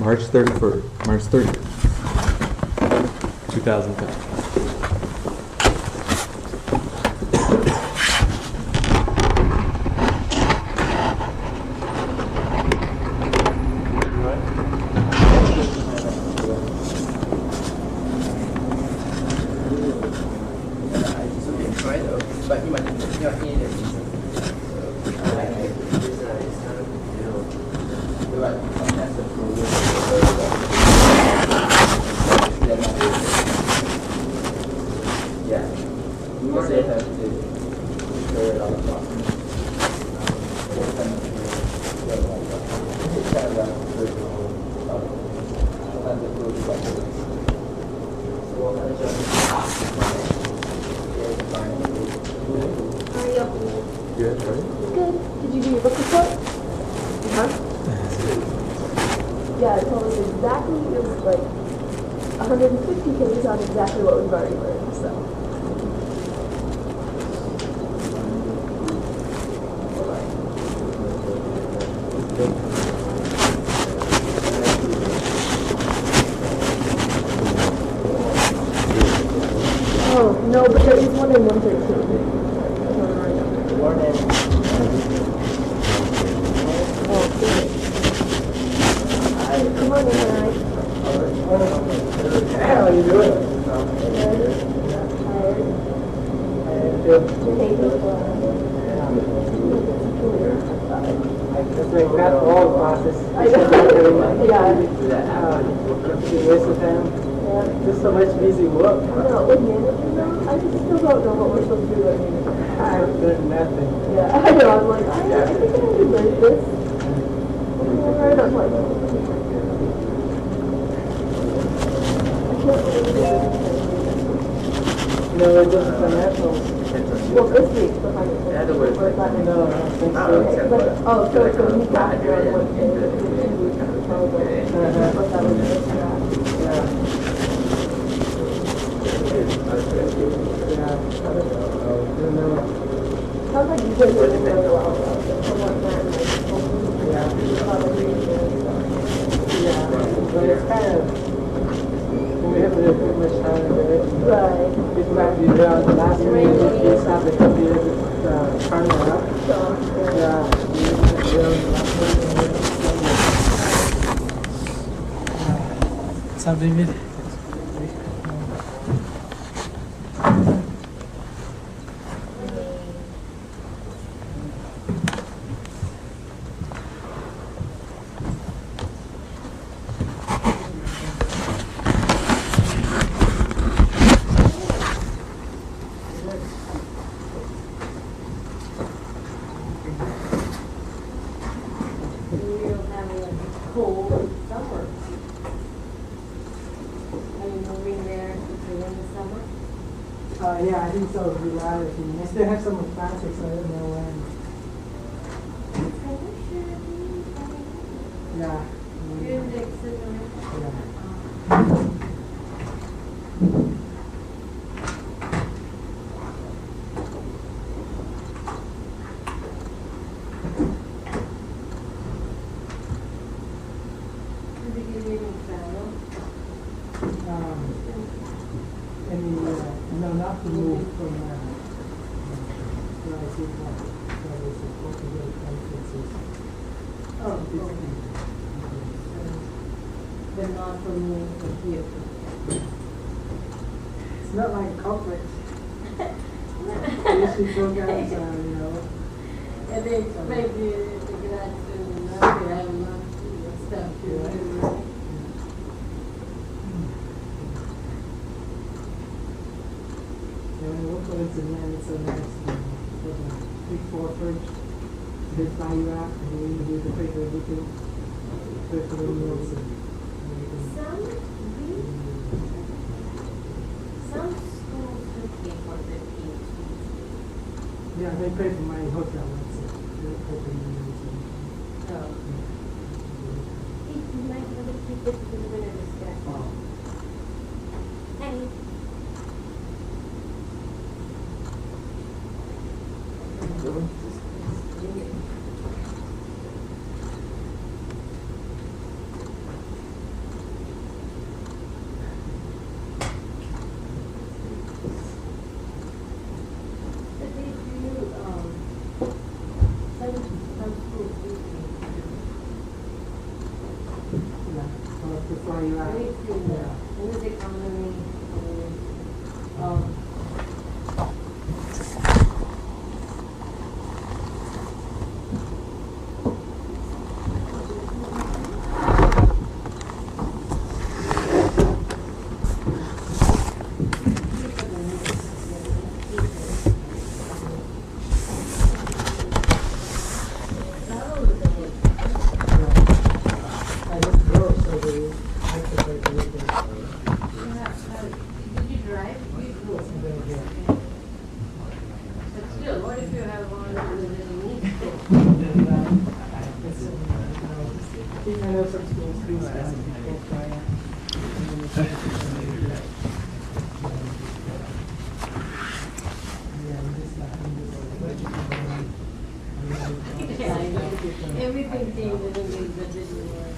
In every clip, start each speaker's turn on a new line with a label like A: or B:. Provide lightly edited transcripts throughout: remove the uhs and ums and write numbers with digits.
A: March 30th, 2010.
B: Yeah, I think so. July. I still have some classes, so I don't know when. Yeah. No, not to move from where I see where they support to get conferences.
C: Oh, they're not from here.
B: It's not like a conference. Usually programs are, you know.
C: Yeah, they explain the grads and they have a lot of stuff to do.
B: And local is in there, it's so nice. For the big four first, they fly you out, and then you do the pay for everything. Pay for the meals and everything.
C: Some schools do pay for their PhDs.
B: Yeah, they pay for my hotel, that's it. They pay for my meals.
C: Oh. You might want to keep it to the winter discussion.
B: Oh.
C: Hey.
B: to fly you out.
C: We've seen that. In this economy,
B: I just drove, so I could like look at
C: did you drive? We drove.
B: it.
C: But still, what if you have one that doesn't need to?
B: I know some schools do that.
C: Yeah, I know. Everything changed in English that didn't work.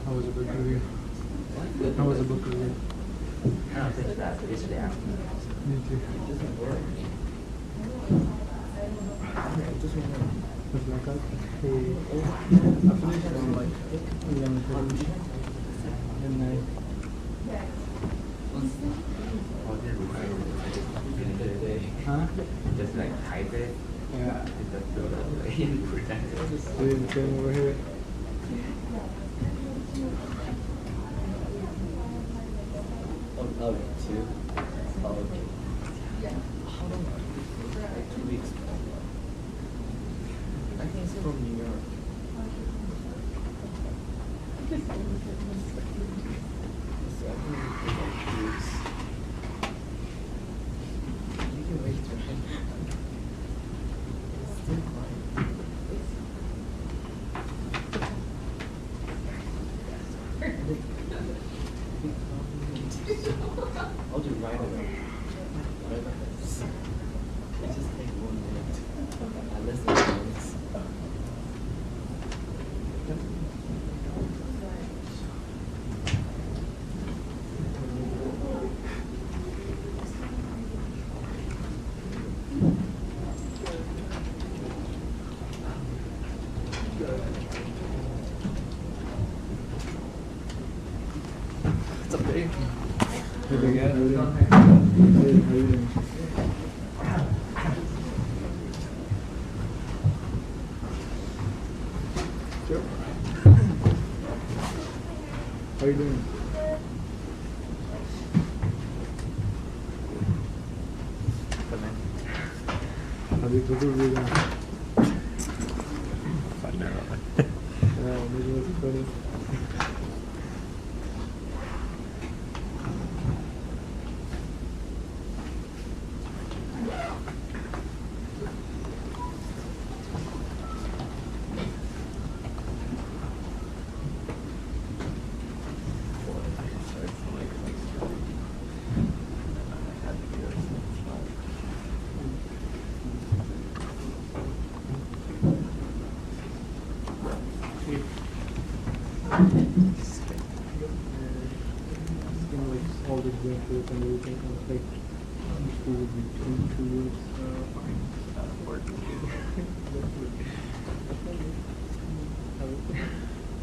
A: How was the book review? How was the book review?
D: I don't think that yesterday afternoon.
A: Me too.
D: It doesn't work.
A: Was it like that? I finished around like 11:30. And I huh?
D: Just like type it.
A: Yeah.
D: It does feel that way and present it.
A: Just doing the same over here.
D: Oh, two. Oh, okay. How long? Like 2 weeks. I think it's from New York. So I think it's like 2 weeks. You can wait to It's still fine. I'll do right away. Right away. It just takes 1 minute. Less than 2 minutes. It's up there.
A: Really good. How you doing? Sure. How you doing? Hadi tutur dulu. Ini juga sekali. All the going through it and everything. I was like, school would be 2 years. Fine.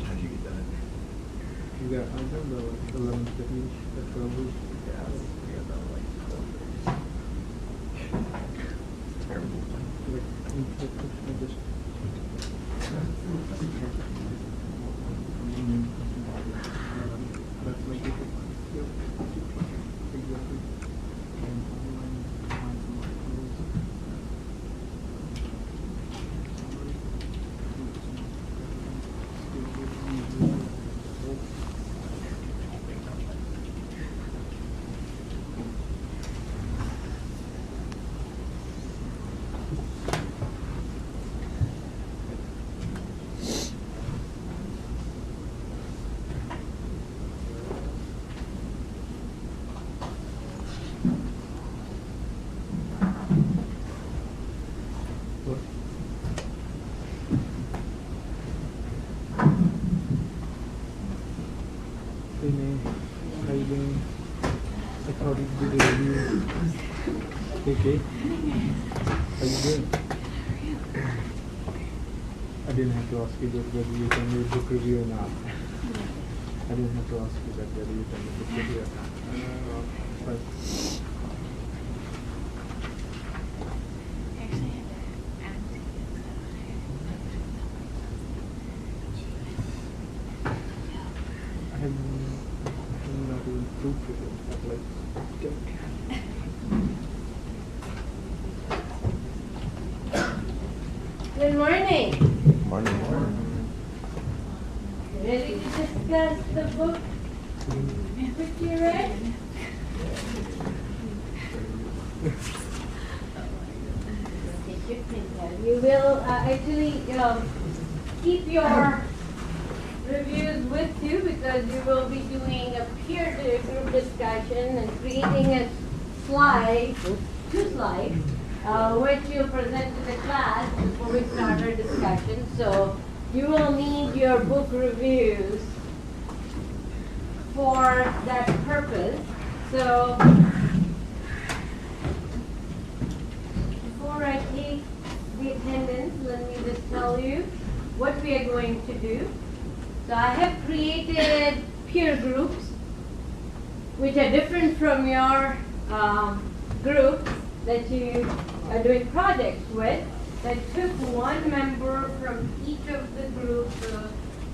D: How did you get that?
A: You got, I done the 11th finish, the 12th.
D: Yeah, we got that like 12 Terrible.
A: Like, just. That's like it. Yep. Exactly. And online, find some articles. Okay. How you doing? I didn't have to ask you that whether you can do book review or not. I didn't have to ask you that whether you can do book review or not. But I'm not even proofreading, but like,
C: Good morning.
D: Morning.
C: Ready to discuss the book which you read? Take your printout. You will actually keep your reviews with you because you will be doing a peer group discussion and creating a slide, 2 slides, which you'll present to the class before we start our discussion. So you will need your book reviews for that purpose. So before I take the attendance, let me just tell you what we are going to do. So I have created peer groups which are different from your groups that you are doing projects with. That took one member from each of the groups. So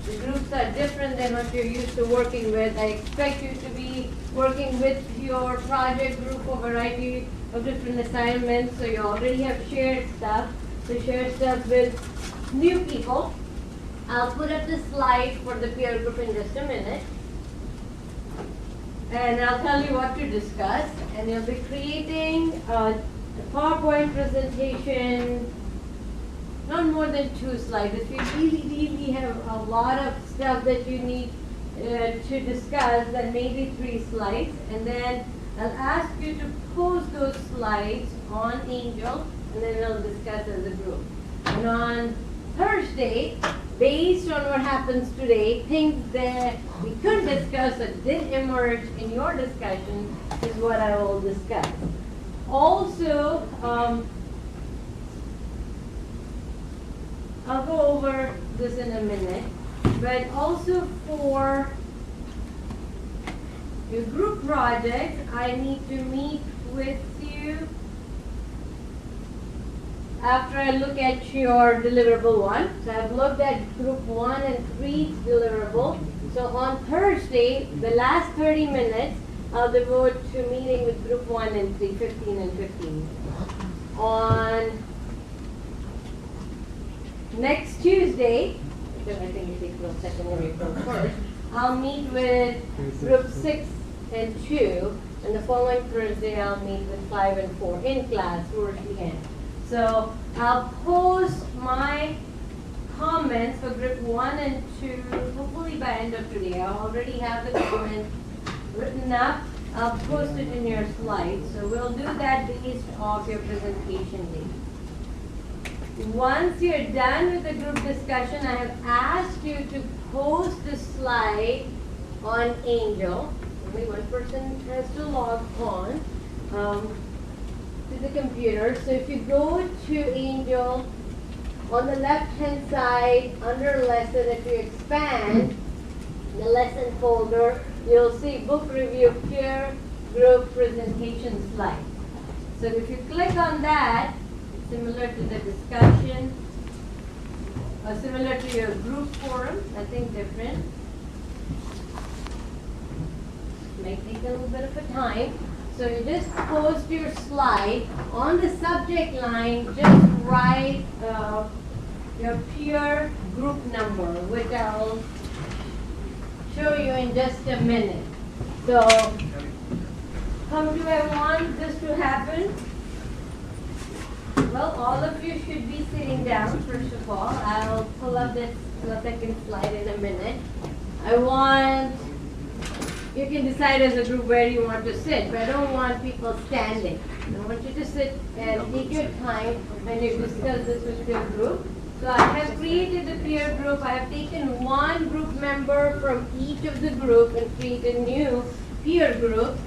C: the groups are different than what you're used to working with. I expect you to be working with your project group for a variety of different assignments. So you already have shared stuff. So share stuff with new people. I'll put up the slide for the peer group in just a minute. And I'll tell you what to discuss. And you'll be creating a PowerPoint presentation, not more than 2 slides. If you really have a lot of stuff that you need to discuss, then maybe 3 slides. And then I'll ask you to post those slides on Angel, and then we'll discuss as a group. And on Thursday, based on what happens today, things that we could discuss that did emerge in your discussion is what I will discuss. Also, I'll go over this in a minute, but also for your group project, I need to meet with you after I look at your deliverable 1. So I've looked at group 1 and 3's deliverable. So on Thursday, the last 30 minutes, I'll devote to meeting with group 1 and 3, 15 and 15. On next Tuesday, because I think it takes a second of April 1st, I'll meet with group 6 and 2, and the following Thursday I'll meet with 5 and 4 in class towards the end. So I'll post my comments for group 1 and 2, hopefully by end of today. I already have the comment written up. I'll post it in your slides. So we'll do that based off your presentation date. Once you're done with the group discussion, I have asked you to post the slide on Angel. Only one person has to log on to the computer. So if you go to Angel, on the left-hand side, under lesson, if you expand the lesson folder, you'll see book review peer group presentation slide. So if you click on that, similar to the discussion, or similar to your group forum, nothing different. Might take a little bit of a time. So you just post your slide. On the subject line, just write your peer group number, which I'll show you in just a minute. So how do I want this to happen? Well, all of you should be sitting down, first of all. I'll pull up this second slide in a minute. You can decide as a group where you want to sit, but I don't want people standing. I want you to sit and take your time when you discuss this with your group. So I have created a peer group. I have taken one group member from each of the group and created a new peer group.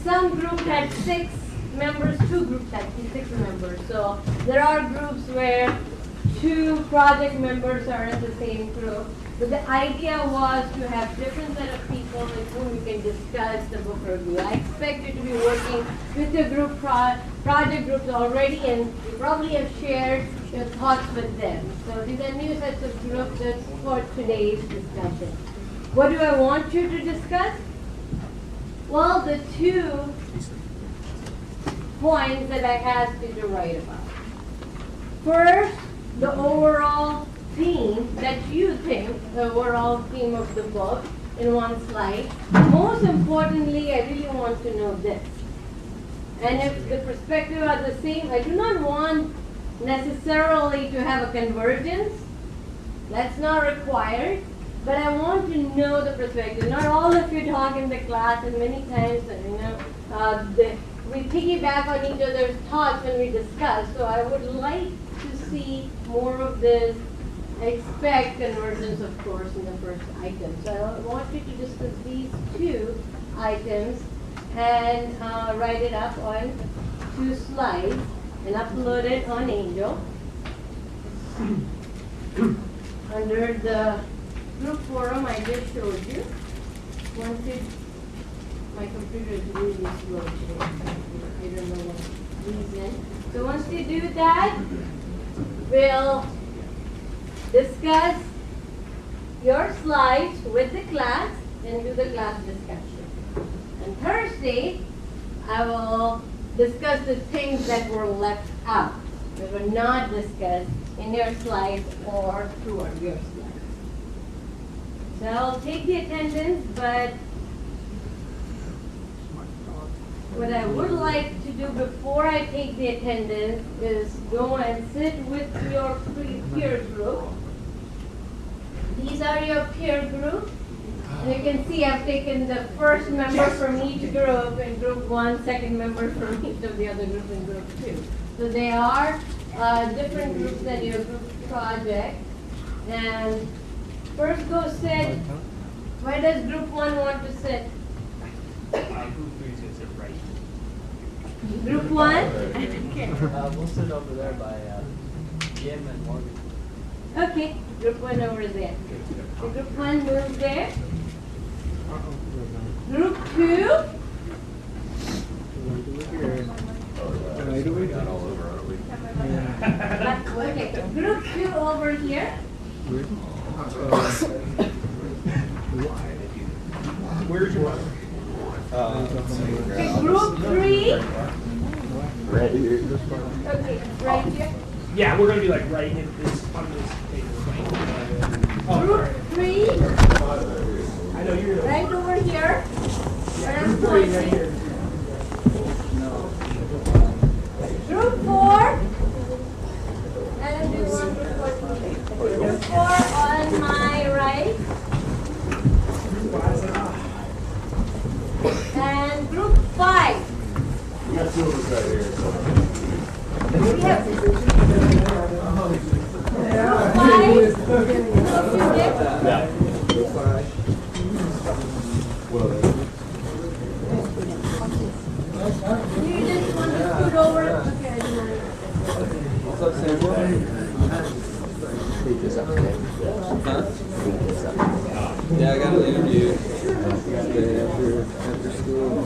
C: Some group had 6 members, 2 groups actually, 6 members. So there are groups where 2 project members are in the same group. But the idea was to have different set of people with whom you can discuss the book review. I expect you to be working with your group project groups already, and you probably have shared your thoughts with them. So these are new sets of groups just for today's discussion. What do I want you to discuss? Well, the 2 points that I asked you to write about. First, the overall theme that you think, the overall theme of the book in one slide. Most importantly, I really want to know this. And if the perspectives are the same, I do not want necessarily to have a convergence. That's not required. But I want to know the perspective. Not all of you talk in the class, and many times, we piggyback on each other's thoughts when we discuss. So I would like to see more of this. I expect convergence, of course, in the first item. So I want you to discuss these 2 items and write it up on 2 slides and upload it on Angel under the group forum I just showed you. My computer is really slow today. I don't know what reason. So once you do that, we'll discuss your slides with the class and do the class discussion. And Thursday, I will discuss the things that were left out, that were not discussed in your slides or through your slides. So I'll take the attendance, but what I would like to do before I take the attendance is go and sit with your peer group. These are your peer group. And you can see I've taken the first member from each group in group 1, second member from each of the other groups in group 2. So they are different groups at your group project. And first go sit. Where does group 1 want to sit?
D: Group 3 is going to sit right.
C: Group 1?
D: Okay. We'll sit over there by Jim and Morgan.
C: Okay, group 1 over there. So group 1 moves there. Group 2? Okay, group 2 over here.
A: Where's your
C: Okay, group 3.
E: Right here.
C: Okay, right here.
F: Yeah, we're gonna be like right in this on this table.
C: Group 3,
F: I know you're
C: right over here. Where I'm
F: right
C: pointing.
F: here.
C: Group 4. And do one group 4. Group 4 on my right. And group 5.
E: We got 2 of us right here.
C: We have group 5. Group 2 next.
E: Yeah. Well,
C: Do you just want to scoot over? Okay, I do want to.
D: What's up, Sam?
E: take this up today.
D: Huh?
E: Take this up.
D: Yeah, I got an interview.
E: After school.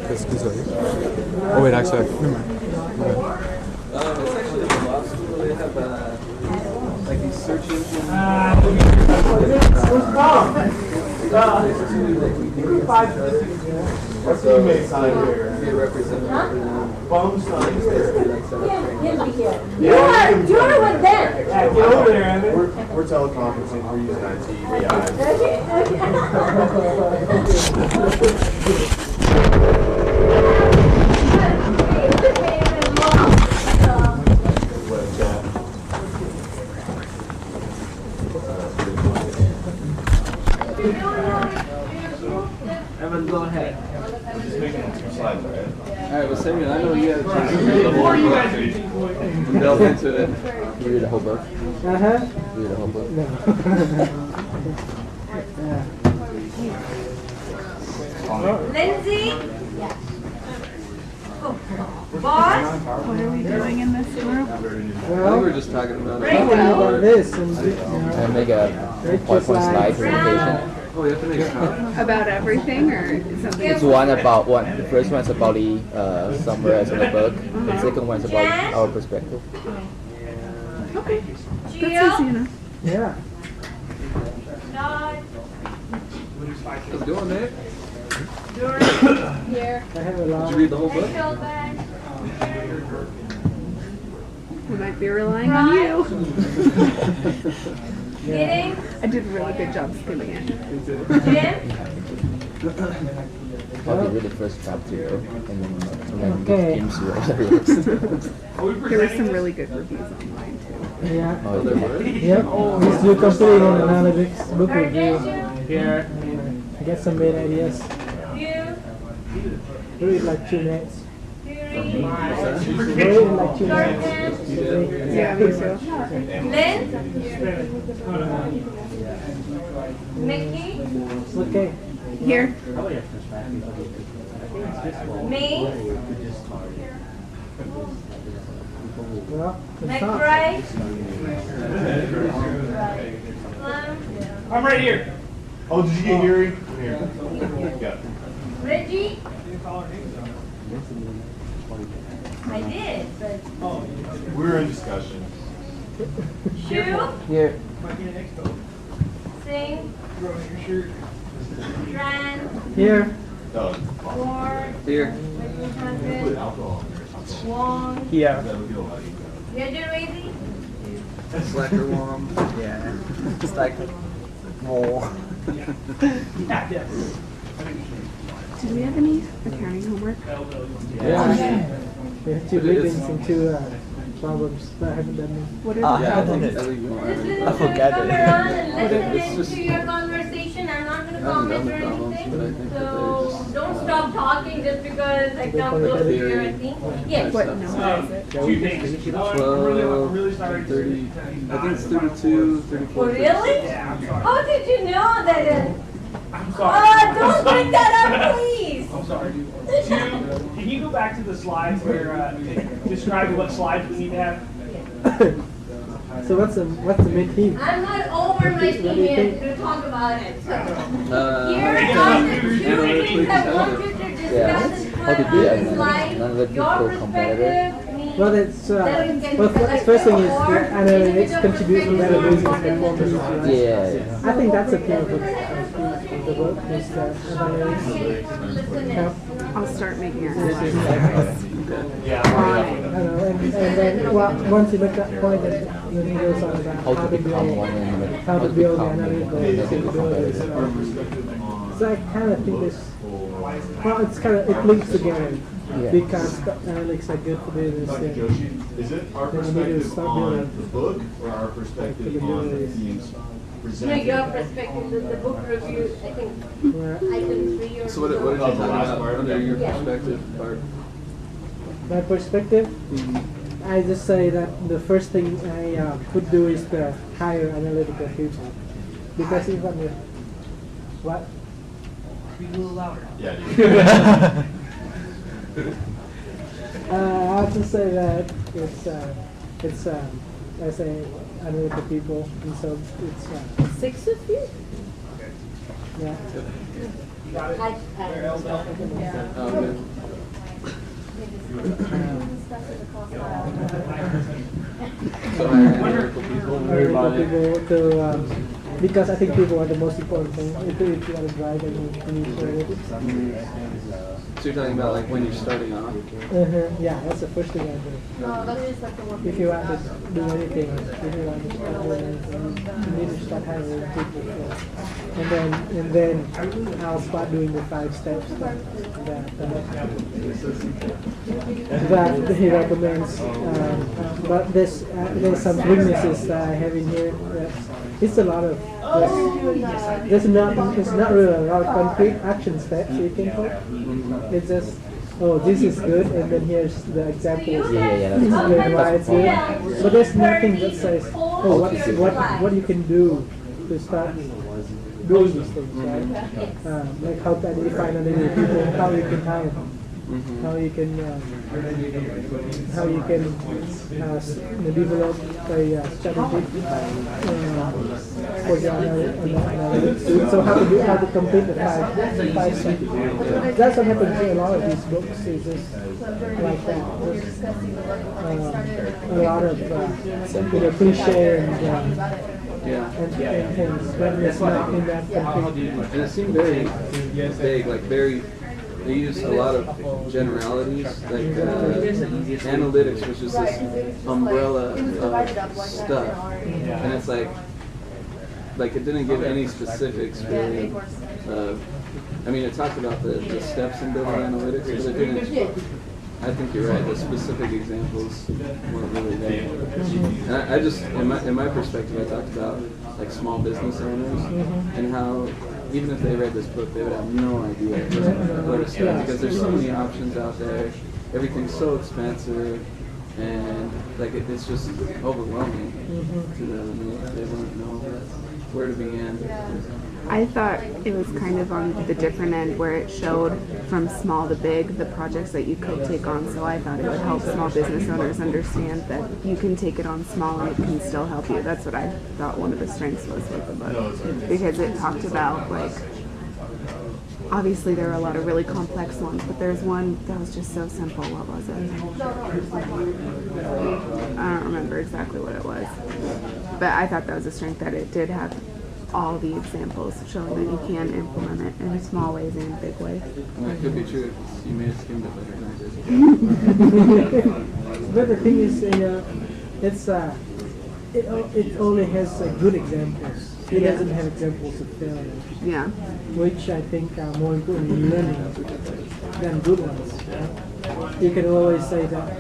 E: This way. Oh wait, actually, never mind.
D: It's actually at the law school. They have like these search engines.
E: What's the teammates on here?
D: Be a representative.
E: Bums on here.
C: He'll be here. You're with them.
F: Get over there, Evan.
E: We're teleconferencing. We're using IT. Web chat.
D: Evan, go ahead.
E: Just making 2 slides, right?
D: All right, well, Samuel, I know you had a chance to
F: Before you guys do anything,
D: and delve into it.
E: You read a whole book?
B: Uh-huh.
E: You read a whole book?
C: Lindsay? Boss?
G: What are we doing in this group?
E: I think
B: Well,
E: we're just talking about
C: Right.
E: it.
B: talking about this and
E: And make a PowerPoint slide presentation. Oh, we have to make a copy?
G: About everything or something?
E: It's one about one. The first one's about the summaries of the book. The second one's about our perspective.
G: Okay.
C: Gio?
G: That's easy enough.
B: yeah.
C: Nod.
E: Let's go on there.
C: Jordan. Here.
B: I have a lot.
E: Did you read the whole book?
C: Pencil bag.
G: We might be relying on you.
C: Knitting.
G: I did a really good job skimming it.
C: Jim.
E: Probably read the first chapter and then
B: Okay.
E: James wrote the rest.
G: There were some really good reviews online too.
B: Yeah.
E: Oh, there were?
B: Yep. Let's do complete an analytics book review.
C: Cartesian.
B: Here. Get some main ideas.
C: View.
B: Read like 2 minutes.
C: Theory.
B: Read in like 2 minutes.
C: Shorthand.
G: Yeah, me too.
C: Lynn. Mickey.
B: Okay.
G: Here.
C: Me.
B: Well, it's not.
C: McBride. Plum.
F: I'm right here.
E: Oh, did you get Yuri? Here. Got it.
C: Reggie. I did, but
E: We're in discussion.
C: Shu.
B: Here.
C: Sing. Tran.
B: Here.
E: Doug.
C: Ward.
E: Here.
C: Put
E: Alcohol.
C: Wong.
B: Yeah.
C: Yajurvedi.
E: Slacker worm. Yeah. It's like more.
G: Did we have any accounting homework?
B: Yeah. We have 2 readings and 2 problems that I haven't done yet.
G: What are the problems?
C: Just listen
E: I
C: to
E: forgot
C: come
E: it.
C: around and
E: It's
C: listen
E: just-
C: to your conversation. I'm not going to
E: I haven't
C: comment
E: done
C: or
E: the problems, but I
C: anything.
E: think that
C: So
E: they're
C: don't stop talking just because I come close to your thing. Yes.
G: What number is it?
F: 2 things. I'm really sorry.
E: 30. I think it's 32, 34.
C: Oh, really?
F: Yeah, I'm sorry.
C: How did you know that?
F: I'm sorry.
C: Don't bring that up, please.
F: I'm sorry. 2, can you go back to the slides where describe what slides we need to have?
B: So what's the main theme?
C: I'm not over my thing yet to talk about it. So here
F: Hey,
C: are the 2
F: analytics
C: things I want you to discuss and put on the slide. Your perspective means
B: Well, it's
C: that we can
B: well,
C: select
B: first thing is
C: the
B: the
C: award.
B: analytics contributes to better business performance. Right?
E: Yeah.
B: I think that's a theme of the book is that analytics
C: Listen
B: help.
G: I'll start making our
E: Yeah.
B: I don't know, and then once you make that point, then it goes on about
E: How to become one and
B: how to build the
E: become
B: analytical capabilities. So I kind of think this, well, it links together
E: Yeah.
B: because analytics are good for business. Yeah.
H: Is it our
B: Then we need to
H: perspective
B: start
H: on
B: building
H: the book or our perspective on the themes
C: No,
H: presented?
C: your perspective, the book review, I think
B: Yeah.
C: item 3 or
E: So what did you talk about under your perspective part?
B: My perspective, I just say that the first thing I could do is to hire analytical people. Because if I'm what?
F: Be a little louder.
H: Yeah, dude.
B: I have to say that it's I say analytical people, and so it's
C: 6 of you?
B: yeah.
E: Okay. So analytical people.
B: Analytical people to because I think people are the most important thing. If you want to drive, then you need analytics.
E: So you're talking about like when you're starting off?
B: Yeah, that's the first thing I do.
C: No, that is like the one.
B: If you want to do anything, if you want to start doing anything, you need to start hiring people first. And then I'll start doing the 5 steps that he recommends. But there's some weaknesses that I have in here. It's a lot of it's not really a lot of concrete action steps you can take. It's just, oh, this is good, and then here's the examples.
E: Yeah.
B: Explain why it's good. But there's nothing that says, oh, what you can do to start doing these things, right? Like how to identify analytical people, how you can hire them. how you can develop a strategy for the analytics. So how to complete the five steps. That's what happens in a lot of these books. Is just like that. A lot of cliche and things, but it's not in that complete.
I: And it seemed very vague, like very. They used a lot of generalities, like analytics was just this umbrella of stuff, and it's like it didn't give any specifics really. I mean, it talked about the steps in building analytics, but it didn't. I think you're right. The specific examples weren't really there. And I just, in my perspective, I talked about like small business owners and how even if they read this book, they would have no idea where to start because there's so many options out there. Everything's so expensive, and like it's just overwhelming to them. They wouldn't know where to begin.
G: I thought it was kind of on the different end where it showed from small to big the projects that you could take on. So I thought it would help small business owners understand that you can take it on small and it can still help you. That's what I thought one of the strengths was with the book. Because it talked about, like, obviously there are a lot of really complex ones, but there's one that was just so simple. What was it? I don't remember exactly what it was. But I thought that was a strength, that it did have all the examples showing that you can implement it in small ways and big ways.
I: And that could be true. You may have skimmed it like a
B: But the thing is, it only has good examples. It doesn't have examples of failure.
G: Yeah.
B: Which I think are more important in learning than good ones. Right? You can always say that,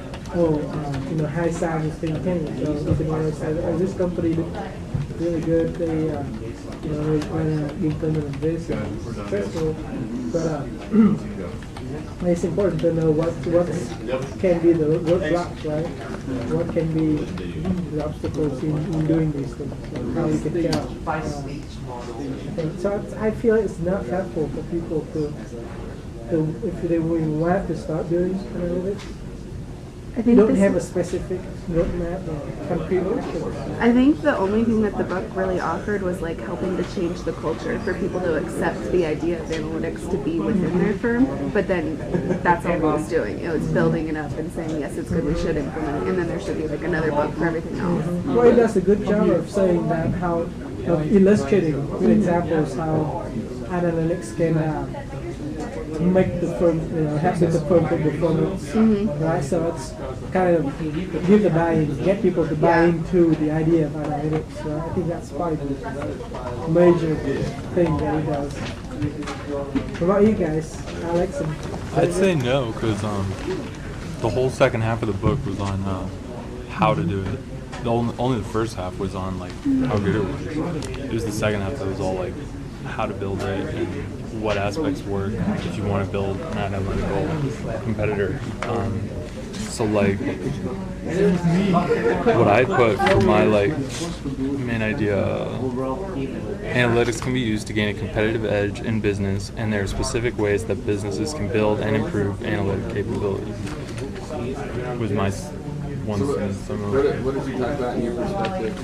B: high science thinking. So you can always say that, this company looked really good. They we're going to implement this and successful. But it's important to know what can be the roadblocks, right? What can be the obstacles in doing these things, and how you can tell. So I feel it's not helpful for people to if they want to start doing analytics.
G: I think
B: don't have a specific roadmap or concrete action.
G: I think the only thing that the book really offered was like helping to change the culture for people to accept the idea of analytics to be within their firm. But then that's all it was doing. It was building it up and saying, yes, it's good, we should implement it. And then there should be like another book for everything else.
B: Well, it does a good job of saying that illustrating with examples how analytics can make the firm, help the firm performance, right? So it's kind of give the buy-in, get people to buy into the idea of analytics. So I think that's probably the major thing that he does. What about you guys, Alex?
J: I'd say no, because the whole second half of the book was on how to do it. Only the first half was on like how good it was. It was the second half that was all like how to build it and what aspects work if you want to build an analytical competitor. So like what I put for my like main idea, analytics can be used to gain a competitive edge in business, and there are specific ways that businesses can build and improve analytic capabilities. Was my one sentence.
I: What did you talk about in your perspective?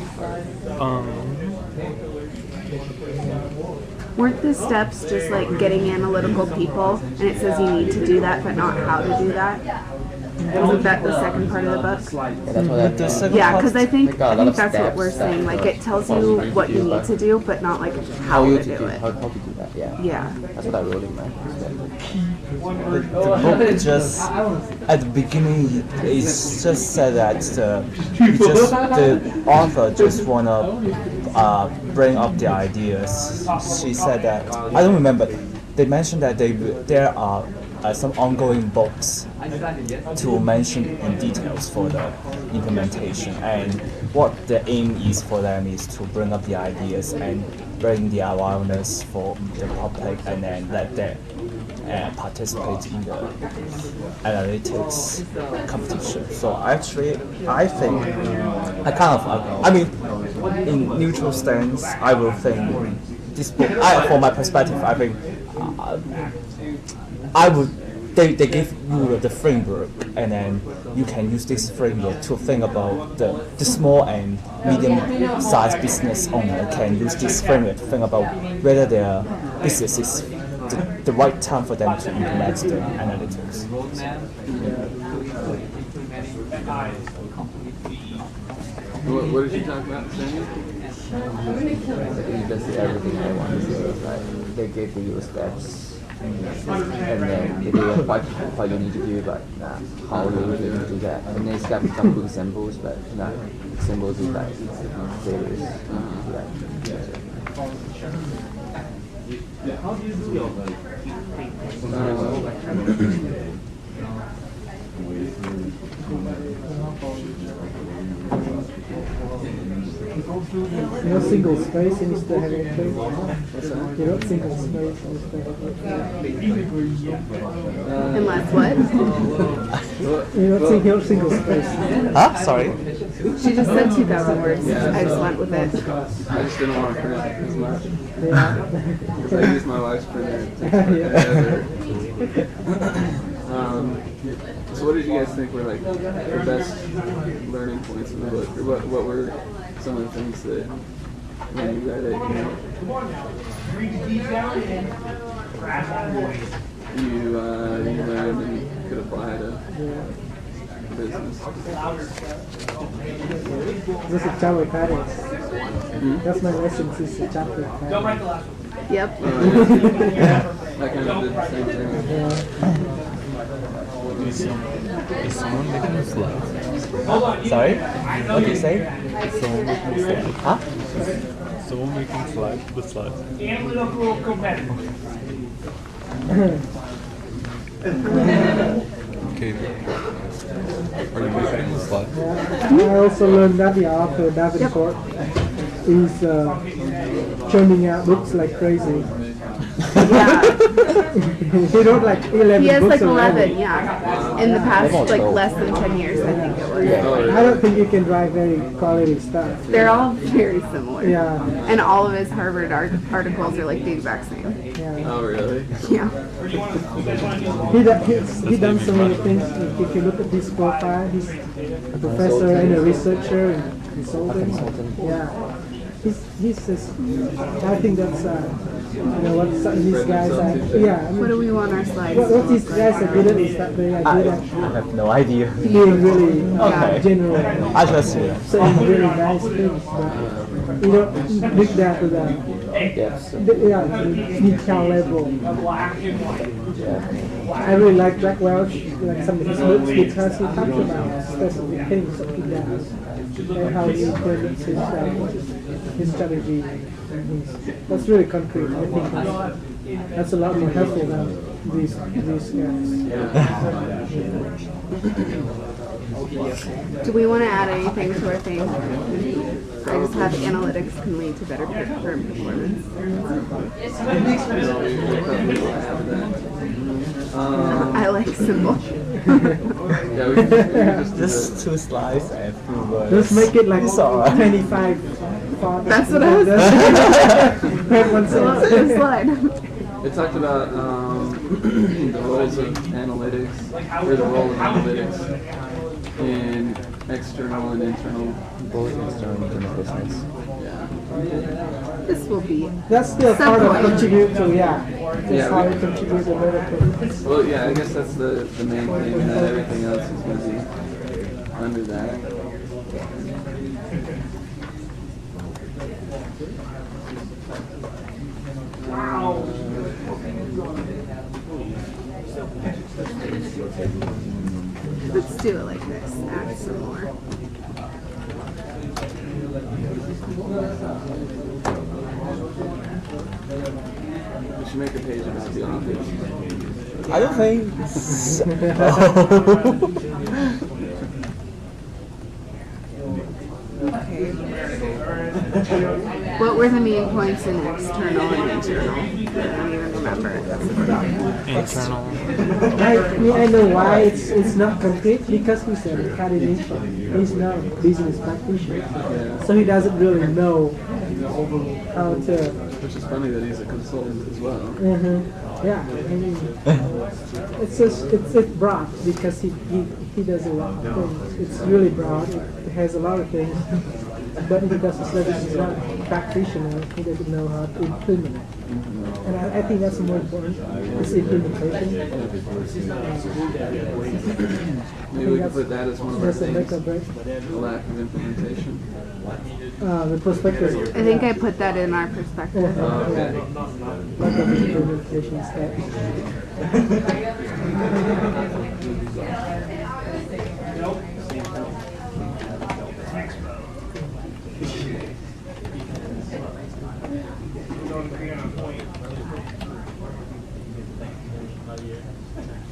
G: Weren't the steps just like getting analytical people, and it says you need to do that, but not how to do that? Wasn't that the second part of the book? Yeah, because I think that's what we're saying. Like it tells you what you need to do, but not like how to do it.
E: How to do that? Yeah.
G: Yeah.
E: That's what I wrote in my perspective.
K: The book just at the beginning it just said that the author just wanna bring up the ideas. She said that I don't remember. They mentioned that there are some ongoing books to mention in details for the implementation, and what the aim is for them is to bring up the ideas and bring the awareness for the public, and then let them participate in the analytics competition. So actually, I think in neutral stance, I will think this book. For my perspective, I think I would they give you the framework, and then you can use this framework to think about the small and medium-sized business owner can use this framework to think about whether their business is the right time for them to implement the analytics.
I: What did you talk about, Sammy?
E: You just did everything I wanted to do. Like they gave you steps, and then they tell you what you need to do, but how you need to do that. And then it's got some good examples, but not examples is like failures.
B: You know single space instead of having three? You know single space instead of
G: Unless what?
B: You know single space.
K: Huh? Sorry?
G: She just said 2,000 words. I just went with it.
I: I just didn't want to print as much.
B: Yeah.
I: Because I use my wife's printer. To so what did you guys think were like the best learning points in the book? Or what were some of the things that when you read it, you learned and could apply to business?
B: This is chapter patterns. That's my lesson since the chapter patterns.
G: Yep.
I: I kind of did the same thing.
J: Is someone making a slide?
K: Sorry? What did you say?
J: Is someone making a slide?
K: Huh?
J: Someone making slides? The slides.
F: Analytical competitive.
J: Okay. Are you making the slide?
B: I also learned that the author, Davenport, is churning out books like crazy.
G: Yeah.
B: He wrote like 11
G: He has
B: books
G: like 11,
B: already.
G: yeah. In the past, like less than 10 years, I think it was.
B: I don't think you can write very quality stuff.
G: They're all very similar.
B: Yeah.
G: And all of his Harvard articles are like the exact same.
B: Yeah.
I: Oh, really?
G: Yeah.
B: He done so many things. If you look at his profile, he's a professor and a researcher and consultant. Yeah. He's just, I think that's, what these guys are, yeah. I mean,
G: What do we want our slides
B: what
G: to
B: these
G: look
B: guys
G: like?
B: are good at is that they are good at
K: I have no idea.
B: being really
K: Okay.
B: general,
K: I trust you.
B: saying really nice things, but you don't dig down to the detail level. I really like Jack Welch, like some of his books, because he talks about specific things that he does and how he implements his strategy. That's really concrete. I think that's a lot more helpful than these guys.
G: Do we want to add anything to our thing? I just have analytics can lead to better firm performance. I like symbol.
I: Yeah, we can
K: Just 2 slides and 2 words.
B: Just make it like
K: It's all right.
B: 25 font.
G: That's what I was
B: Print one sentence.
G: slide.
I: It talked about the roles of analytics, or the role of analytics in external and internal.
E: Both external and internal business.
I: Yeah.
G: This will be.
B: That's still part of
G: Subpoint.
B: contribute to, That's
I: Yeah,
B: how
I: we-
B: it contributes to better.
I: Well, yeah, I guess that's the main thing, and then everything else is going to be under that.
G: Let's do it like this. Add some more.
I: We should make a page about the office.
K: I don't think so.
G: Okay. What were the main points in external and internal? I don't even remember. That's the problem.
J: Internal.
B: I know why it's not concrete because he's an academician. He's not a business practitioner, so he doesn't really know how to.
I: Which is funny that he's a consultant as well.
B: Yeah, I mean, it's broad because he does a lot of things. It's really broad. It has a lot of things, but because he's not a practitioner, he doesn't know how to implement it. And I think that's more important. It's implementation.
I: Maybe we could put that as one of our
B: That's a make or break.
I: things. The lack of implementation.
B: The perspective.
G: I think I put that in our perspective.
B: Yeah. Lack of implementation steps.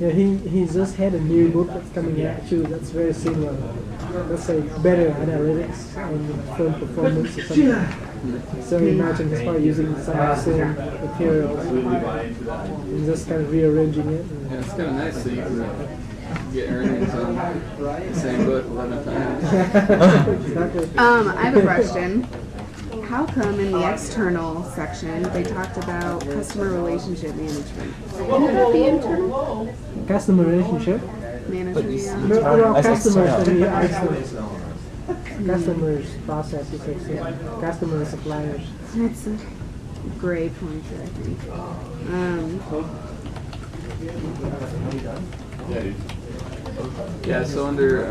B: Yeah, he just had a new book that's coming out too. That's very similar. Let's say better analytics and film performance or something. So imagine he's probably using some of the same materials and just kind of rearranging it.
I: Yeah, it's kind of nice so you can get earnings on the same book 11 times.
B: Exactly.
G: I have a question. How come in the external section they talked about customer relationship management? Would that be internal?
B: Customer relationship.
G: Management, yeah.
B: No,
K: As
B: customers
K: external.
B: and customers processes, customers, suppliers.
G: That's a gray pointer, I think.
I: Yeah, so under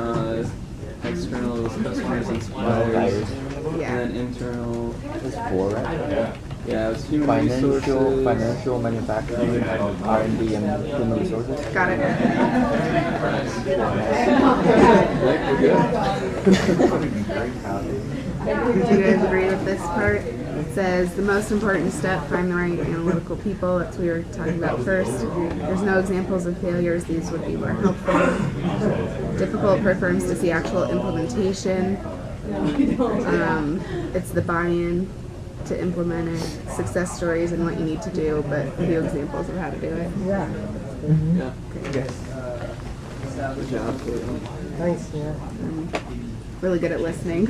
I: external is customers and suppliers.
G: Yeah.
I: And then internal,
E: It's 4, right?
I: yeah, it's human
E: Financial,
I: resources.
E: financial, manufacturing, R&D, and human resources.
G: Got it. Do you guys agree with this part? It says the most important step, find the right analytical people. That's what we were talking about first. There's no examples of failures. These would be more helpful. Difficult for firms to see actual implementation. It's the buy-in to implement it, success stories and what you need to do, but a few examples of how to do it.
B: Yeah.
I: Yeah. Good job.
B: Thanks. Yeah.
G: I'm really good at listening.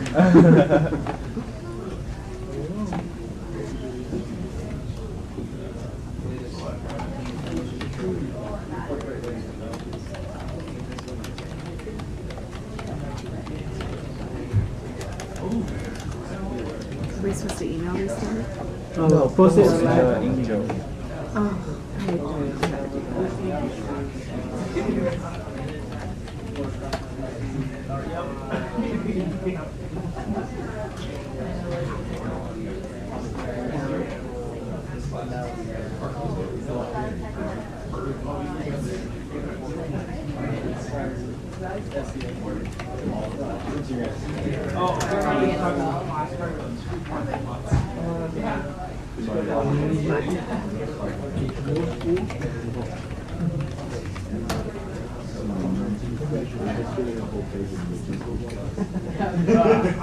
G: Are we supposed to email these to her?
B: Oh, post it online.
K: Angel.
G: Oh.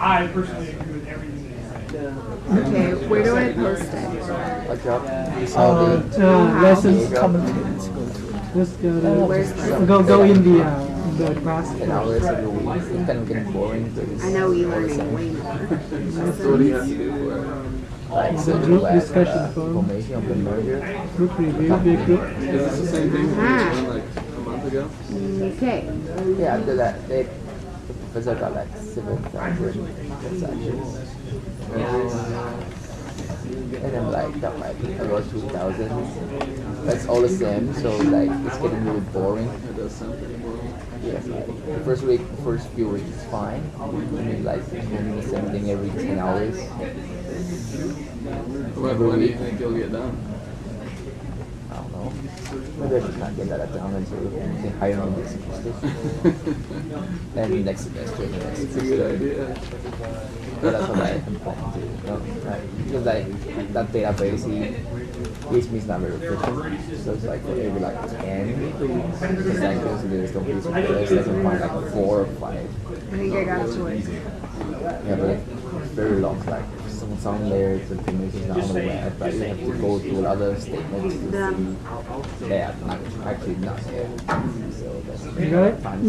F: I personally agree with everything they said.
G: Okay, where do I post it?
E: What job?
B: Lessons.
G: Just
B: Just go
G: Where's
B: to, go in the class.
E: 10 hours every week. It's kind of getting boring because
G: I know e-learning way more.
I: So what do you have to do for it?
E: like
B: The
E: send
B: group
E: to
B: discussion forum.
E: information of the merger.
B: Group review, big group.
I: Is this the same thing we did like a month ago?
G: Okay.
E: Yeah, after that, the professor got like 7,000 transactions. And then like got like about 2,000. That's all the same, so like it's getting really boring.
I: It does sound pretty boring.
E: Yes, like the first few weeks is fine. I mean like doing the same thing every 10 hours.
I: When do you think you'll get done?
E: I don't know. Maybe I just can't get that done until they hire me this semester. And next semester, the next
I: It's a good idea.
E: Yeah, that's what I am planning to do. No, right. Because like that database which means not very efficient. So it's like for every like 10 transactions, there's going to be some players that can find like 4 or 5.
G: I think I got it to work.
E: Yeah, but very long, like some layers of information on the web, but you have to go through other statements to see they are not actually not there. So that's time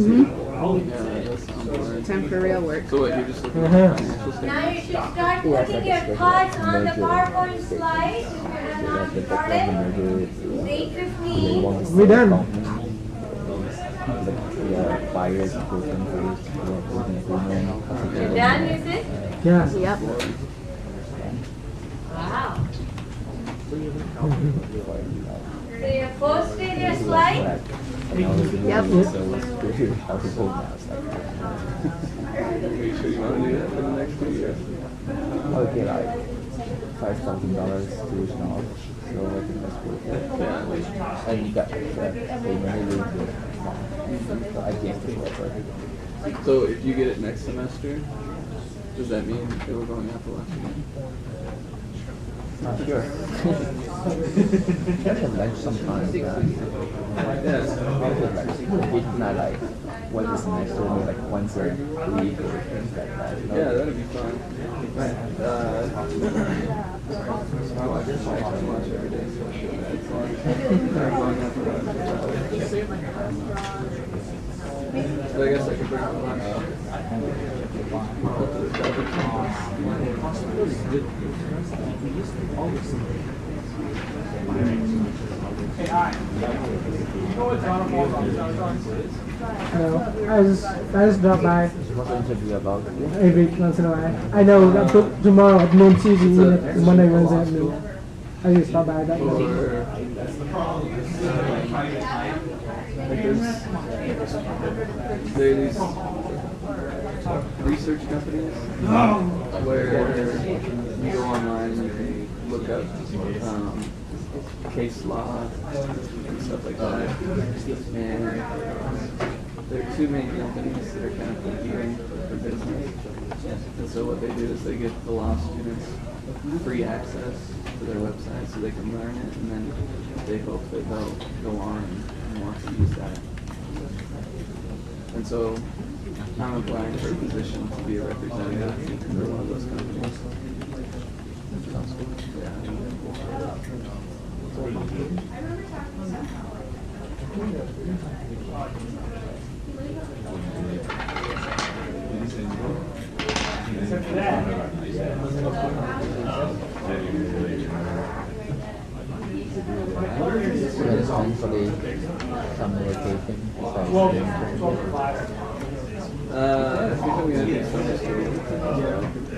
G: Time for real work.
I: So what, you're just looking at financial statements?
C: Now you should start putting your thoughts on the PowerPoint slides. If you have not started, it's 8:15.
B: We done.
E: Buyers,
C: You're done with it?
B: Yeah.
G: Yep.
C: Wow. So you posted your slide?
G: Yep.
I: Are you sure you want to do that for the next 2 years?
E: Okay, like $5,000 tuition off, so I think that's worth it.
I: Yeah.
E: And you got they mainly do it. So I guess it's worth it.
I: So if you get it next semester, does that mean that we're going out to lunch again?
E: Not sure. That's a lunch sometimes.
I: Yeah.
E: It's not like once a semester, maybe like once a week or things like that.
I: Yeah, that'd be fun. I watch lunch every day, so I feel bad. So I guess I could bring my lunch.
F: Hey, hi. You know what John Paul's on?
B: No, I just drop by
E: What's the interview about?
B: every once in a while. I know that tomorrow at noon Tuesday, Monday, Wednesday at noon. I just stop by that way.
I: There are these research companies where you go online and you can look up case law and stuff like that. And there are two main companies that are kind of competing for business. And so what they do is they give the law students free access to their website so they can learn it, and then they hope that they'll go on and want to use that. And so I'm applying for a position to be a representative for one of those companies.
F: Except for that.
E: Essentially, some location.
F: Well, 12 to 5.
I: I think I'm gonna do summer school.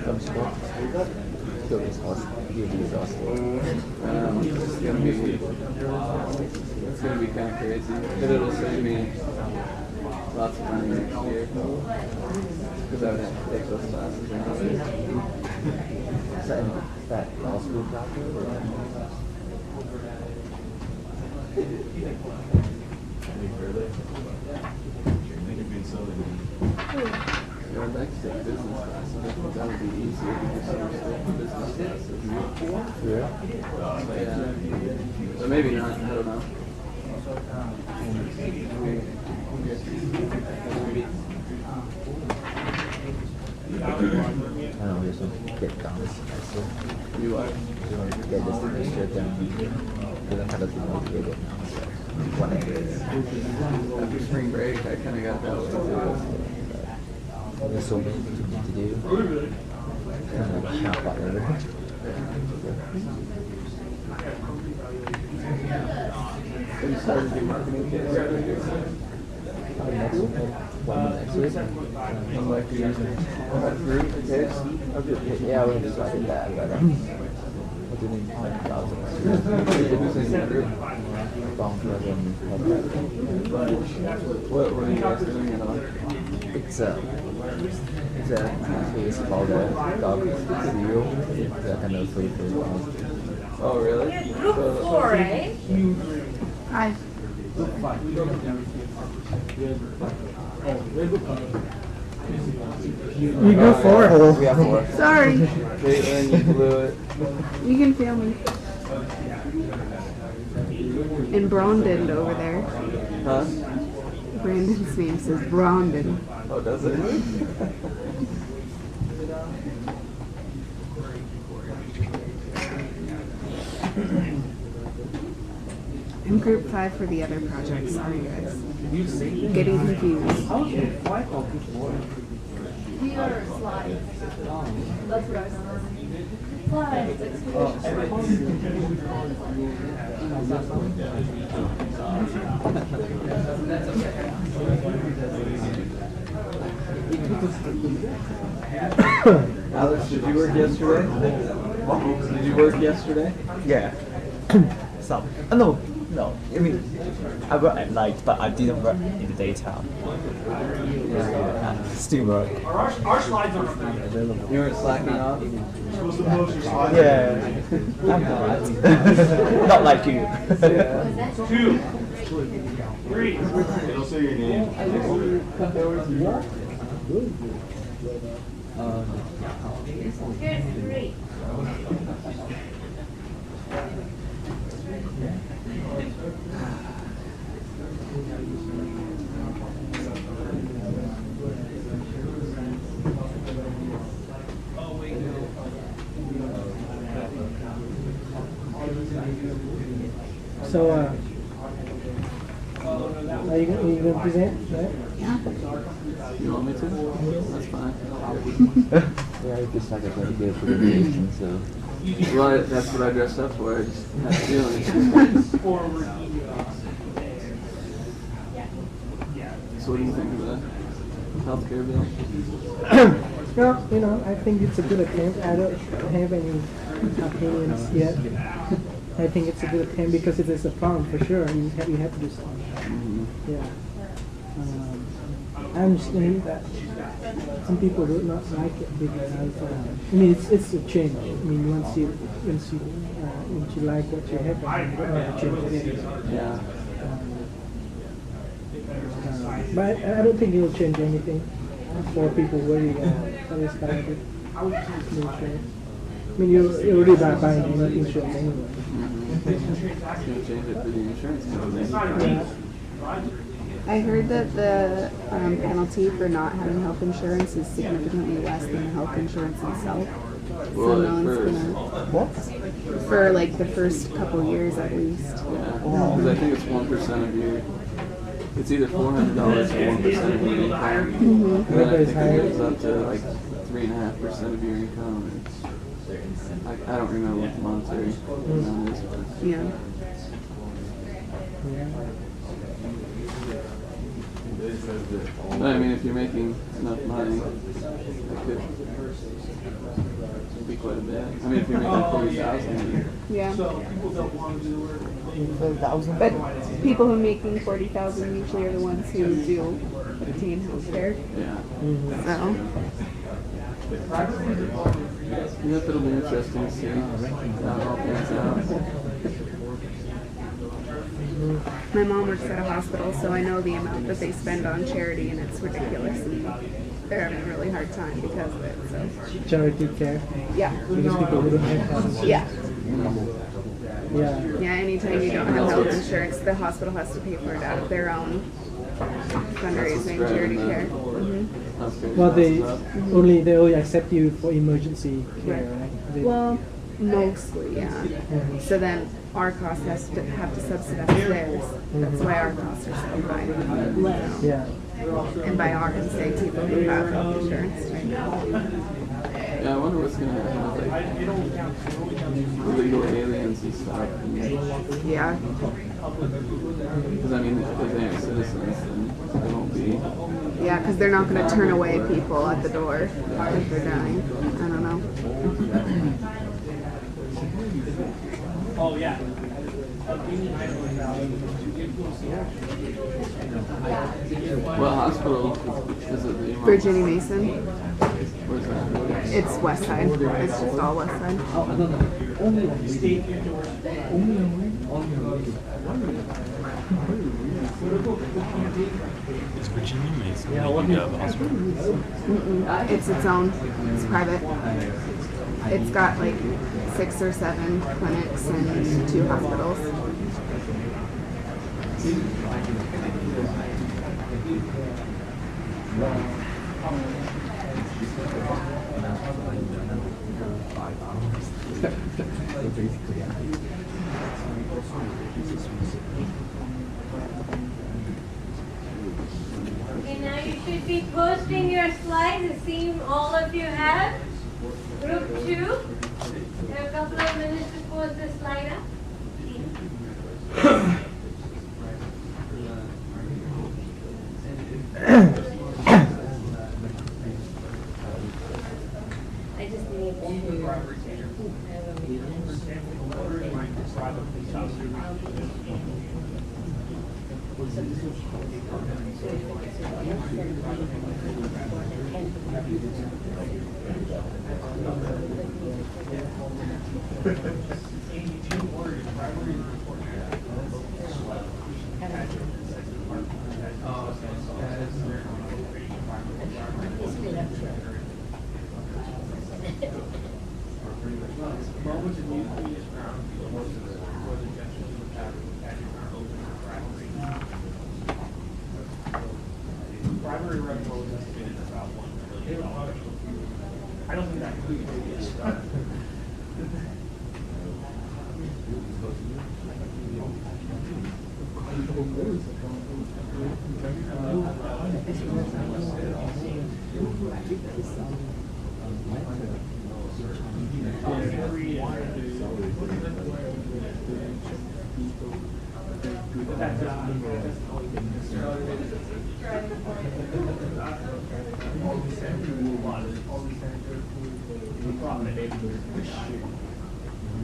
E: Some school. So it's exhausting.
I: It's gonna be kind of crazy, but it'll save me lots of money next year because I would have to take those classes anyway.
E: Is that law school chapter?
I: Yeah, I'd like to take business classes. I think that would be easier because summer school for business classes.
E: Yeah.
I: Yeah, but maybe not. I don't know.
E: I don't know, just want to get down this semester.
I: You are.
E: You want to get this semester down. You don't have to be motivated now. So, whatever.
I: After spring break, I kind of got that way too.
E: There's so many things to do. Kind of like not whatever.
I: Have you started to do marketing kits already?
E: Next week.
I: Like the group kits?
E: Yeah, we have started that, but we didn't have thousands.
I: What are you guys doing it on?
E: It's a case called a dog cereal. It's a kind of free food.
I: Oh, really?
C: You're group 4, right?
G: I've
B: You go for it.
E: We have four.
G: sorry.
I: Caitlin, you blew it.
G: You can feel me. And Brandon over there.
I: Huh?
G: Brandon's name says Brandon.
I: Oh, does it?
G: I'm group 5 for the other project. Sorry, guys. Getting confused.
C: Here are slides. That's what I was slides,
I: Alex, did you work yesterday? Did you work yesterday?
K: Yeah. So, no. I mean, I work at night, but I didn't work in the daytime. Still work.
F: Our slides aren't available.
I: You weren't slacking off?
F: You're supposed to post your slides.
K: Yeah. I'm not. Not like you.
F: 2, 3.
H: It'll say your name.
C: Here's 3.
B: So, are you gonna present, right?
G: Yeah.
I: You want me to? That's fine.
E: Yeah, it's just like a regular presentation, so.
I: Well, that's what I dressed up for. I just had feelings. So what do you think of the healthcare bill?
B: No, I think it's a good attempt. I don't have any opinions yet. I think it's a good attempt because it is a problem for sure. You have to do something. Yeah. I understand that some people do not like it because I mean it's a change. I mean once you like what you have, you don't want to change it.
I: Yeah.
B: But I don't think it will change anything for people worried about this kind of insurance. I mean you're already not buying any insurance anyway.
I: It's going to change it for the insurance company.
B: Yeah.
G: I heard that the penalty for not having health insurance is significantly less than the health insurance itself. So no one's gonna. For like the first couple years at least.
I: Yeah, because I think it's 1% of your. It's either $400 or 1% of your income. And then I think it goes up to like 3.5% of your income. I don't remember what the monetary amount is. But
G: Yeah.
I: But I mean, if you're making enough money, it could be quite a bit. I mean, if you're making 40,000,
G: Yeah.
K: $40,000.
G: But people who are making 40,000 usually are the ones who do obtain health care.
I: yeah.
G: So
I: Yep, it'll be interesting to see how it all pans out.
G: my mom works at a hospital, so I know the amount that they spend on charity, and it's ridiculous. And they're having a really hard time because of it. So
B: Charity care.
G: yeah.
B: Because people who don't have health insurance.
G: Yeah.
B: Yeah.
G: Yeah, anytime you don't have health insurance, the hospital has to pay for it out of their own fundraising, charity care.
B: Well, they only accept you for emergency care, right?
G: Well, mostly, yeah. So then our cost has to have to subsidize theirs. That's why our costs are so high.
B: Yeah.
G: And by our I'm saying people who have health insurance right now.
I: Yeah, I wonder what's going to happen with like illegal aliens and stuff.
G: Yeah.
I: Because I mean, if they aren't citizens, then they won't be.
G: Yeah, because they're not going to turn away people at the door if they're dying. I don't know.
F: Oh, yeah.
I: What hospital is it that you want?
G: Virginia Mason.
I: Where's that?
G: It's West Side. It's just all West Side.
J: It's Virginia Mason. Yeah, what do you have a hospital?
G: It's its own. It's private. It's got like 6 or 7 clinics and 2 hospitals.
C: Okay, now you should be posting your slides. It seems all of you have. Group 2, you have a couple of minutes to post the slide up. I just need
F: Primary revenue is estimated at about $1 million. I don't think that includes it.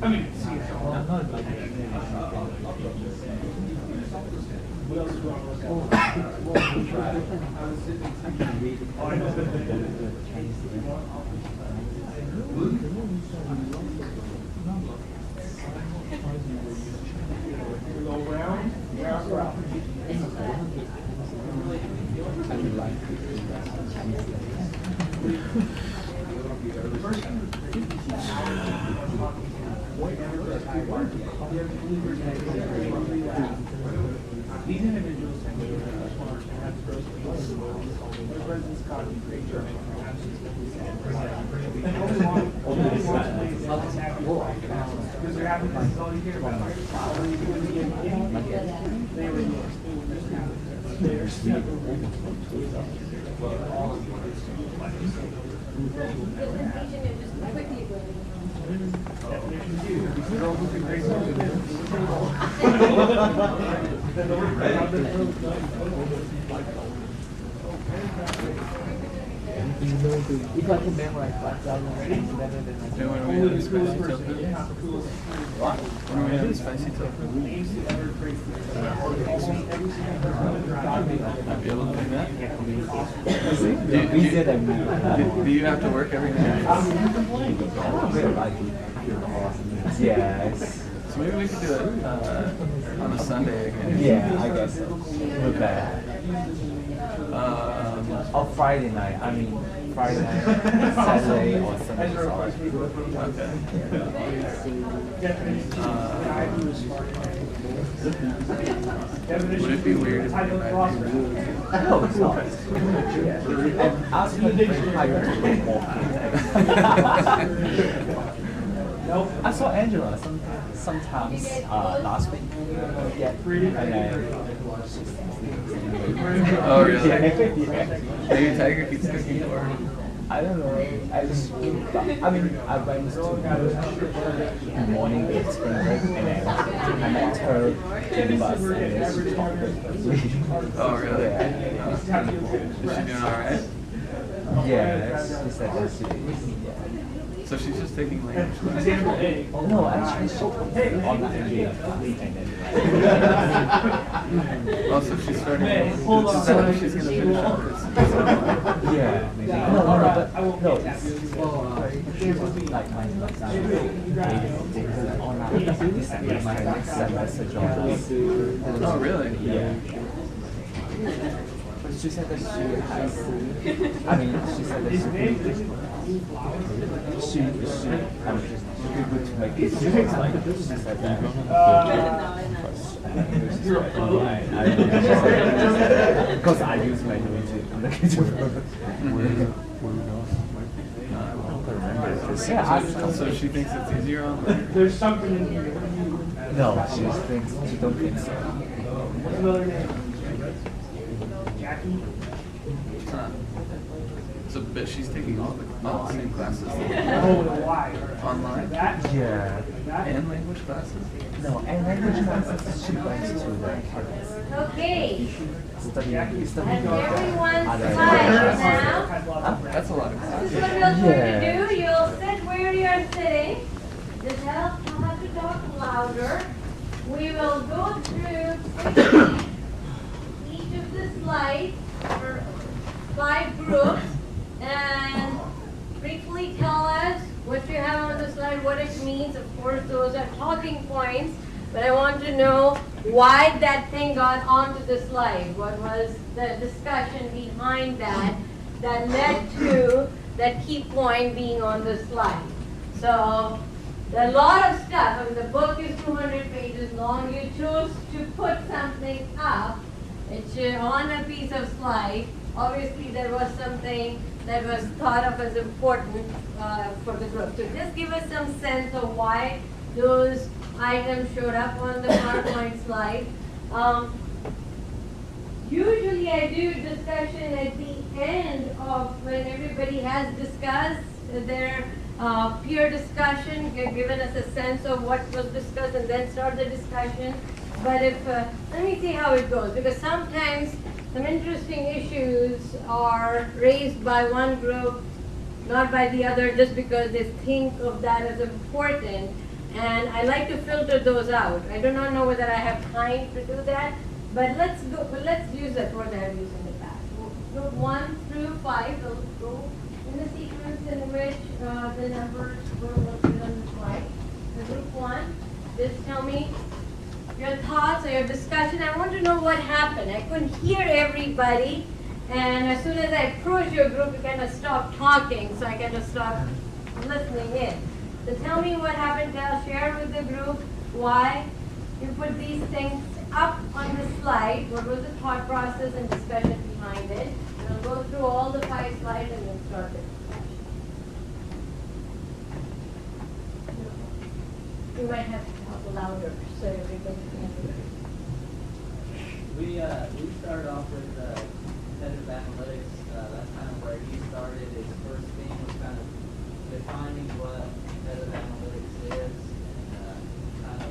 F: I mean, see it all. What else do you want to look Go round, these individuals have gross residence card and great German. Because they're happy, this is all you hear about.
E: If I can memorize 5,000 things better than I
I: Do you want to read the spicy tofu? What? Want to read the spicy tofu? Might be able to do that? Do you have to work every day?
K: Yes.
I: So maybe we could do it on a Sunday again.
K: Yeah, I guess so. Look better. Or Friday night. I mean, Friday night, Saturday, or Sunday.
I: Would it be weird if we did that?
K: No, it's not. And ask me to bring higher to bring more I saw Angela sometimes last week. Yeah, and then
I: Oh, really?
K: Yeah.
I: Maybe Tiger keeps cooking for her.
K: I don't know. I mean, I went to the morning with spring break, and then I met her in the bus, and then she talked with me.
I: Oh, really?
K: Yeah.
I: Is she doing alright?
K: Yeah, she said that she is. Yeah.
I: So she's just taking language classes?
K: No, actually, she took online video.
I: Oh, so she's starting. Is that how she's going to finish up this?
K: Yeah. Maybe. No, it's like my online. My next semester joins.
I: Oh, really?
K: Yeah. She said that she has. I mean, she said that she good to make it. She said that. Because I use my name to communicate with her.
I: So she thinks it's easier on.
F: There's something in here.
K: No, she don't think so.
F: What's another name? Jackie?
I: So, but she's taking all the same classes
F: Oh, why?
I: online.
F: That?
K: Yeah.
I: And language classes.
K: No, and language classes she went to the campus.
C: Okay.
K: Study
C: And
K: other
C: everyone's
K: languages.
C: tired now.
I: That's a lot of
C: This
I: classes.
C: is what we're going
K: Yeah.
C: to do. You'll sit where you're sitting. Just have to talk louder. We will go through each of the slides for 5 groups and briefly tell us what you have on the slide, what it means. Of course, those are talking points, but I want to know why that thing got onto the slide. What was the discussion behind that that led to that key point being on the slide. So, there are a lot of stuff. I mean, the book is 200 pages long. You chose to put something up. It's on a piece of slide. Obviously, there was something that was thought of as important for the group. So just give us some sense of why those items showed up on the PowerPoint slide. Usually I do discussion at the end of when everybody has discussed their peer discussion, given us a sense of what was discussed, and then start the discussion. But if, let me see how it goes, because sometimes some interesting issues are raised by one group, not by the other, just because they think of that as important. And I like to filter those out. I do not know whether I have time to do that, but let's use that what I have used in the past. Group 1 through 5, they'll go in the sequence in which the numbers were listed on the slide. So group 1, just tell me your thoughts or your discussion. I want to know what happened. I couldn't hear everybody, and as soon as I approach your group, you kind of stop talking, so I kind of stop listening in. So tell me what happened. Share with the group why you put these things up on the slide. What was the thought process and discussion behind it? We'll go through all the 5 slides and then start it. You might have to talk louder so everybody can hear.
D: We started off with competitive analytics. That's kind of where he started. His first thing was kind of defining what competitive analytics is, and kind of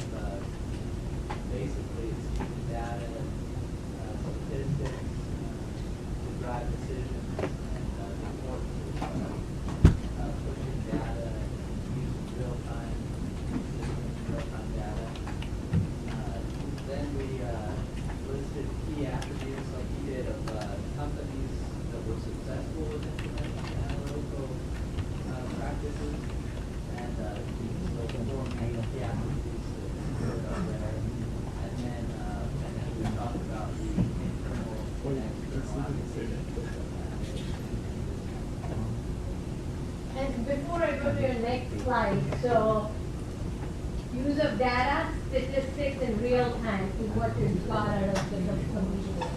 D: basically it's using data, statistics to drive decisions, and the importance of pushing data and using real-time systems, real-time data. Then we listed key attributes like he did of companies that were successful with implementing analytical practices, and so the 4 main key attributes that showed up there. And then we talked about the internal and external applications.
C: And before I go to your next slide, so use of data, statistics in real time is what you got out of the computer.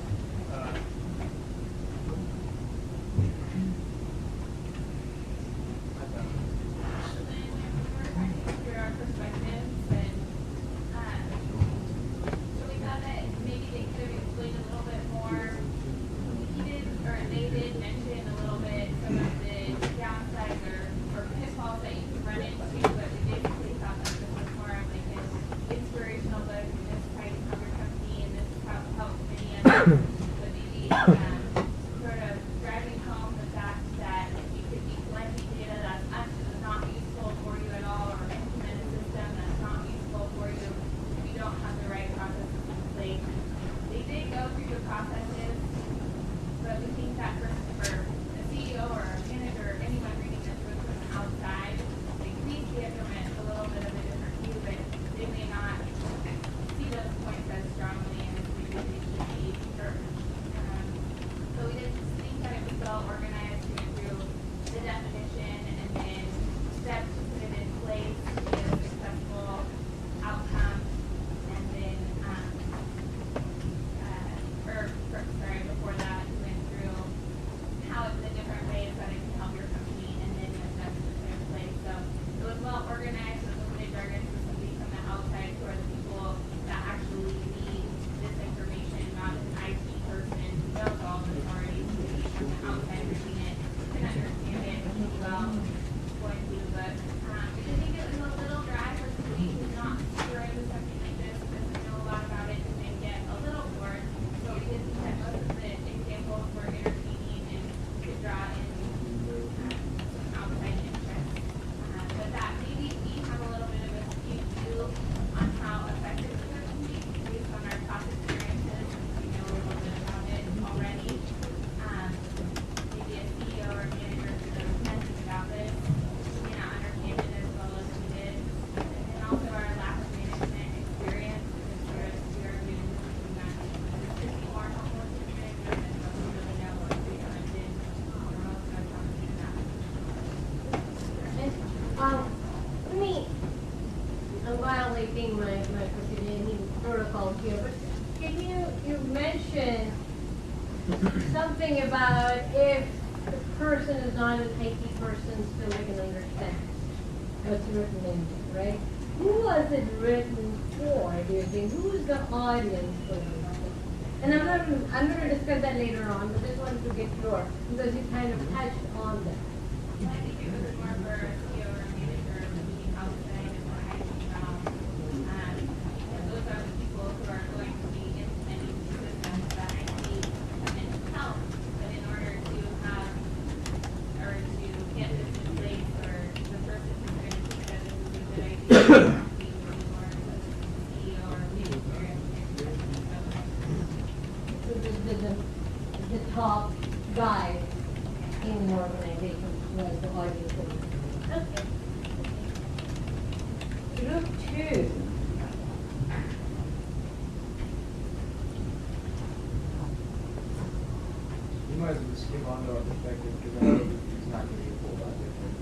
C: violating my proceeding protocol here, but can you mention something about if the person is not an IT person, still they can understand what's written in there, right? Who was it written for, do you think? Who is the audience for this? And I'm going to discuss that later on, but just wanted to get your, because you kind of touched on that.
L: I think it was more for a CEO or a manager of the meeting house setting and what I think and those are the people who are going to be implementing systems that I need and help. But in order to have or to get this in place, or the person who's going to think that this is a good idea be more of the CEO or manager.
C: So the top guy in the organization was the audience. Okay. Group 2.
A: You might as well just skip on to our perspective because I know it's not going to be a whole lot different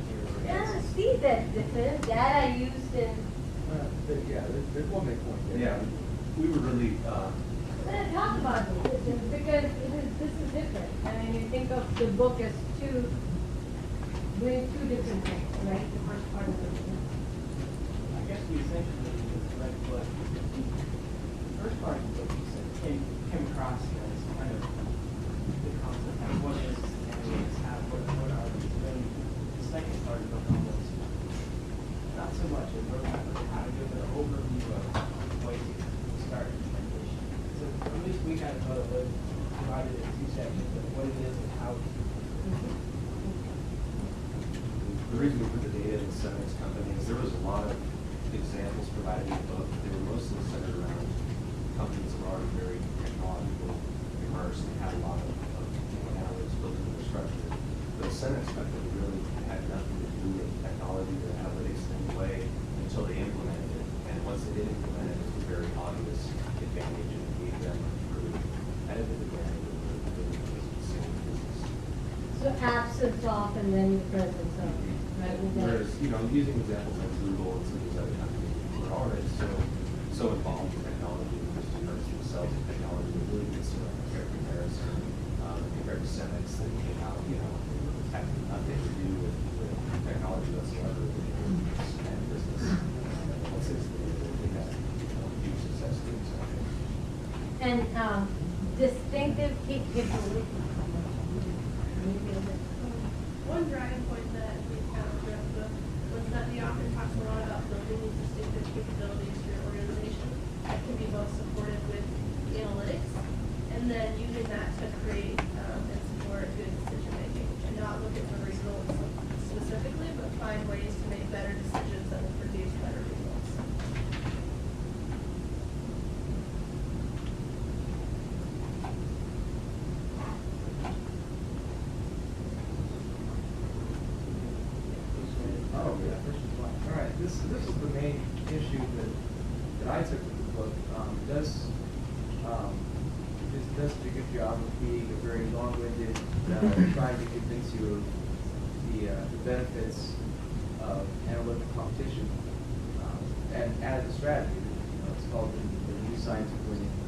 A: here.
C: Yeah, see that different data used in.
A: Yeah, we'll make point there.
H: Yeah, we were really,
C: When I talk about this, because this is different. I mean, you think of the book as doing two different things, right? The first part of it.
D: I guess we essentially read what the first part of the book you said came across as kind of the concept of what is analytics, what are these really. The second part of the book almost not so much a roadmap of how to give an overview of ways to start implementation. So at least we kind of divided it in two sections of what it is and how it
H: the reason we put the data in the Cenex company is there was a lot of examples provided in the book. They were mostly centered around companies that were already very technological immersed and had a lot of analytics built into their structure. But the Cenex company really had nothing to do with technology or analytics in any way until they implemented it. And once they did implement it, it was a very obvious advantage and it gave them really competitive advantage over the same business.
C: So absence of and then presence of, right?
H: Whereas, using examples like Google and some of these other companies who are already so involved in technology and just immersed themselves in technology, they really did sort of a fair comparison compared to Cenex that came out, had nothing to do with technology whatsoever, and business. Once they had huge success doing so.
C: And distinctive capability.
L: One driving point that we found throughout the book was that the author talks a lot about building these distinctive capabilities for your organization that can be both supported with analytics and then using that to create and support good decision making and not looking for results specifically, but find ways to make better decisions that will produce better results.
A: Oh, yeah, first is one. All right, this is the main issue that I took from the book. This does a good job of being a very long-winded, trying to convince you of the benefits of analytical competition and as a strategy. It's called the new scientific.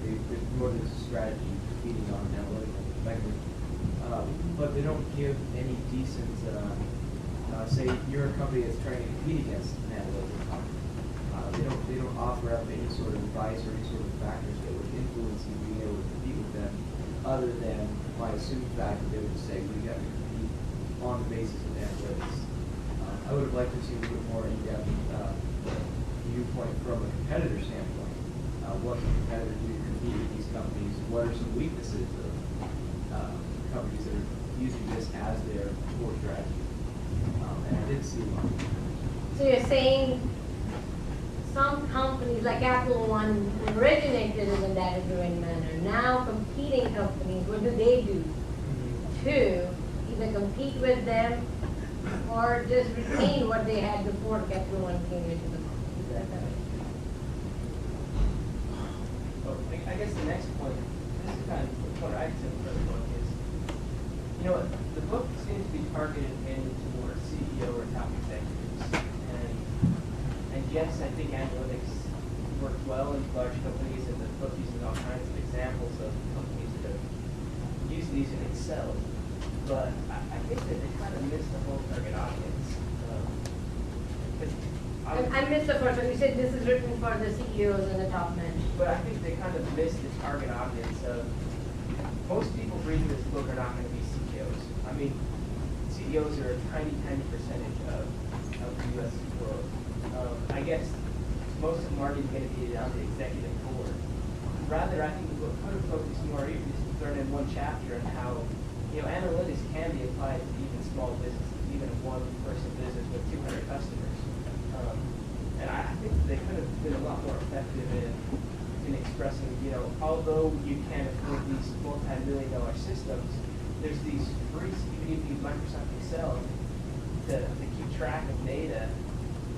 A: They promoted as a strategy competing on an analytical perspective, but they don't give any decent. Say you're a company that's trying to compete against an analytical company. They don't offer up any sort of advice or any sort of factors that would influence you being able to compete with them, other than my assumed fact that they would say we have to compete on the basis of analytics. I would have liked to see a little more in-depth viewpoint from a competitor standpoint. What can competitors do to compete with these companies? What are some weaknesses of companies that are using this as their core strategy? And I didn't see one.
C: So you're saying some companies like Apple One originated in a data-driven manner. Now competing companies, what do they do to either compete with them or just retain what they had before Capital One came into the market? Is that right?
D: Well, I guess the next point, this is kind of the point I took from the book is, the book seems to be targeted mainly towards CEO or top executives, and
M: yes, I think analytics works well in large companies, and the book uses all kinds of examples of companies that have used these in Excel. But I think that they kind of missed the whole target audience.
C: I missed the first one. You said this is written for the CEOs and the top men.
M: But I think they kind of missed the target audience of most people reading this book are not going to be CEOs. I mean, CEOs are a tiny, tiny percentage of the U.S. world. I guess most of them aren't even going to be on the executive board. Rather, I think the book could have focused more, even just thrown in one chapter on how, analytics can be applied to even small businesses, even a one-person business with 200 customers. And I think they could have been a lot more effective in expressing, although you can afford these multi-million-dollar systems, there's these free, you can use Microsoft Excel to keep track of data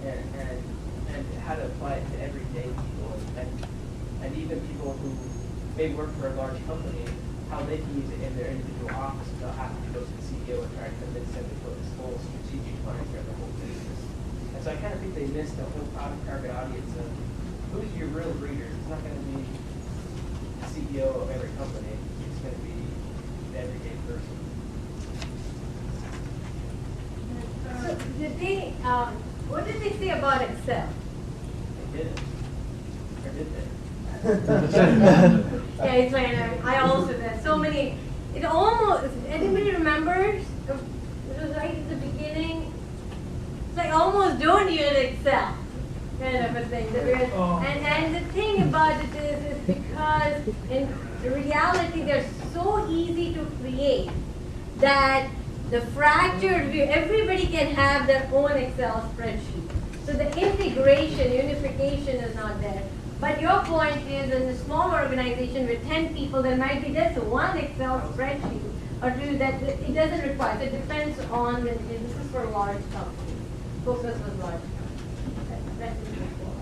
M: and how to apply it to everyday people and even people who may work for a large company, how they can use it in their individual office without having to go to the CEO and try to convince them to put this whole strategic plan for the whole business. And so I kind of think they missed the whole target audience of who's your real reader. It's not going to be the CEO of every company. It's going to be the everyday person.
C: So did they, what did they say about Excel?
M: They didn't. Or did they?
C: Yeah, it's like, I also, there's so many, it almost, anybody remembers? It was right at the beginning. It's like almost don't use Excel, kind of a thing. And the thing about it is because in reality they're so easy to create that the fractured view, everybody can have their own Excel spreadsheet. So the integration, unification is not there. But your point is in a small organization with 10 people, there might be just one Excel spreadsheet or two that it doesn't require. So it depends on, this is for large companies. Focus was large companies. That's interesting.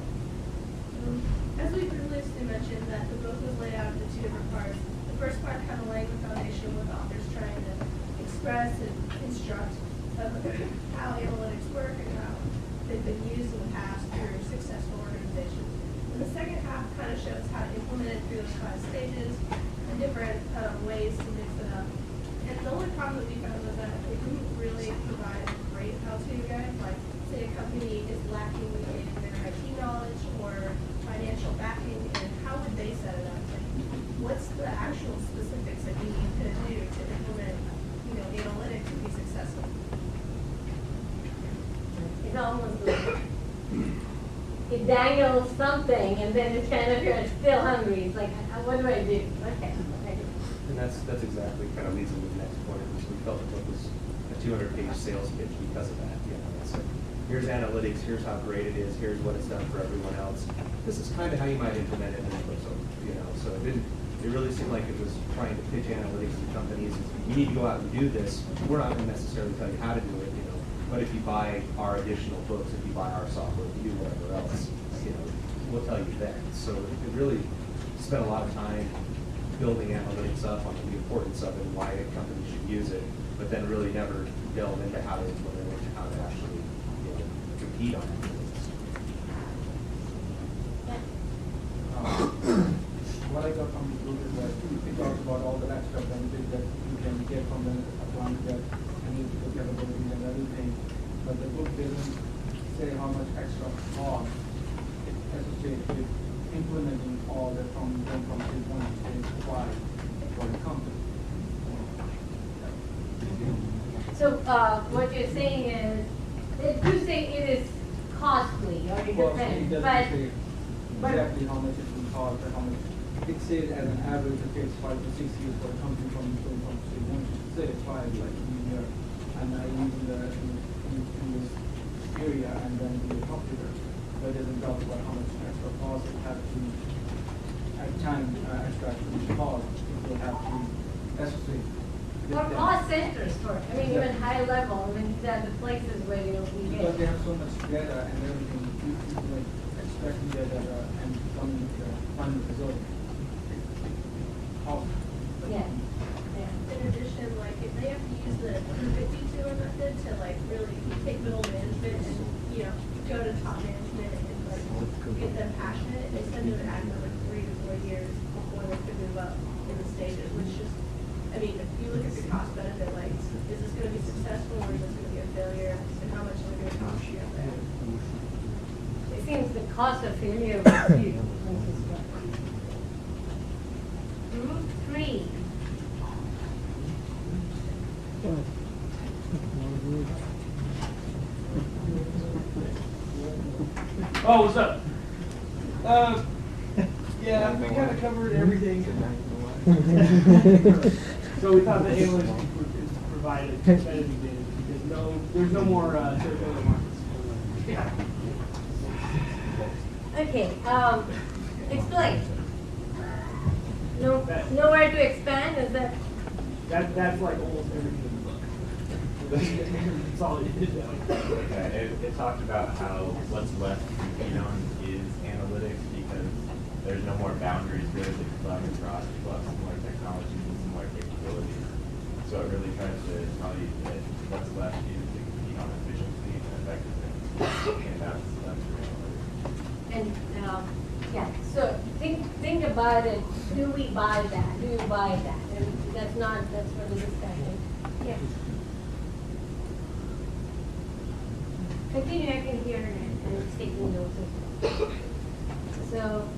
N: As we previously mentioned, that the book was laid out into two different parts. The first part kind of laying the foundation with authors trying to express and instruct of how analytics work and how they've been used in the past through successful organizations. And the second half kind of shows how to implement it through those 5 stages and different ways to mix it up. And the only problem that we found was that it didn't really provide a great how-to guide. Like, say a company is lacking in their IT knowledge or financial backing, and how would they set it up? Like, what's the actual specifics that you need to do to implement, analytics to be successful?
C: It's almost like it dangles something, and then it's kind of, you're still hungry. It's like, what do I do? Okay.
H: And that's exactly kind of leads into the next point, which we felt the book was a 200-page sales pitch because of that. It's like, here's analytics, here's how great it is, here's what it's done for everyone else. This is kind of how you might implement it in the book. So it really seemed like it was trying to pitch analytics to companies. You need to go out and do this. We're not going to necessarily tell you how to do it, but if you buy our additional books, if you buy our software, if you do whatever else, we'll tell you then. So it really spent a lot of time building analytics up on the importance of it and why a company should use it, but then really never delve into how to implement it and how to actually compete on it.
O: What I got from the book is that it talks about all the extra benefits that you can get from the advantage and the capabilities and everything, but the book doesn't say how much extra cost it associated with implementing all that from stage 1 to stage 5 for the company.
C: So what you're saying is, you say it is costly, or it
O: Well,
C: depends,
O: it doesn't
C: but
O: say exactly how much it will cost or how much. It says as an average it takes 5 to 6 years for a company from stage 1 to stage 5, like year, and I use in this area and then do a computer. But it doesn't talk about how much extra cost it has to, at time, extra cost, it will have to associate.
C: or cost centers for it. I mean, even high level, these are the places where you'll be
O: Because they
C: getting.
O: have so much data and everything, you like extracting data and coming with the final result.
C: Yeah.
N: In addition, like if they have to use the 250 tour method to like really take middle management and go to top management and get them passionate, they said they would add another 3 to 4 years before they could move up in the stages, which just, I mean, if you look at the cost benefit, like, is this going to be successful or is this going to be a failure? And how much is it going to cost you at the end?
C: It seems the cost of failure was huge. Group 3.
F: Oh, what's up? Yeah, we kind of covered everything. So we thought the analytics could provide a competitive advantage because there's no more territorial markets. Yeah.
C: Okay, explain. Nowhere to expand, is that?
F: That's like almost everything in the book. That's all it is.
P: Okay, it talked about how what's left to compete on is analytics because there's no more boundaries really to plug across. People have similar technologies and similar capabilities. So it really tries to tell you that what's left is to compete on efficiency and effectiveness. And that's analytics.
C: And yeah, so think about it. Do we buy that? Do you buy that? And that's for the discussion. Yeah. Continue, I can hear and it's taking notes as well. So,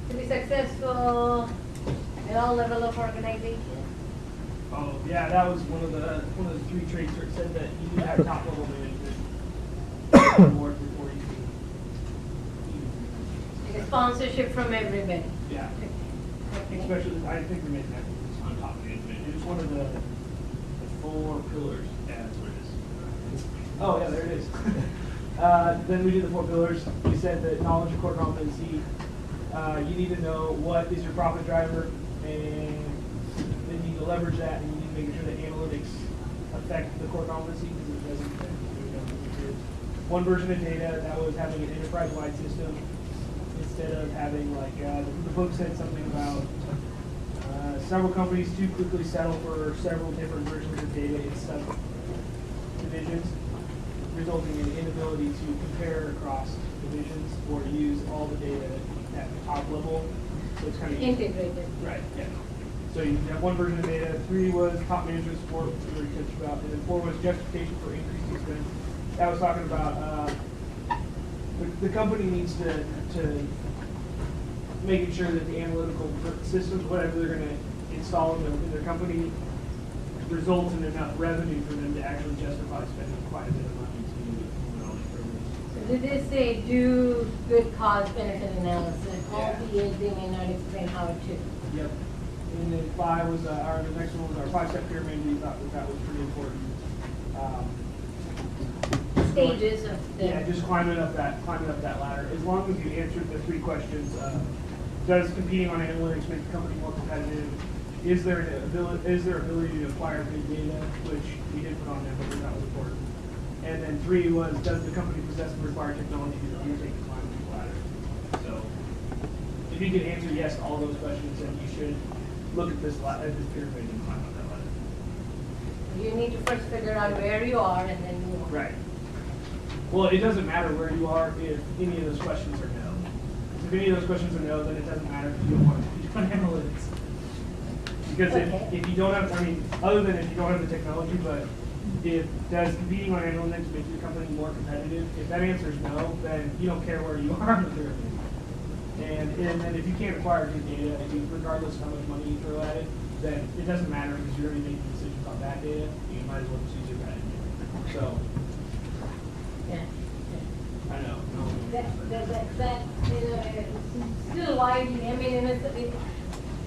C: to be successful at all level of organization.
F: Oh yeah, that was one of the 3 traits where it said that you need to have top level management board before you can.
C: Like a sponsorship from everybody.
F: Yeah.
C: Okay.
F: Especially, I think we made that on top management. It was one of the 4 pillars. Yeah, that's what it is. Oh yeah, there it is. Then we did the 4 pillars. We said that knowledge and core competency. You need to know what is your profit driver, and then you need to leverage that, and you need to make sure that analytics affect the core competency because it doesn't affect it. One version of data that was having an enterprise-wide system instead of having like the book said something about several companies too quickly settle for several different versions of data in subdivisions, resulting in inability to compare across divisions or use all the data at the top level. So it's kind of
C: integrated.
F: Right, yeah. So you have one version of data. 3 was top management support, which we already touched about. And then 4 was justification for increased expense. That was talking about the company needs to making sure that the analytical systems, whatever they're going to install in their company, results in enough revenue for them to actually justify spending quite a bit of money to do all these programs.
C: So did they say do good cost benefit analysis, albeit they may not explain how to?
F: Yep. And then 5 was the next one was our 5-step pyramid. We thought that was pretty important.
C: Stages of the
F: just climbing up that ladder. As long as you answered the 3 questions, does competing on analytics make the company more competitive? Is there ability to acquire big data, which we did put on there, but that was important. And then 3 was, does the company possess the required technology to undertake the climbing the ladder? So if you can answer yes to all those questions, then you should look at this pyramid and climb up that ladder.
C: You need to first figure out where you are and then move on.
F: Right. Well, it doesn't matter where you are if any of those questions are no. If any of those questions are no, then it doesn't matter if you don't want to do analytics. Because if you don't have, I mean, other than if you don't have the technology, but does competing on analytics make your company more competitive? If that answer is no, then you don't care where you are in the pyramid. And then if you can't acquire good data, regardless of how much money you throw at it, then it doesn't matter because you're already making decisions on that data. You might as well just use your bad data. So.
C: Yeah.
F: I know.
C: That still widely. I mean,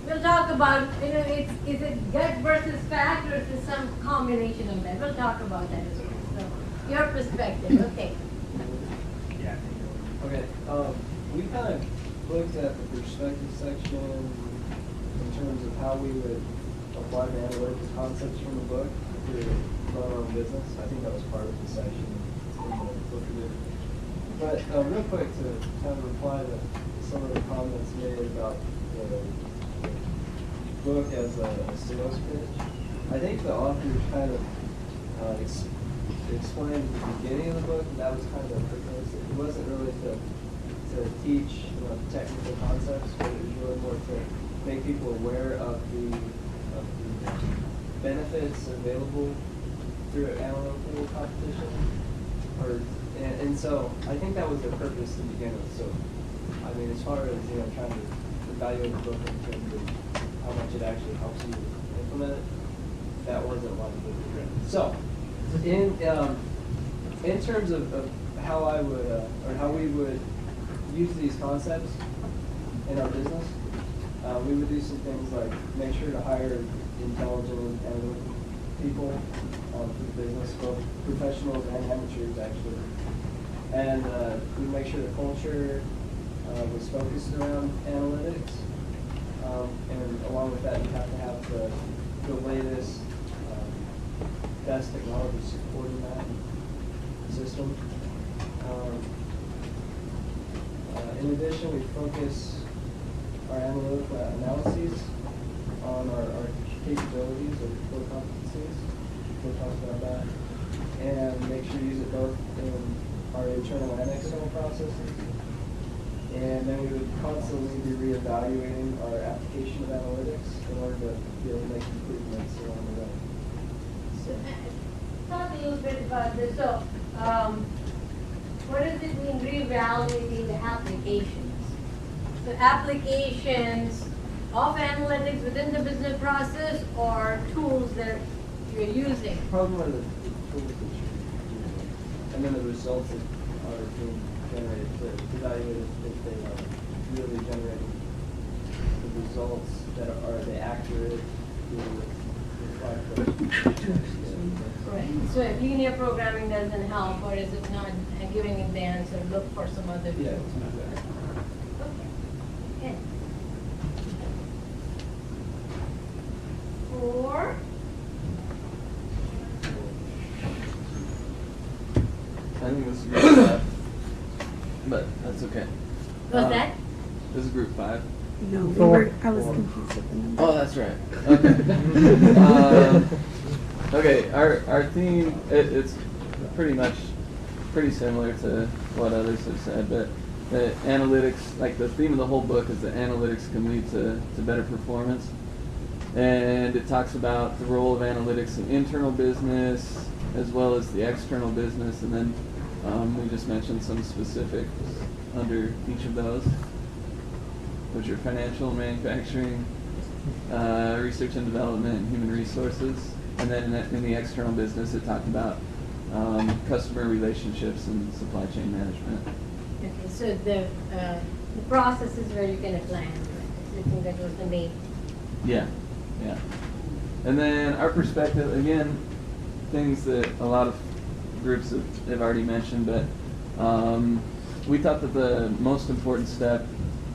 C: we'll talk about, is it gut versus fact or is it some combination of that? We'll talk about that as well. So, your perspective, okay.
F: Yeah.
Q: Okay. We kind of looked at the perspective section in terms of how we would apply the analytical concepts from the book to run our own business. I think that was part of the section in the book review. But real quick to kind of reply to some of the comments made about the book as a sales pitch. I think the authors kind of explained at the beginning of the book, and that was kind of the purpose. It wasn't really to to teach technical concepts, but it was really more to make people aware of the benefits available through analytical competition. And so I think that was the purpose to begin with. So I mean, as far as trying to evaluate the book in terms of how much it actually helps you implement it, that wasn't one of the regrets. So in terms of how I would or how we would use these concepts in our business, we would do some things like make sure to hire intelligent and analytical people for the business, both professionals and amateurs actually. And we make sure the culture was focused around analytics. And along with that, you have to have the latest, best technology supporting that system. In addition, we focus our analytical analyses on our capabilities or core competencies. We'll talk about that. And make sure to use it both in our internal and external processes. And then we would constantly be reevaluating our application of analytics in order to be able to make improvements along the way.
C: So, talk a little bit about this. So, what does it mean reevaluating the applications? So applications of analytics within the business process or tools that you're using?
Q: Probably one of the tools that you're using. And then the results that are being generated to evaluate if they are really generating the results that are they accurate
C: Right. So if linear programming doesn't help, or is it not giving it the answer, look for some other tools.
Q: Yeah.
C: Okay. 4.
I: I think this is group 5, but that's okay.
C: What's that?
I: This is group 5.
G: No, I was confused with the number.
I: Oh, that's right. Okay. Okay, our theme, it's pretty similar to what others have said, but the analytics, like the theme of the whole book is that analytics can lead to better performance. And it talks about the role of analytics in internal business as well as the external business, and then we just mentioned some specifics under each of those, which are financial, manufacturing, research and development, and human resources. And then in the external business, it talked about customer relationships and supply chain management.
C: Okay, so the process is where you can apply analytics. I think that was the main.
I: Yeah, yeah. And then our perspective, again, things that a lot of groups have already mentioned, but we thought that the most important step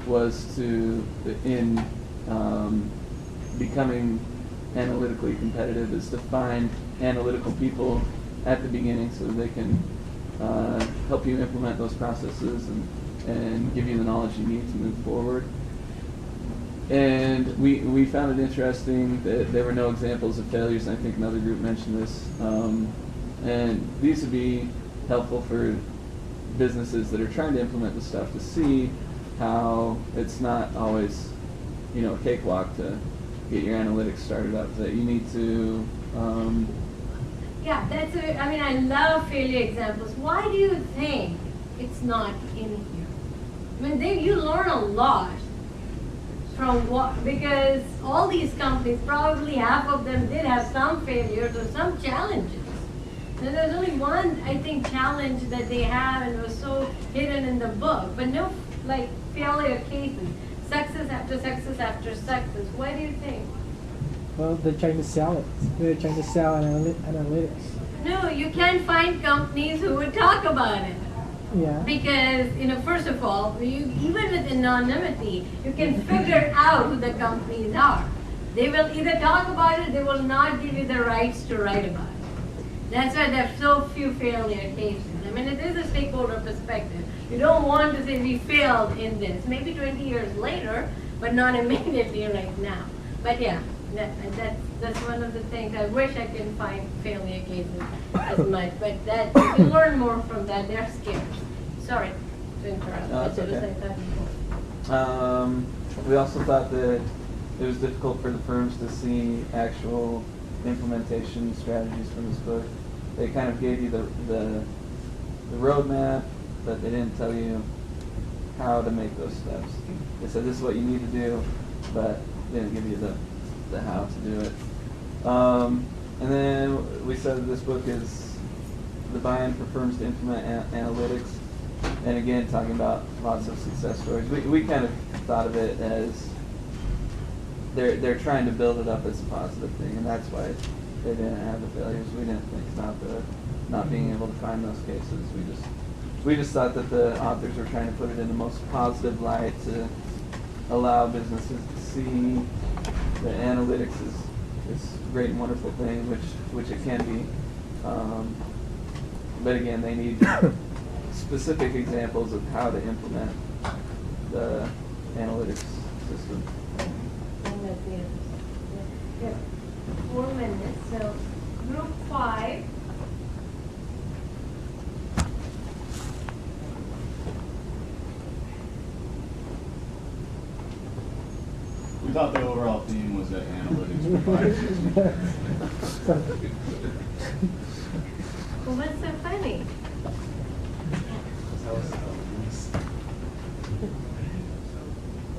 I: was in becoming analytically competitive is to find analytical people at the beginning so that they can help you implement those processes and give you the knowledge you need to move forward. And we found it interesting that there were no examples of failures, and I think another group mentioned this. And these would be helpful for businesses that are trying to implement the stuff to see how it's not always, a cakewalk to get your analytics started up, that you need to
C: yeah, I love failure examples. Why do you think it's not in here? You learn a lot from because all these companies, probably half of them did have some failures or some challenges. And there's only one, I think, challenge that they have, and it was so hidden in the book, but no failure cases. Success after success after success. Why do you think?
B: Well, they're trying to sell it. They're trying to sell analytics.
C: No, you can't find companies who would talk about it.
B: Yeah.
C: Because, first of all, even with anonymity, you can figure out who the companies are. They will either talk about it, they will not give you the rights to write about it. That's why there are so few failure cases. It is a stakeholder perspective. You don't want to say we failed in this. Maybe 20 years later, but not immediately right now. But yeah, that's one of the things. I wish I could find failure cases as much, but you can learn more from that. They're scarce. Sorry. to interrupt.
I: No, that's
C: But
I: okay.
C: I thought-
I: We also thought that it was difficult for the firms to see actual implementation strategies from this book. They kind of gave you the roadmap, but they didn't tell you how to make those steps. They said this is what you need to do, but they didn't give you the how to do it. And then we said that this book is the buy-in for firms to implement analytics. And again, talking about lots of success stories. We kind of thought of it as they're trying to build it up as a positive thing, and that's why they didn't have the failures. We didn't think about not being able to find those cases. We just thought that the authors were trying to put it in the most positive light to allow businesses to see that analytics is a great and wonderful thing, which it can be. But again, they need specific examples of how to implement the analytics system.
C: Yeah. 4 minutes. So group 5.
R: We thought the overall theme was that analytics provides.
C: Well, what's so funny?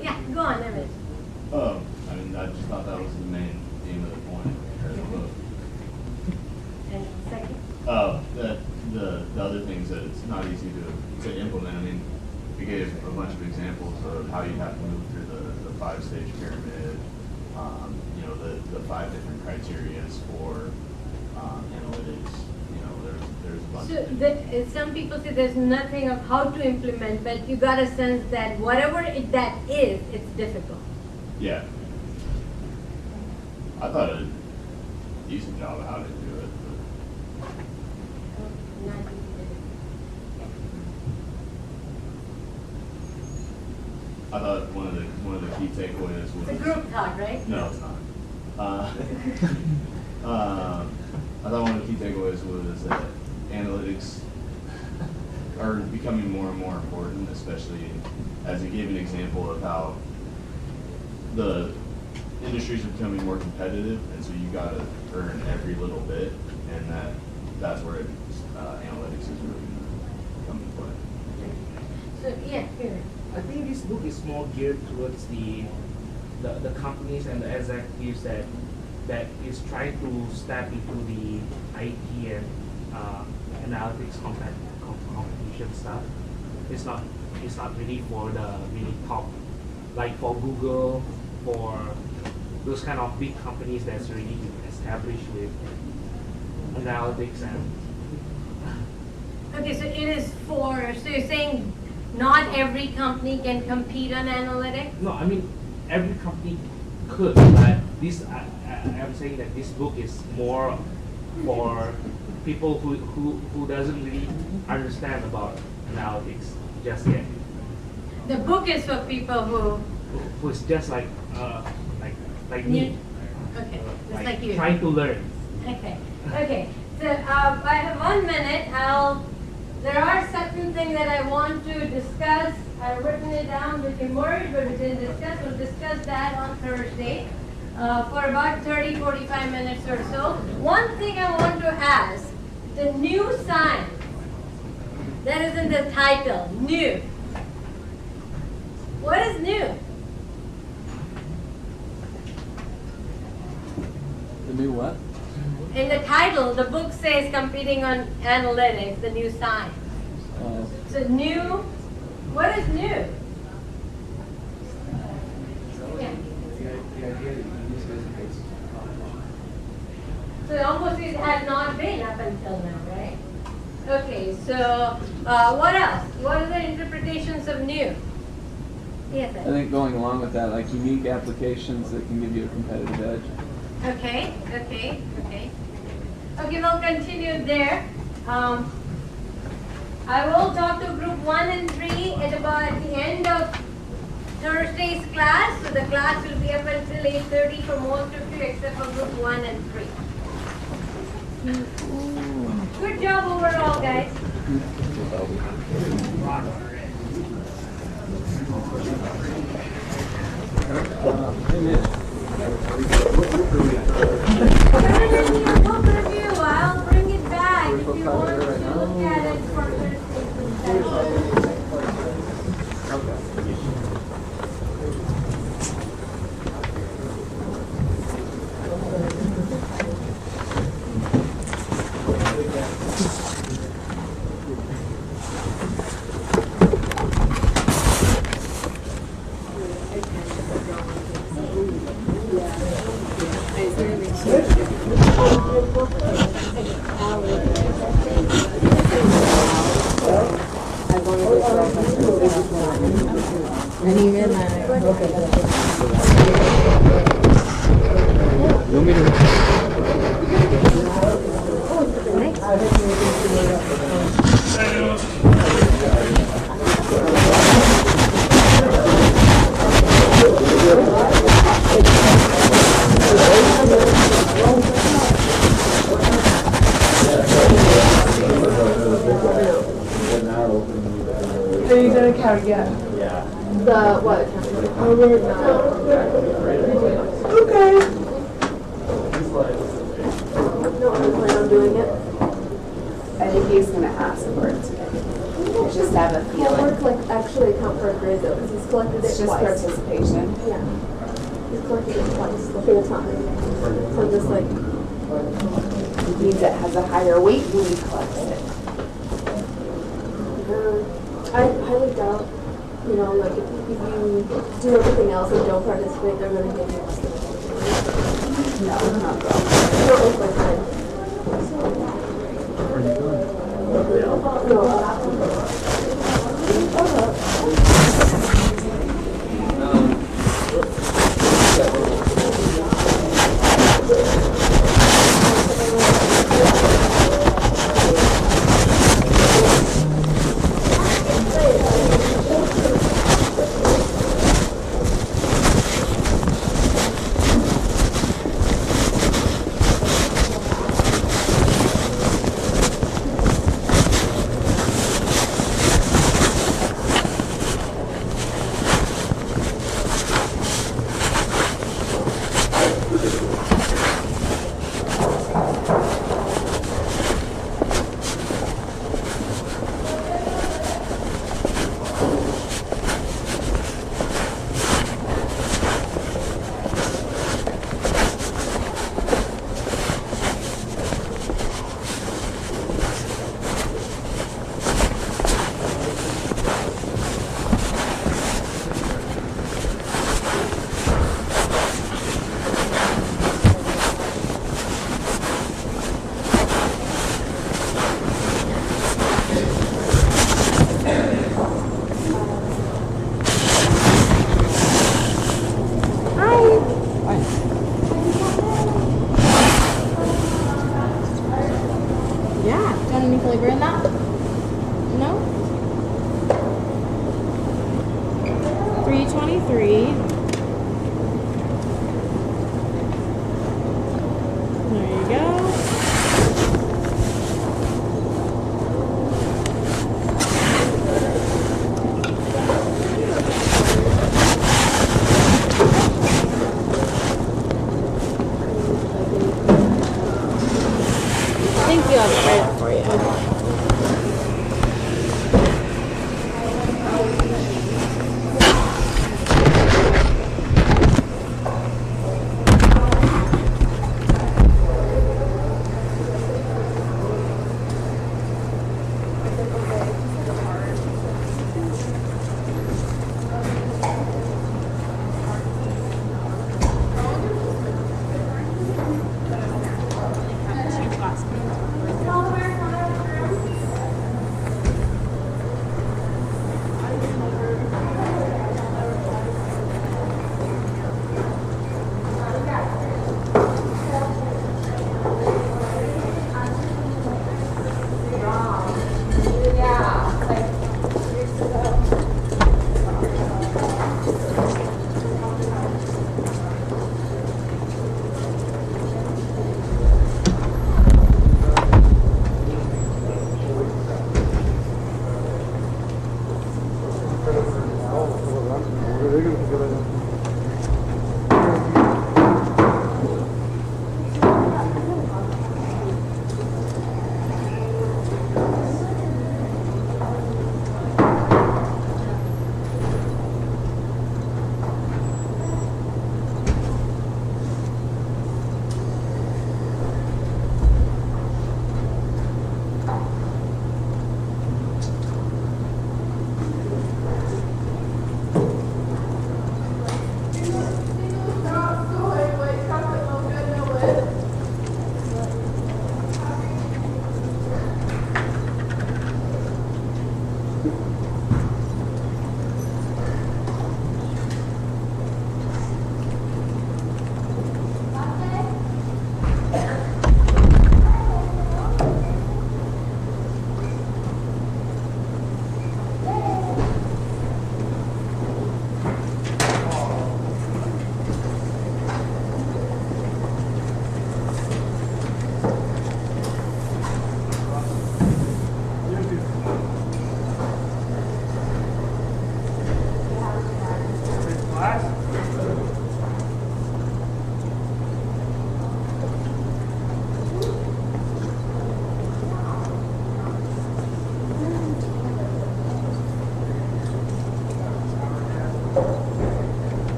C: Yeah, go on, Emmett.
R: I mean, I just thought that was the main theme of the point of the book.
C: And second?
R: The other things that it's not easy to implement. I mean, we gave a bunch of examples of how you have to move through the 5-stage pyramid. You know, the 5 different criterias for analytics. You know, there's a bunch.
C: So some people say there's nothing of how to implement, but you got a sense that whatever that is, it's difficult.
R: Yeah. I thought it did a decent job of how to do it. I thought one of the key takeaways was.
C: It's a group thought, right?
R: No, it's not. I thought one of the key takeaways was that analytics are becoming more and more important, especially as he gave an example of how the industries are becoming more competitive, and so you got to earn every little bit, and that's where analytics is really coming into play.
C: So yeah, here.
S: I think this book is more geared towards the companies and the executives that is trying to step into the IT and analytics competition stuff. It's not really for the really top, like for Google, for those kind of big companies that's really established with analytics and.
C: Okay, so it is for. So you're saying not every company can compete on analytics?
S: No, I mean every company could, but this I'm saying that this book is more for people who doesn't really understand about analytics just yet.
C: The book is for people
S: who's just like me.
C: Okay, just like you.
S: Trying to learn.
C: Okay, okay. So I have 1 minute. There are certain things that I want to discuss. I've written it down with emerge, but we didn't discuss. We'll discuss that on Thursday for about 30-45 minutes or so. One thing I want to ask, the new sign that is in the title, new. What is new?
I: The new what?
C: In the title, the book says competing on analytics, the new science. So new, what is new? Yeah.
A: The idea that you use it as a basis for competition.
C: So almost it has not been up until now, right? Okay, so what else? What are the interpretations of new? Yes,
I: I think going along with that, like unique applications that can give you a competitive edge.
C: Okay, okay, okay. Okay, we'll continue there. I will talk to group 1 and 3 at about the end of Thursday's class. So the class will be up until 8:30 for most of you except for group 1 and 3. Good job overall, guys.
G: Any midnight.
E: You want me to?
N: Are you gonna count yet?
C: The what?
N: Okay.
C: No, I plan on doing it.
G: I think he's gonna ask for it today. I just have a
C: Homework,
G: feeling.
C: like, actually count for a grade though, because he's collected
G: It's
C: it
G: just
C: twice.
G: participation.
C: Yeah. He's collected it twice, the whole time. So just like,
G: Means it has a higher weight when he collects it.
C: I highly doubt, you know, like if you do everything else and don't participate, they're gonna give you less than a
G: No, not wrong.
C: You don't look like mine.
G: Yeah. Do you want any flavor in that? No? 323. There you go. Thank you. I'll get right up for you.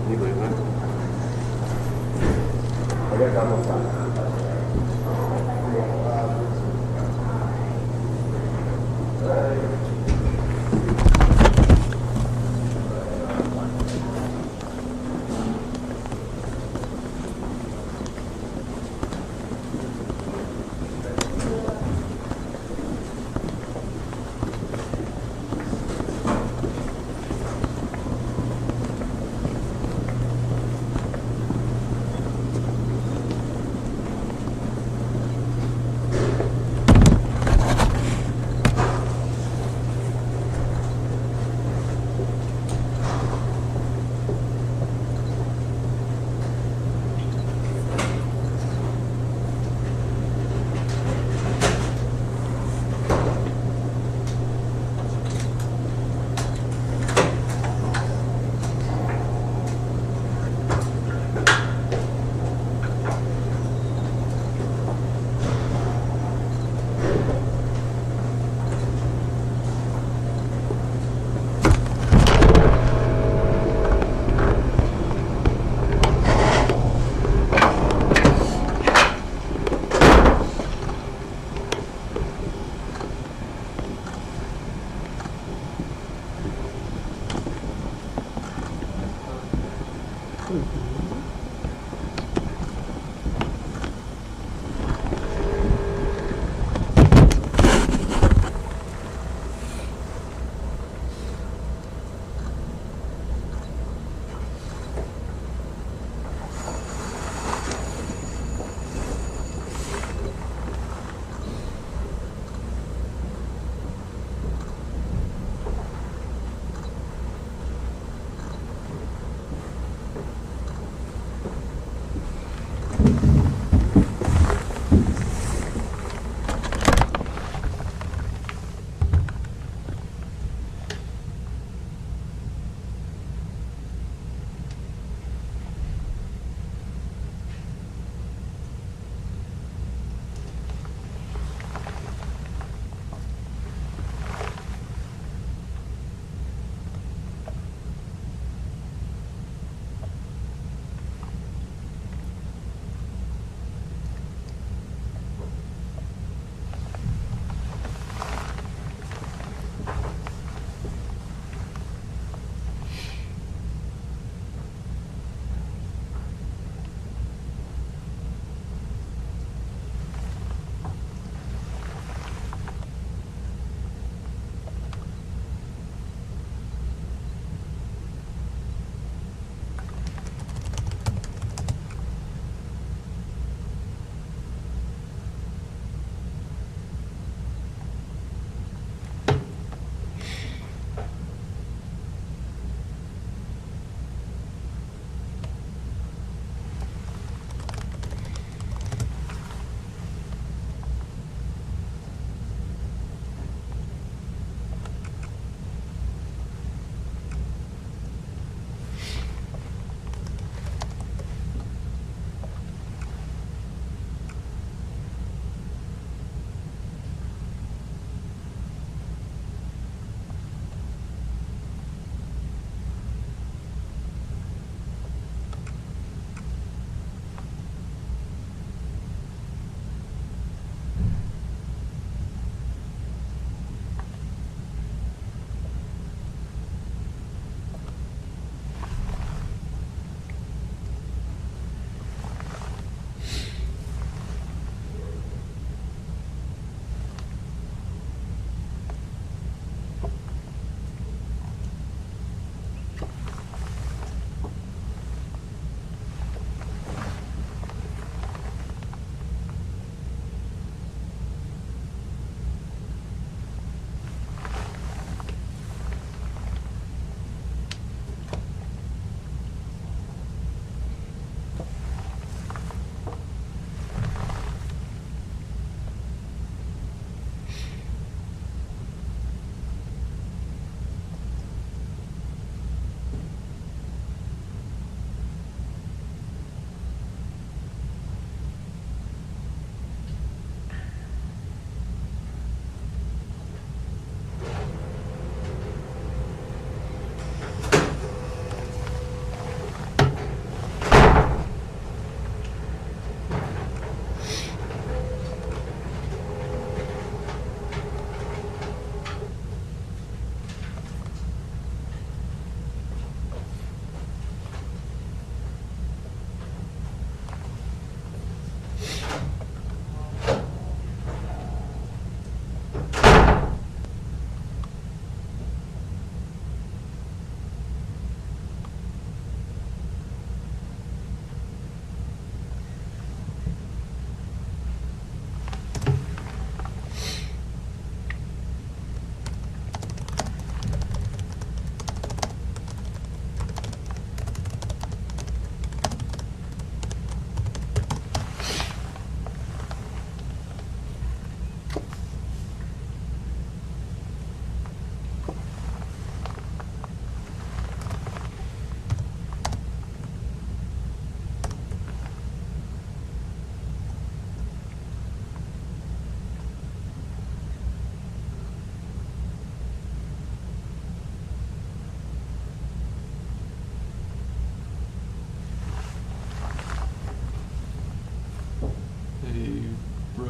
T: 你买吗？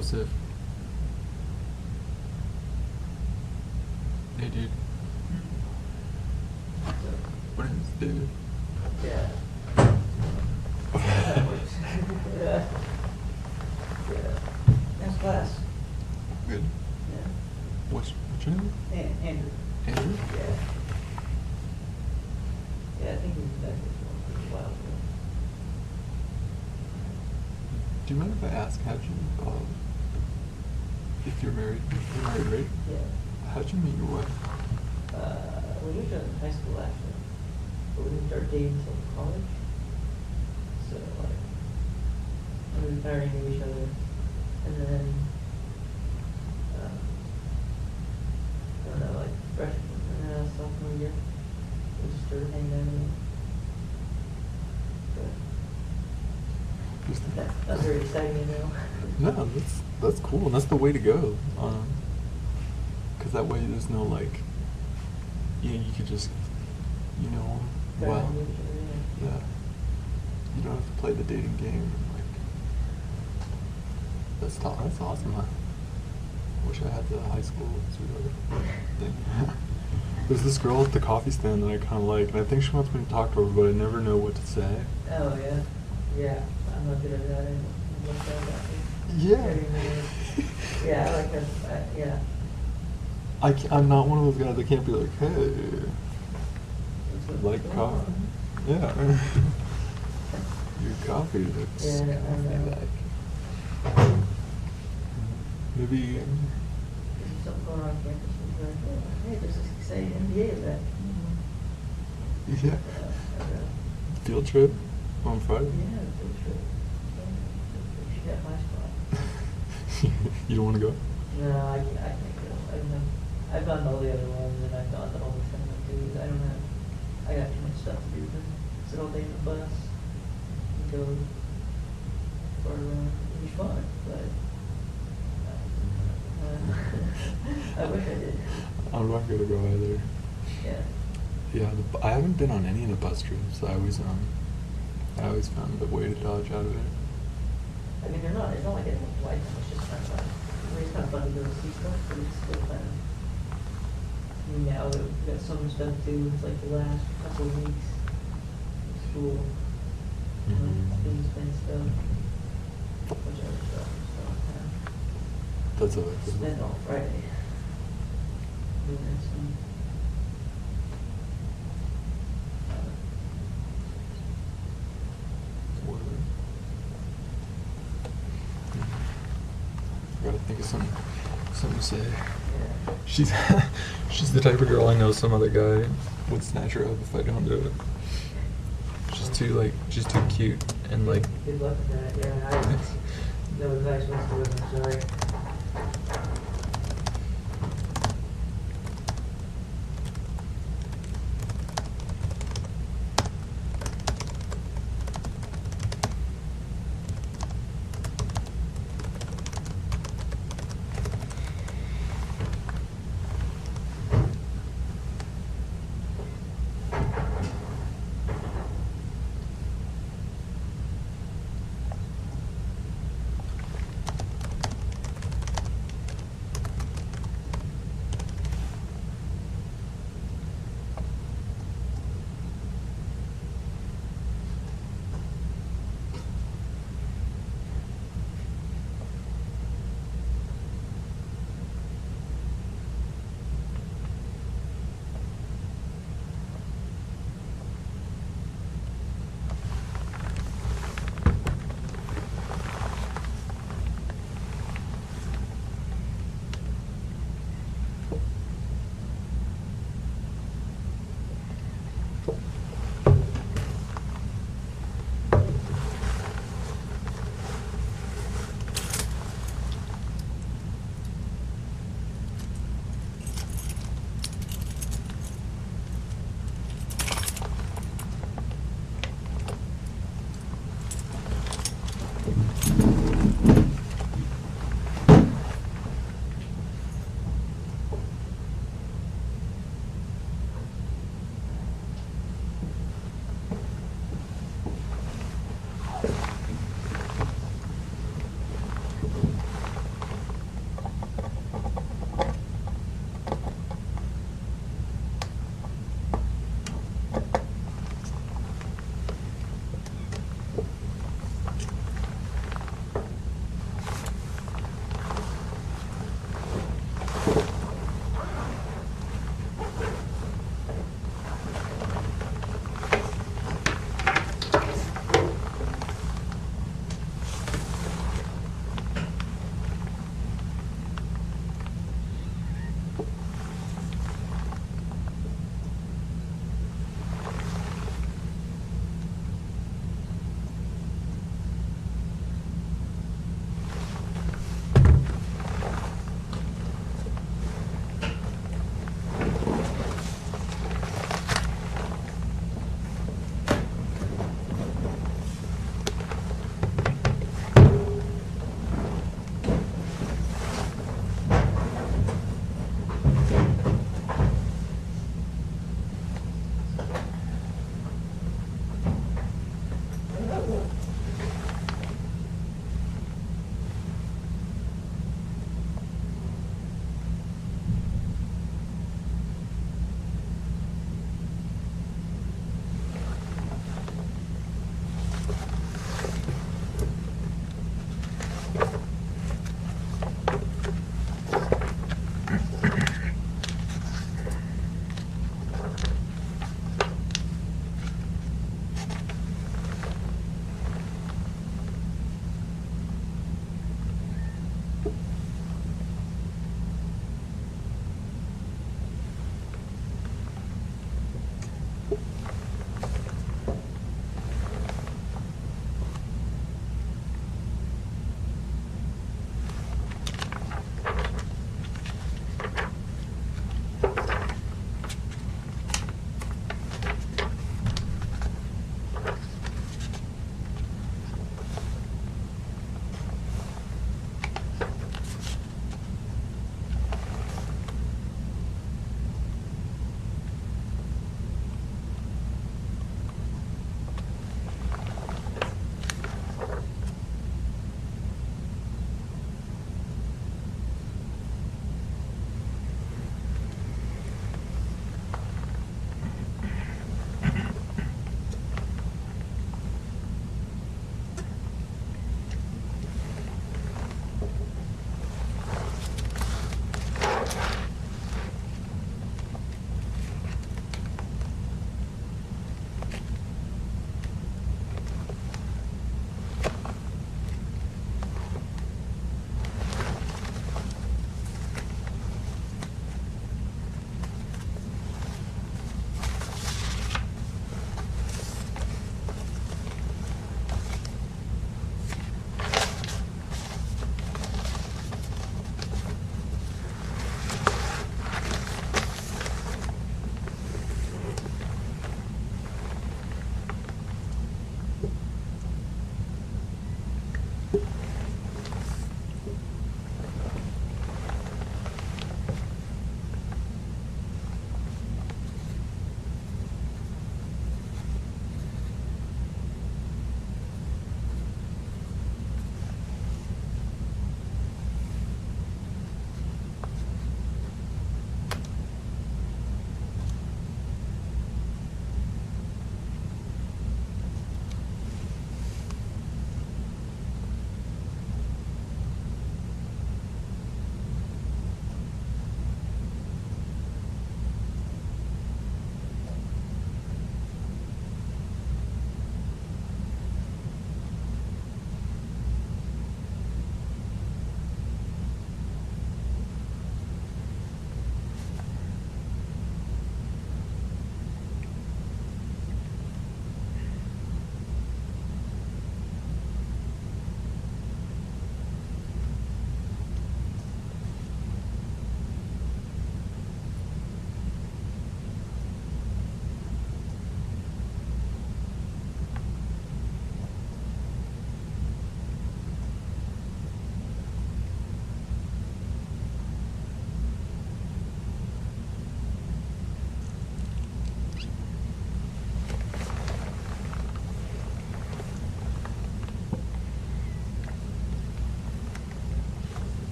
J: Joseph. Hey, dude. What is dude?
D: Yeah. Yeah. Yeah. Nice class.
J: Good.
D: Yeah.
J: What's your name?
D: Andrew.
J: Andrew?
D: Yeah. Yeah, I think he was back this one for a while ago.
J: Do you mind if I ask, how'd you, if you're married, right?
D: Yeah.
J: How'd you meet your wife?
D: We knew each other in high school actually, but we didn't start dating until college. So like, we already knew each other, and then I don't know, like freshman and sophomore year, we just started hanging out. That's very exciting, you know.
J: No, that's cool. That's the way to go. Cause that way there's no like, you could just, well, yeah. You don't have to play the dating game. Like, that's awesome. I wish I had the high school sweetheart thing. There's this girl at the coffee stand that I kind of like, and I think she wants me to talk to her, but I never know what to say.
D: Oh yeah, yeah. I'm not good at that.
J: Yeah.
D: Yeah, I like her. Yeah.
J: I'm not one of those guys that can't be like, hey, like coffee. Yeah. Your coffee looks
D: Yeah, I know.
J: like. Maybe.
D: There's something going on campus. Like, hey, there's this exciting NBA event.
J: Yeah. Field trip on Friday?
D: Yeah, field trip. You should get my spot.
J: You don't want to go?
D: No, I can't go. I don't have. I've gone to all the other ones, and I've gone to all the summer dudes. I don't have. I got too much stuff to do. Sit all day in the bus. And go for it'd be fun, but I wish I did.
J: I'm not gonna go either.
D: Yeah.
J: Yeah, I haven't been on any of the bus trips. I always found a way to dodge out of it.
D: I mean, it's not like it's like it's just kind of fun. I mean, it's kind of fun to go see stuff, but it's still kind of. I mean, now we've got summer stuff too. It's like the last couple of weeks of school. Things and stuff. Bunch of other stuff. So,
J: That's always good.
D: spend all Friday doing that stuff.
J: I gotta think of something to say. She's she's the type of girl I know some other guy would snatch her up if I don't do it. She's too cute and like.
D: Good luck with that. Yeah, no advice whatsoever. I'm sorry.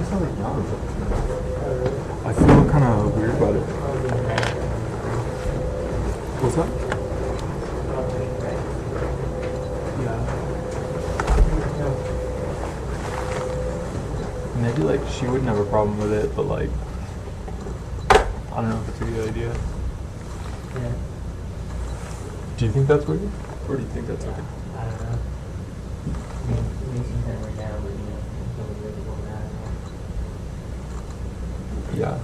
J: just have it down. I feel kind of weird about it. What's that? Yeah. Maybe like she wouldn't have a problem with it, but like I don't know if it's a good idea.
D: Yeah.
J: Do you think that's weird, or do you think that's okay?
D: I don't know. I mean, Macy's never now, but you know, nobody really will matter.
J: Yeah.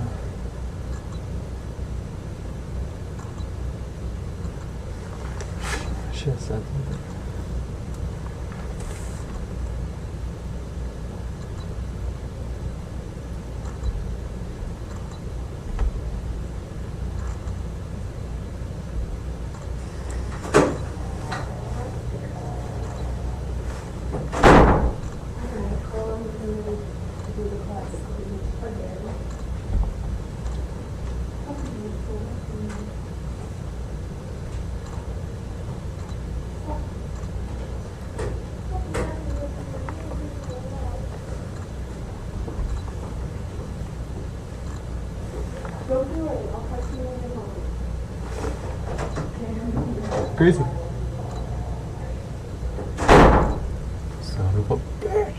J: I should have said something. Crazy. Son of a bitch.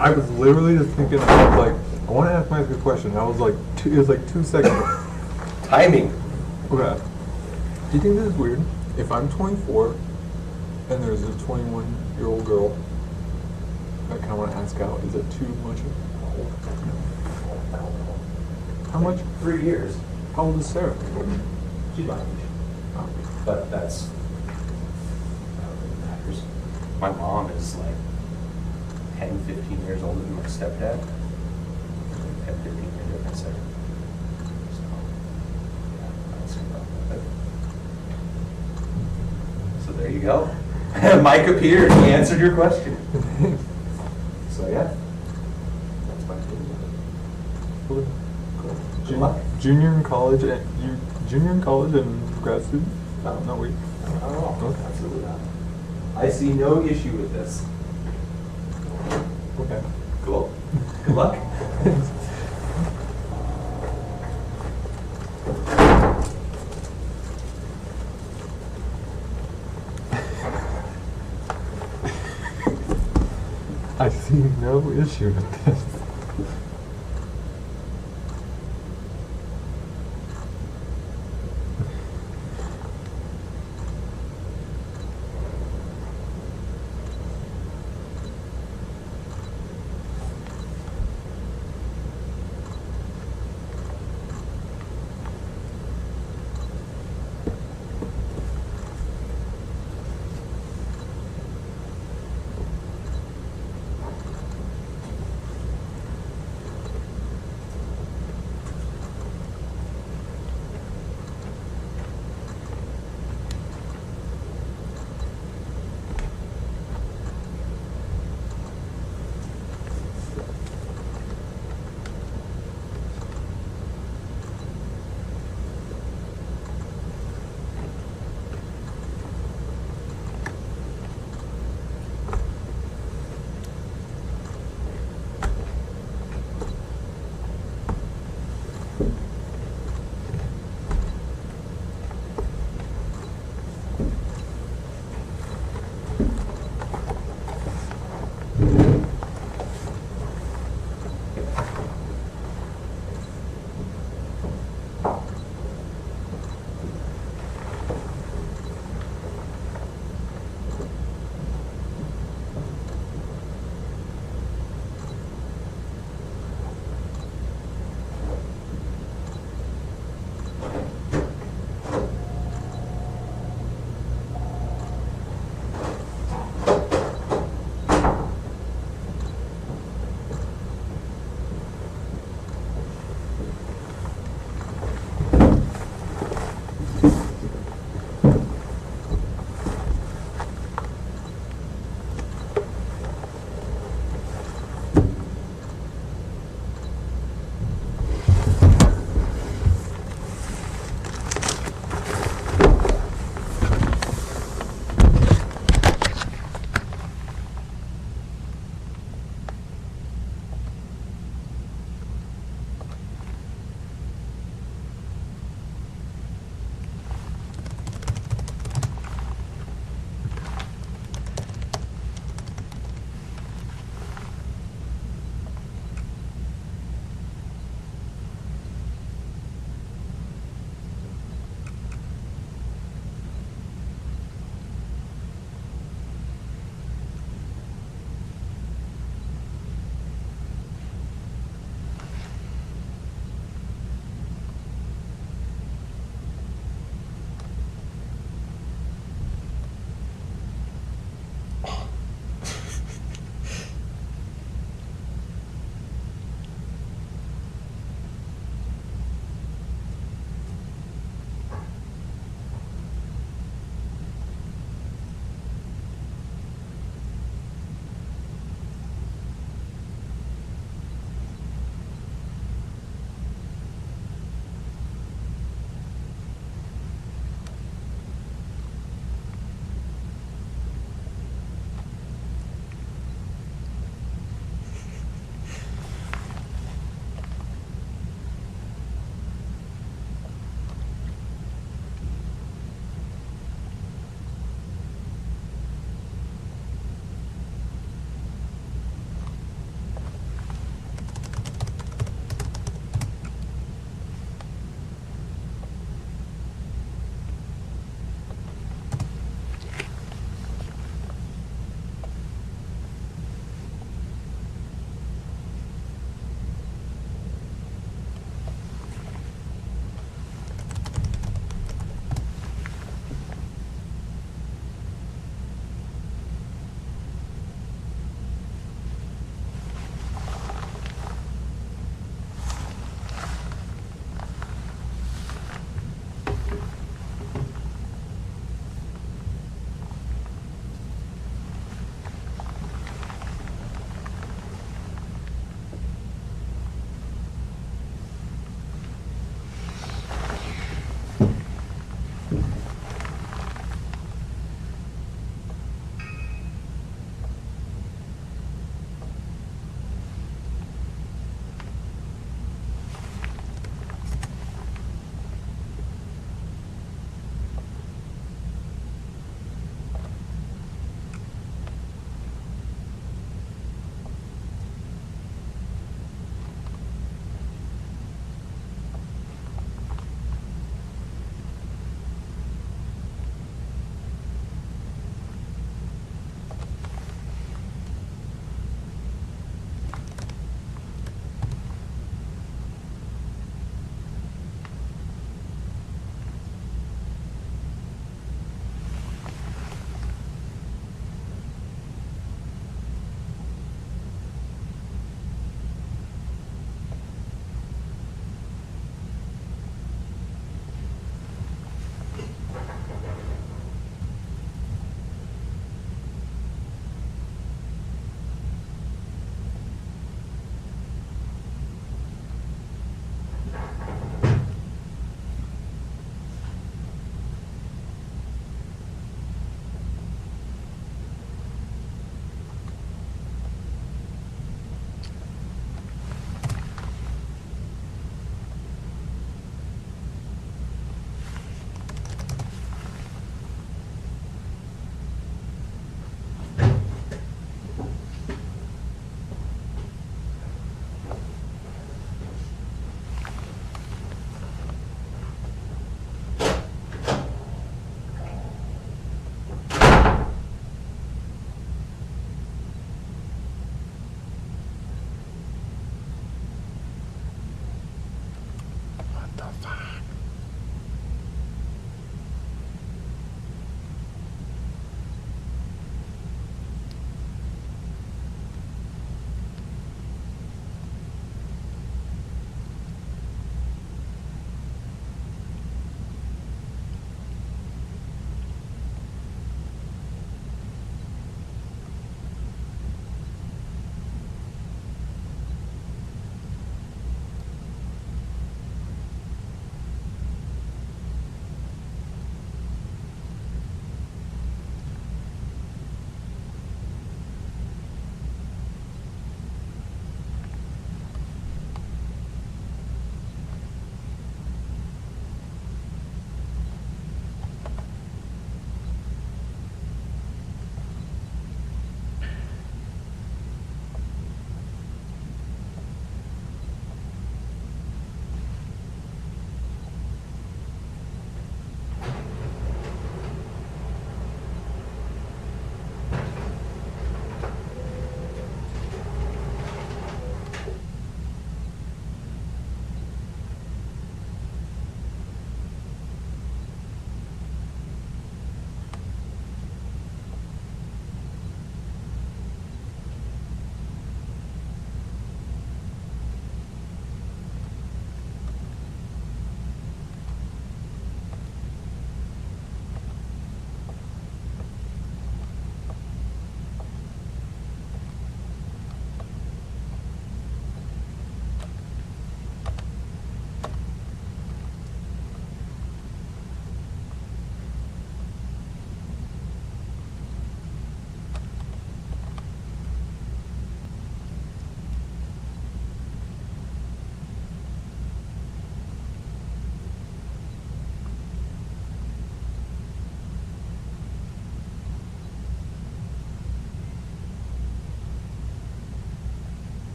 J: I was literally just thinking, I was like, I want to ask Mike a question. I was like, it was like 2 seconds.
R: Timing.
J: Okay. Do you think this is weird? If I'm 24 and there's a 21-year-old girl, I kind of want to ask out, is it too much? How much?
H: 3 years.
J: How old is Sarah?
H: She's my age. But that's, I don't think it matters. My mom is like 10, 15 years older than my stepdad. 10, 15-year difference there. So, yeah, that's about that. So there you go. Mike appeared, he answered your question. So yeah, that's my opinion.
J: Cool.
H: Good luck.
J: Junior in college and grad student? No, wait.
H: Not at all. Absolutely not. I see no issue with this.
J: Okay.
H: Cool. Good luck.
T: I see no issue with this.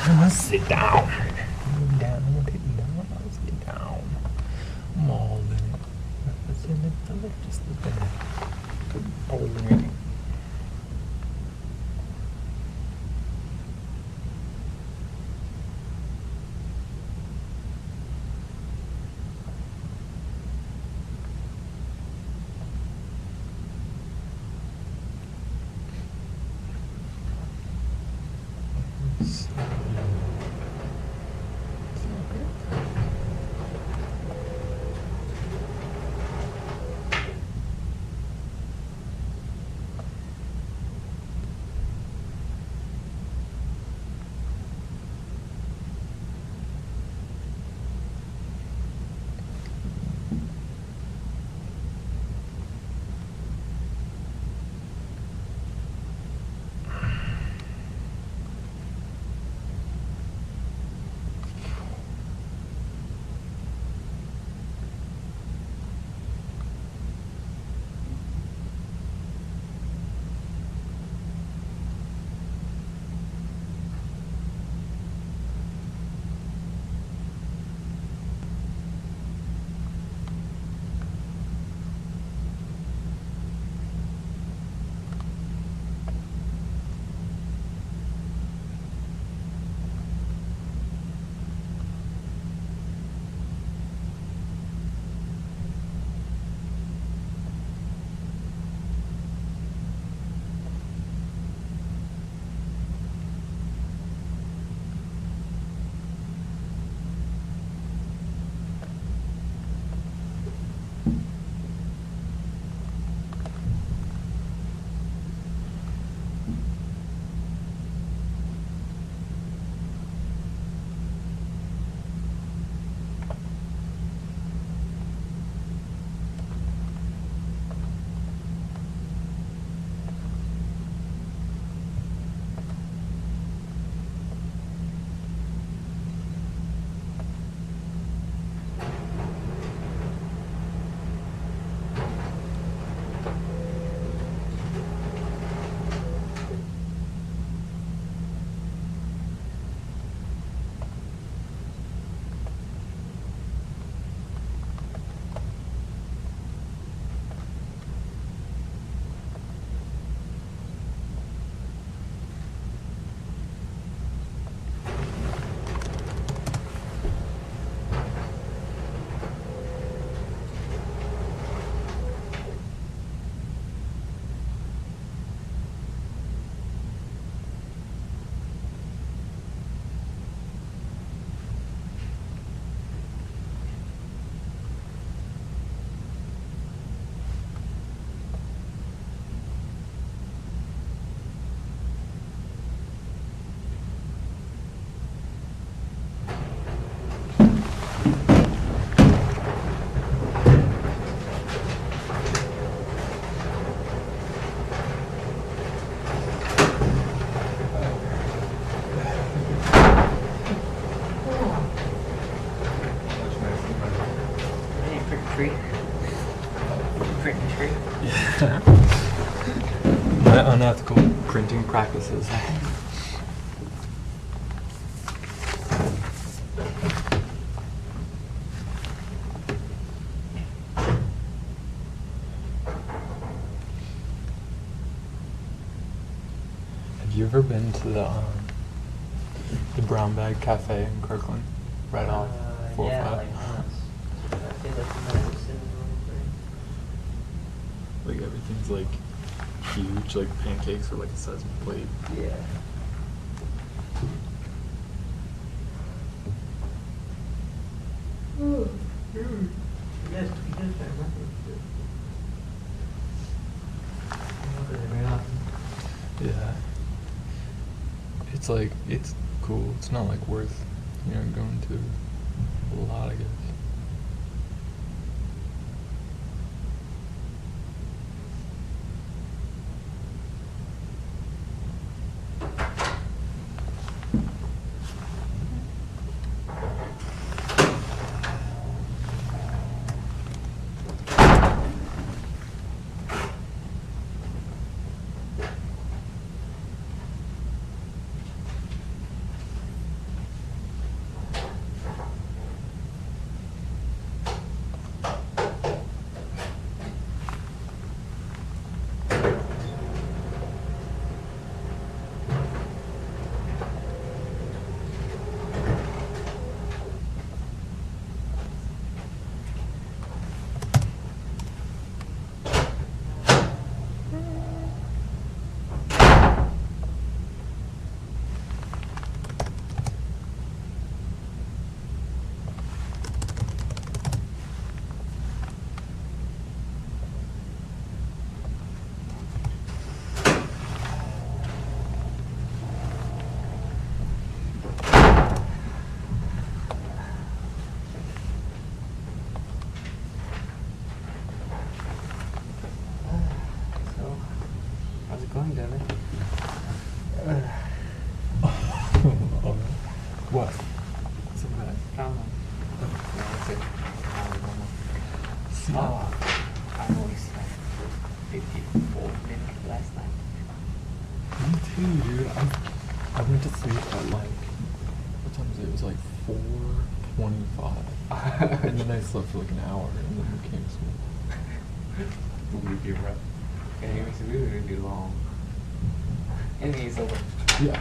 T: Sit down. Sit down. Sit down. I'm all in it. What's in it? Just look at it. All in it. My unethical printing practices. Have you ever been to the Brown Bag Cafe in Kirkland? Right off 405?
D: Yeah, like once. I feel like you might have seen
J: Like everything's like huge, like pancakes are like the size of a plate.
D: Yeah.
J: Yeah. It's like, it's cool. It's not like worth, going to a lot, I guess.
T: What? What's that?
U: Oh, I only slept 54 minutes last night.
T: Me too, dude. I went to sleep at like, what time was it? It was like 4:25. And then I slept for like an hour and then we came to school.
U: Believe you're right. And it was really, really long. And it's over.
T: Yeah.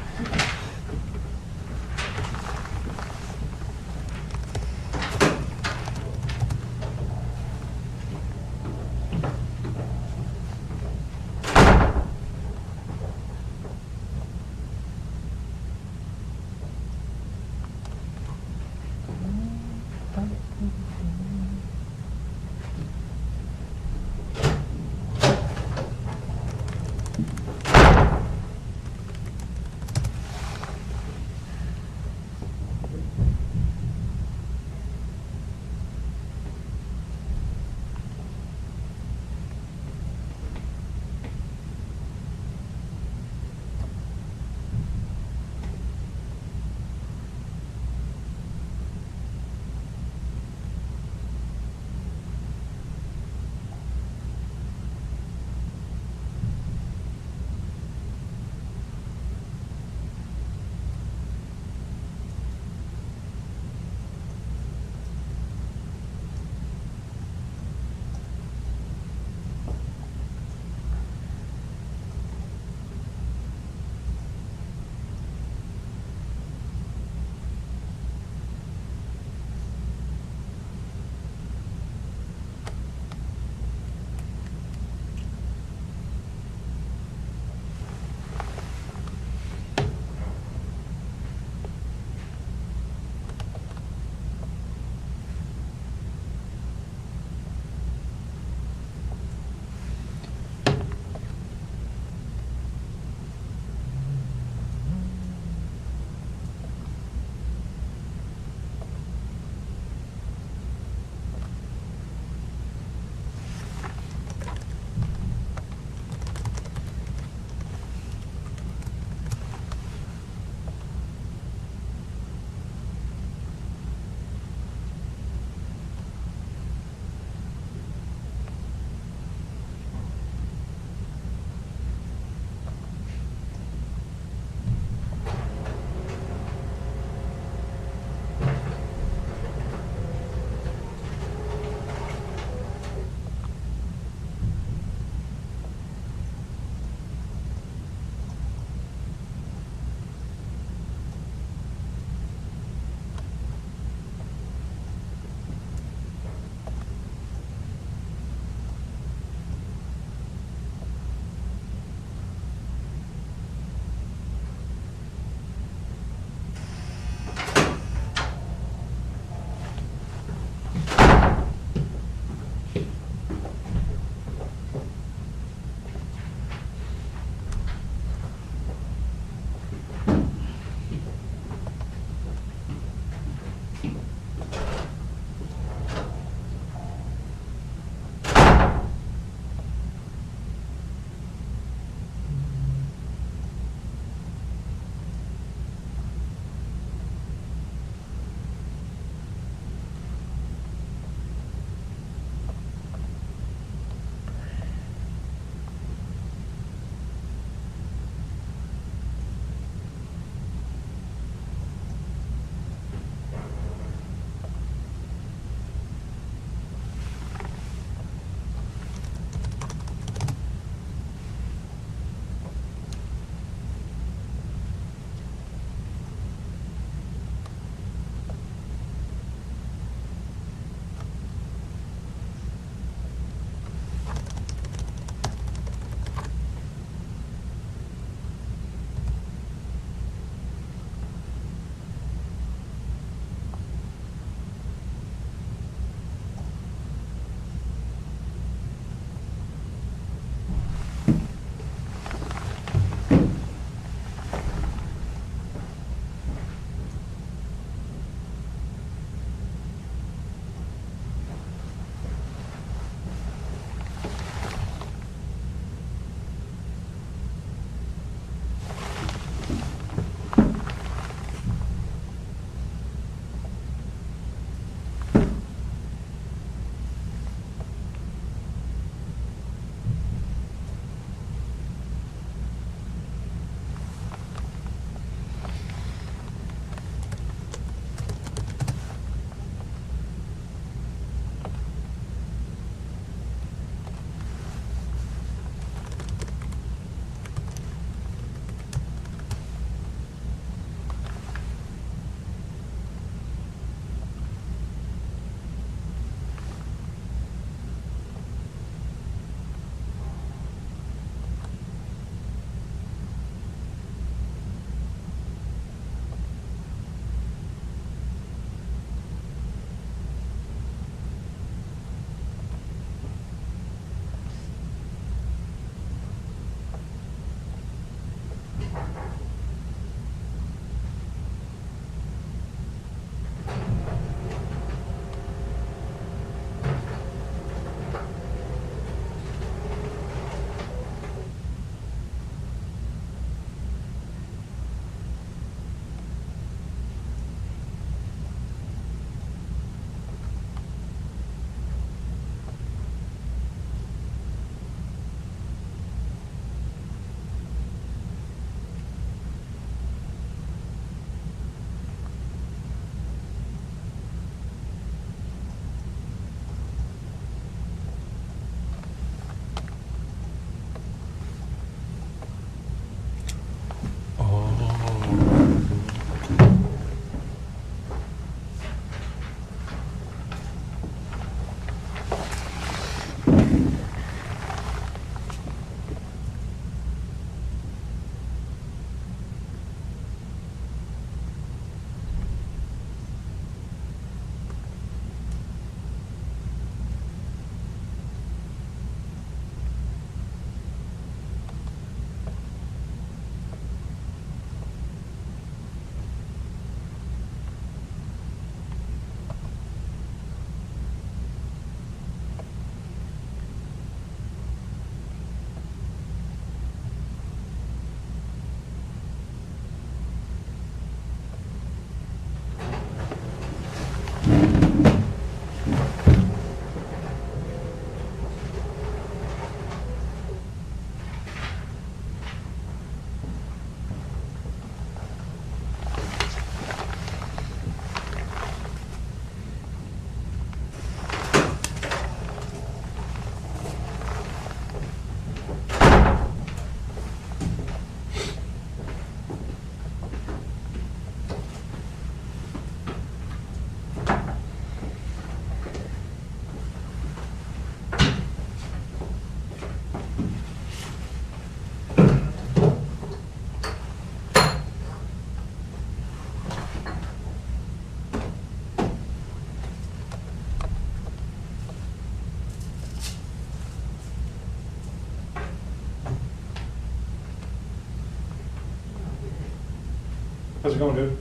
K: How's it going, dude?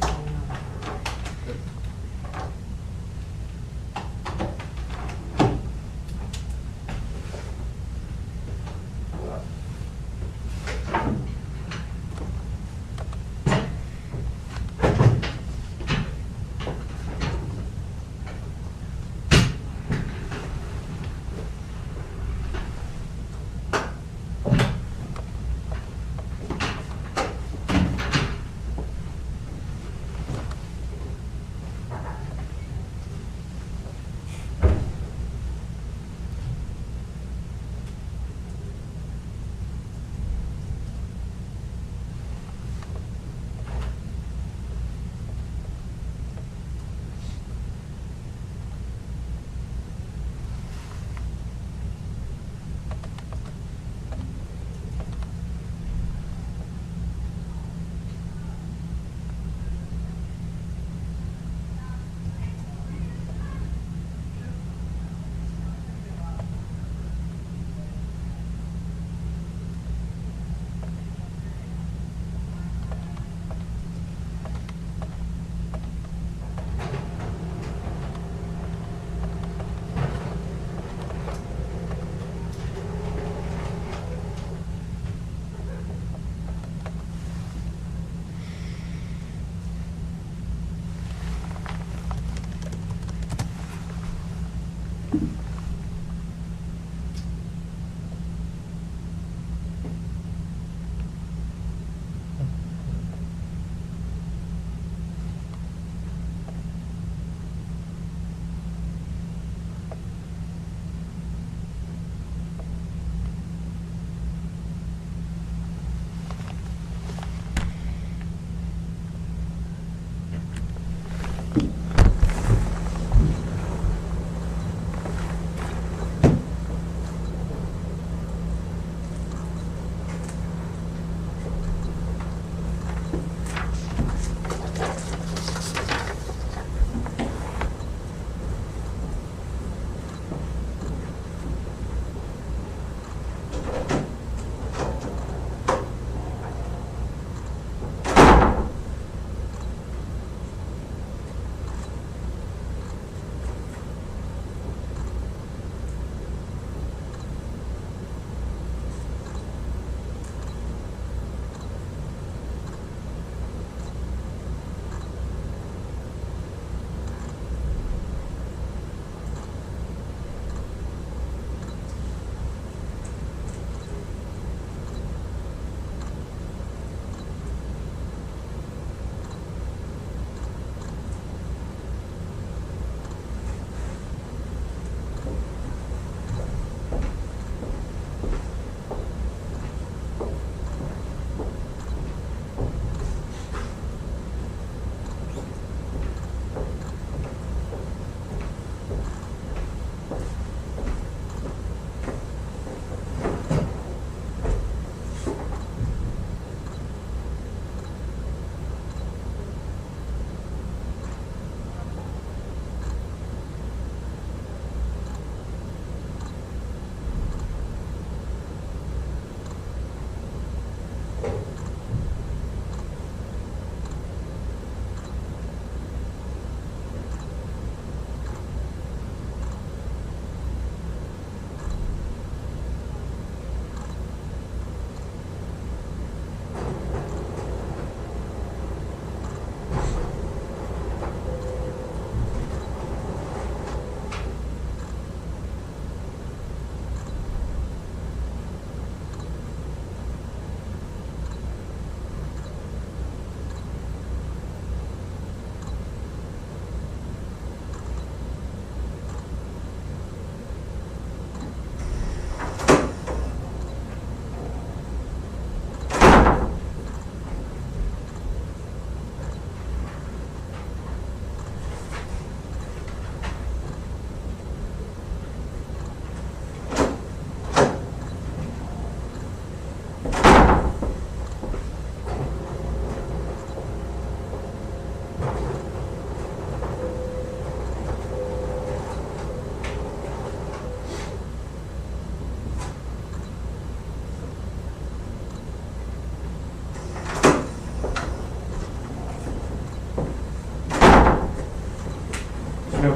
K: No.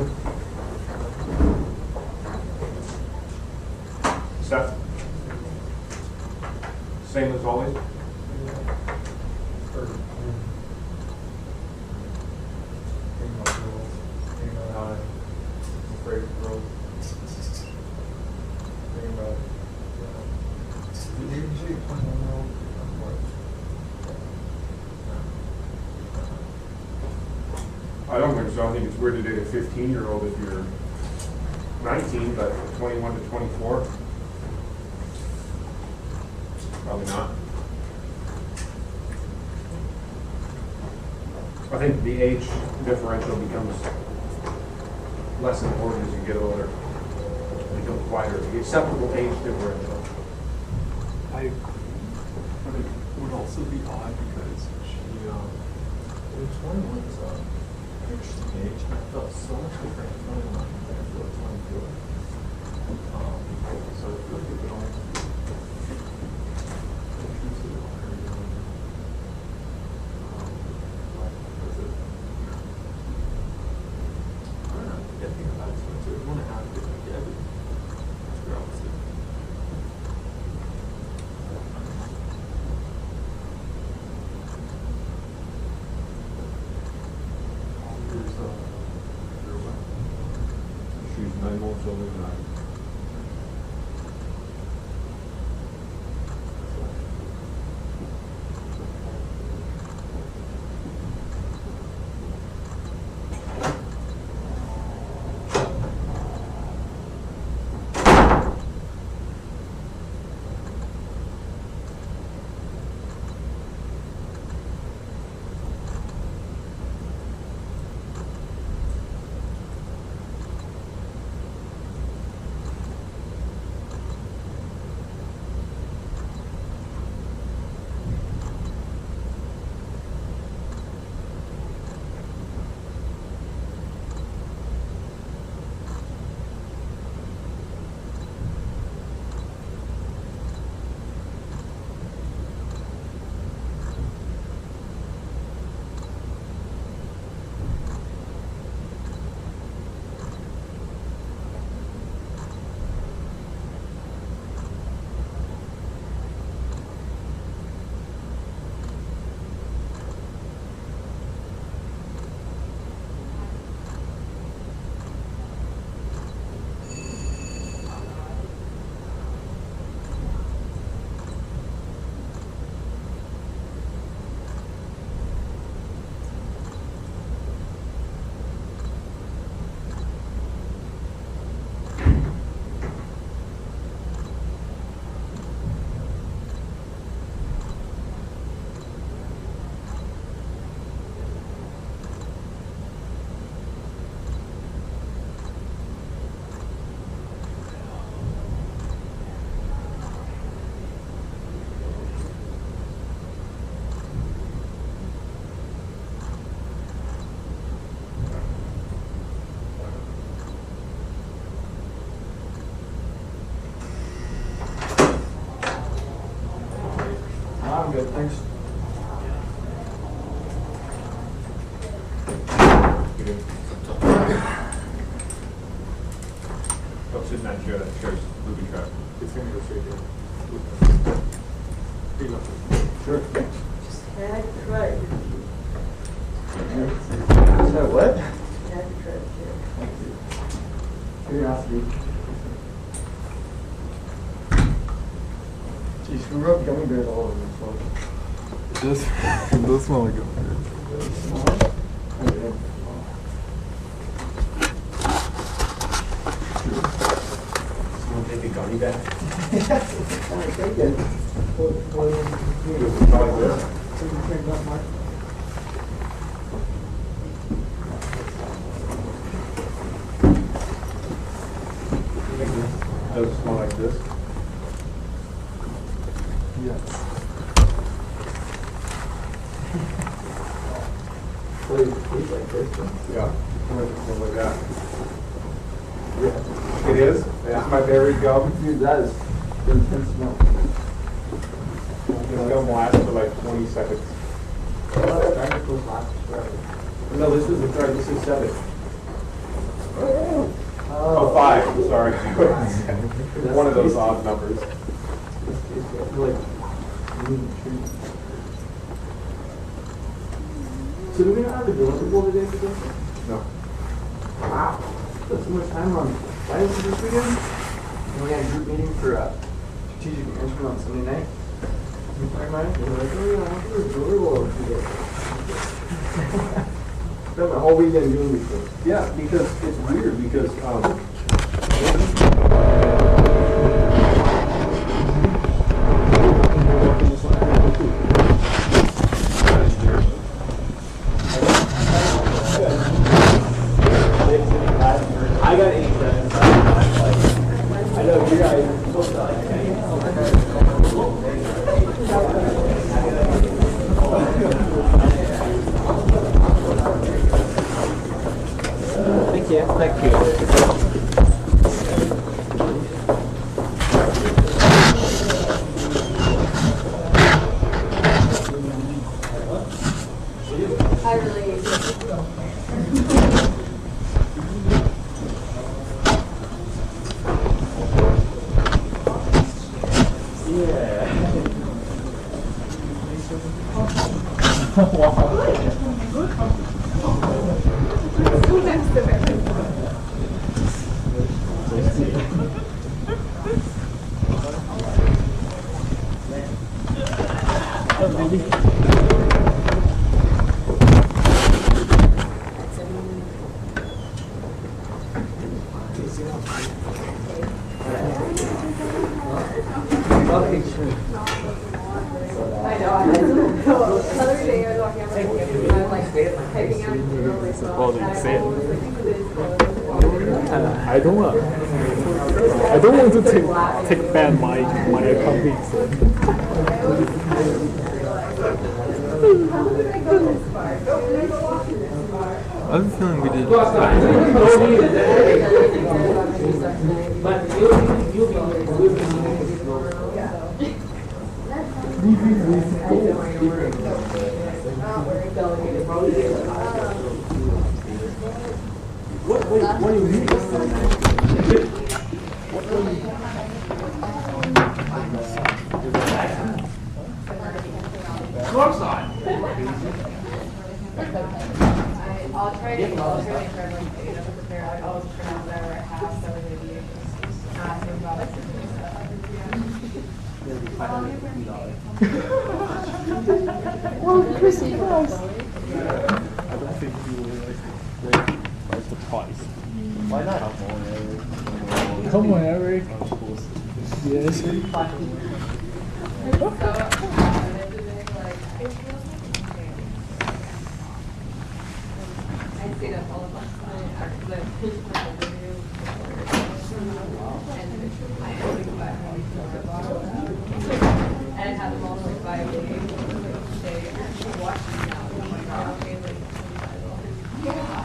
K: Seth? Same as always? Afraid of growth. Thinking about I don't think so. I think it's weird to date a 15-year-old if you're 19, but 21 to 24, probably not. I think the age differential becomes less important as you get older. It becomes wider. The acceptable age differential.
V: I but it would also be odd because she, 21 is an interesting age, and I felt so much different at 21 than I feel at 22. So I feel like it would almost be intrusive on her doing because of, I don't know, I think about it so much. I would want to have it like everything. After all, it's
K: She's 9 months older than I am.
V: I'm good, thanks.
K: Go sit in that chair. That chair's booby trap.
V: It's gonna go straight here. Here you go. Sure.
W: Just had to try it.
Q: So what?
W: Had to try it.
Q: Thank you. Curiosity. Geez, who wrote gummy bears all over this one?
T: It does smell like gummy bears.
K: Someone take a gummy back?
Q: I'm thinking.
K: Probably this. Does it smell like this?
T: Yes.
Q: Tastes like this one.
K: Yeah. Something like that. Yeah. It is? That's my berry gum?
Q: Dude, that is the intense smell.
K: This gum lasts for like 20 seconds.
Q: Trying to close lasts forever.
K: No, this is 7. Oh, 5, sorry. One of those odd numbers.
L: So do we not have the deliverable today for this?
K: No.
L: Wow. Spent so much time on finance this weekend. And we had a group meeting for strategic management on Sunday night. And my mind, we were like, oh yeah, I'll do a deliverable today. Spent my whole weekend doing these things.
K: Yeah, because it's weird because
L: I got 87. I know you guys are supposed to
B: Thank you. Thank you.
C: I really I know. The other day I was walking up and I'm like typing out really slow.
T: Well, then say it.
C: I
T: I don't want to take bad my colleagues.
J: I have a feeling we did.
L: What do you mean?
C: Of course not. I'll try to prepare like all the pronouns that are at half, so we're going to be asking about
T: Well, Chrissy Cross. I don't think you will raise the price.
L: Why not?
T: Come on, Eric. Yes.
C: I stayed up all of last night because I finished my interview and I had to go back home and I had them all for like 5 days. They actually watched me now. Oh my god. Yeah.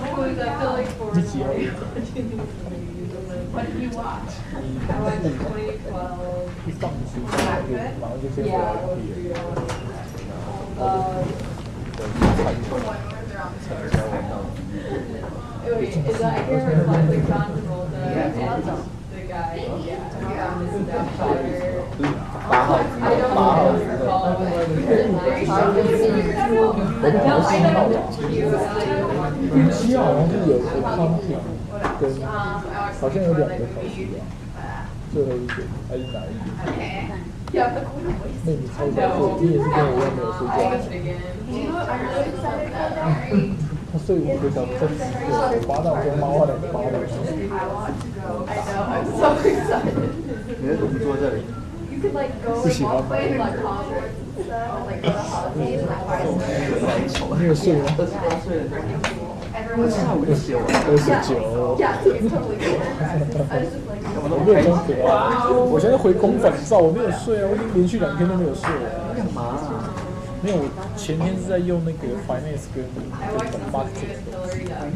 C: I was up till like 4
T: Did you?
C: What did you watch? I watched 2012. Yeah, I was Wait, is that, I can't remember, like John Travolta and the guy, this Doubtfire. I don't recall, but they're really no, I know you.
T: 7好像是有个汤品跟好像有2个小时吧，最后一点还是哪一点？那你猜一下，你也是跟我一样没有睡觉。他睡5个小时，在8到跟猫2个8个小时。
C: I'm so excited.
L: 你为什么坐这里？
C: You could like go like walk away like Hogwarts and stuff, and like go to Hogwarts and like buy stuff.
T: 你有睡吗？
C: Everyone's
T: Yeah, it's totally
C: cool. I was just like,
T: 我没有装可爱，我现在回公粉照，我没有睡啊，我已经连续2天都没有睡了。
L: 干嘛啊？
T: 没有，我前天是在用那个 finance 跟 marketing， 对啊，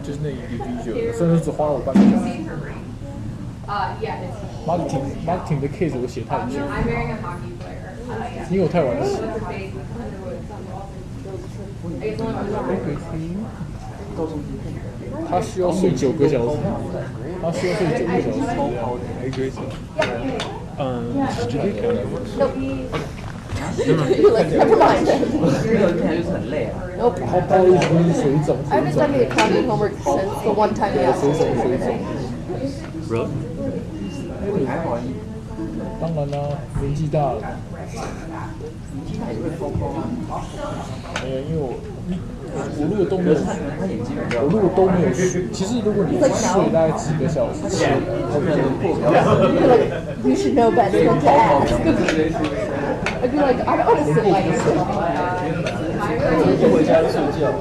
T: 就是那 individual， 甚至只花了我半个小时。
C: yeah,
T: marketing 的 case 我写太久。
C: I'm marrying a hockey player.
T: 因为我太晚了。
C: I guess only one.
T: 他需要睡9个小时，他需要睡9个小时。I agree. Did you do Canada?
G: Never mind.
E: 就是很累啊。
G: Nope.
T: 他包一堆水肿。
G: I haven't done the accounting homework since the one time we asked you to do everything.
J: Really?
T: 当然啦，年纪大了。因为我如果都没有睡，其实如果你睡大概几个小时
G: ，You should know better than to ask. I'd be like, I don't want to sit like this.
T: 回家睡觉。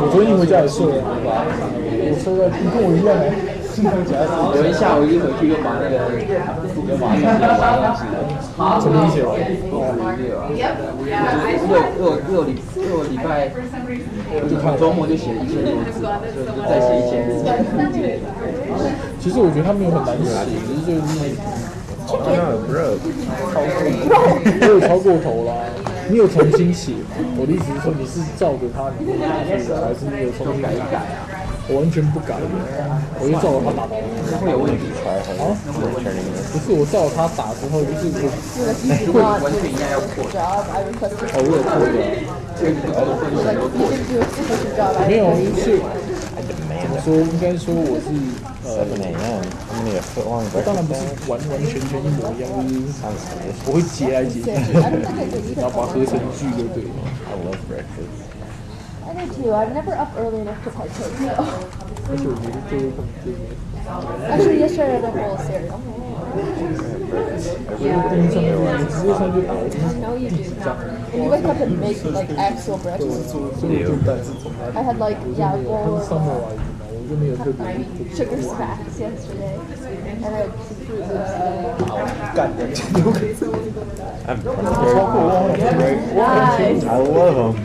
T: 我昨天回家也睡了，我睡到你跟我一样哎。
E: 我一下午一回去就把那个就马上写完东西了，
T: 什么写完？
E: 六礼拜，周末就写1000多字，就再写1000字。
T: 其实我觉得他没有很难写，只是就是超过头啦。你有重新写吗？我的意思是说，你是照着他里面写的，还是你有重新改一改啊？我完全不改的，我就照着他打的。
E: 会有问题
T: 啊？不是，我照着他打之后，就是我
E: 完全一样要破。
T: 哦，我有破的。没有，是怎么说？应该说我是我当然不是完全一模一样，就是我会截来截去，然后把它合成句就对了。
G: I do too. I'm never up early enough to partake, though. Actually, yesterday I had a bowl of cereal. No, you do. And you wake up and make like actual breakfast. I had like a bowl of sugar smacks yesterday, and I had some fruit loops. Nice.
M: I love them.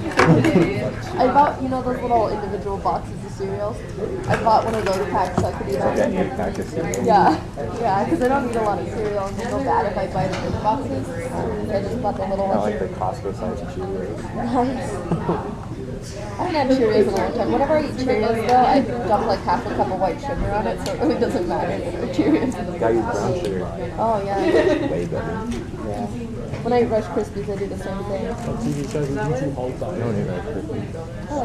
G: I bought, you know, those little individual boxes of cereals. I bought one of those packs so I could eat all of them.
M: Pack of cereal.
G: Yeah, because I don't eat a lot of cereal, and it'll go bad if I buy the big boxes. So I just bought the little
M: I
G: ones.
M: like the Costco size Cheerios.
G: Nice. I haven't had Cheerios in a long time. Whenever I eat Cheerios, though, I dump like half a cup of white sugar on it, so it really doesn't matter for Cheerios.
M: I use brown sugar.
G: Oh, yeah.
M: Way better.
G: Yeah. When I eat Rice Krispies, I do the same thing.
M: I don't eat Rice Krispies.
G: I like Rice Krispies. But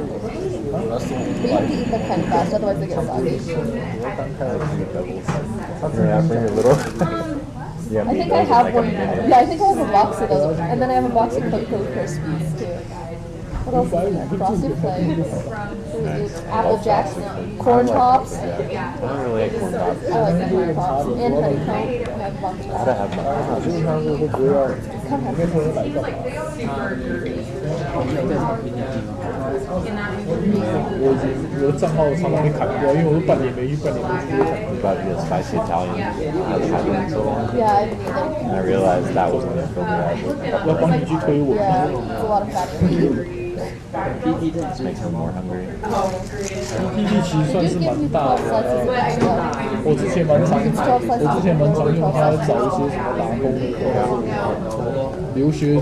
G: you have to eat them kind of fast, otherwise they get soggy.
M: I'm kind of like Peanut Pebbles. When you're little. Yeah,
G: I think I have one. Yeah, I think I have a box of those. And then I have a box of Cocoa Krispies, too. What else is in there? Frosted Flakes, Apple Jacks, Corn Pops.
M: I don't really like corn pops.
G: I like the Corn Pops. And Honeycomb. I have a box of
M: Gotta
G: that.
M: have them.
G: Come
T: 我的账号常常被砍掉，因为我都半年没去就会砍掉。
M: About to be a spicy Italian. I've had it so long.
G: Yeah, I didn't either.
M: And I realized that was going to fill me out.
T: 要帮你去推文。
G: Yeah, it's a lot of fat.
M: PT just makes me more hungry.
T: PT 其实算是蛮大的，我之前蛮常用它找一些什么打工的，留学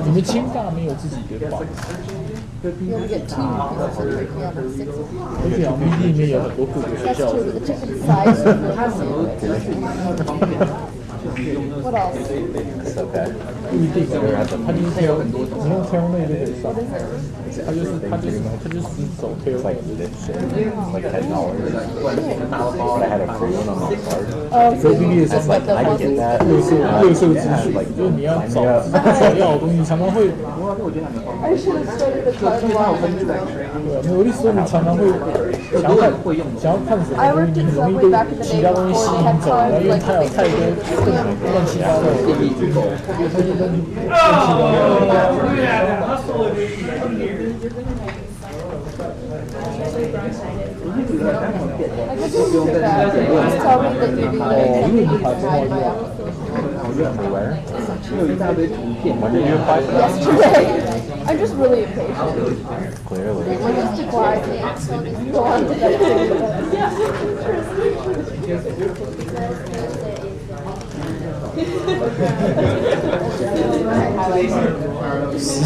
T: 你们清大没有自己的榜？
G: You only get 2 because of turkey on the 6.
T: 而且PT 里面有很多各个学
G: That's
T: 校
G: true,
T: 的。
G: the chicken size is the same. What else?
M: It's okay.
T: 不一定，他就是挑，你用挑内就可以上。他就是走挑。
M: Like this shit. Like $10. But I had a free one on my card.
G: So
M: I was like, I can get that.
T: 乐色资讯，就是你要找要的东西，常常会。
G: I should have started the card a while ago.
T: 对，我的意思说你常常会想要看什么东西，你容易被其他东西吸引走，然后因为它有太多乱七八糟的东西，乱七八糟
G: I guess you do that. Just tell me that you do that.
M: Where? When did you apply for that?
G: Yesterday. I'm just really impatient.
M: Clearly.
G: I just declined it. Go on to that.
T: 石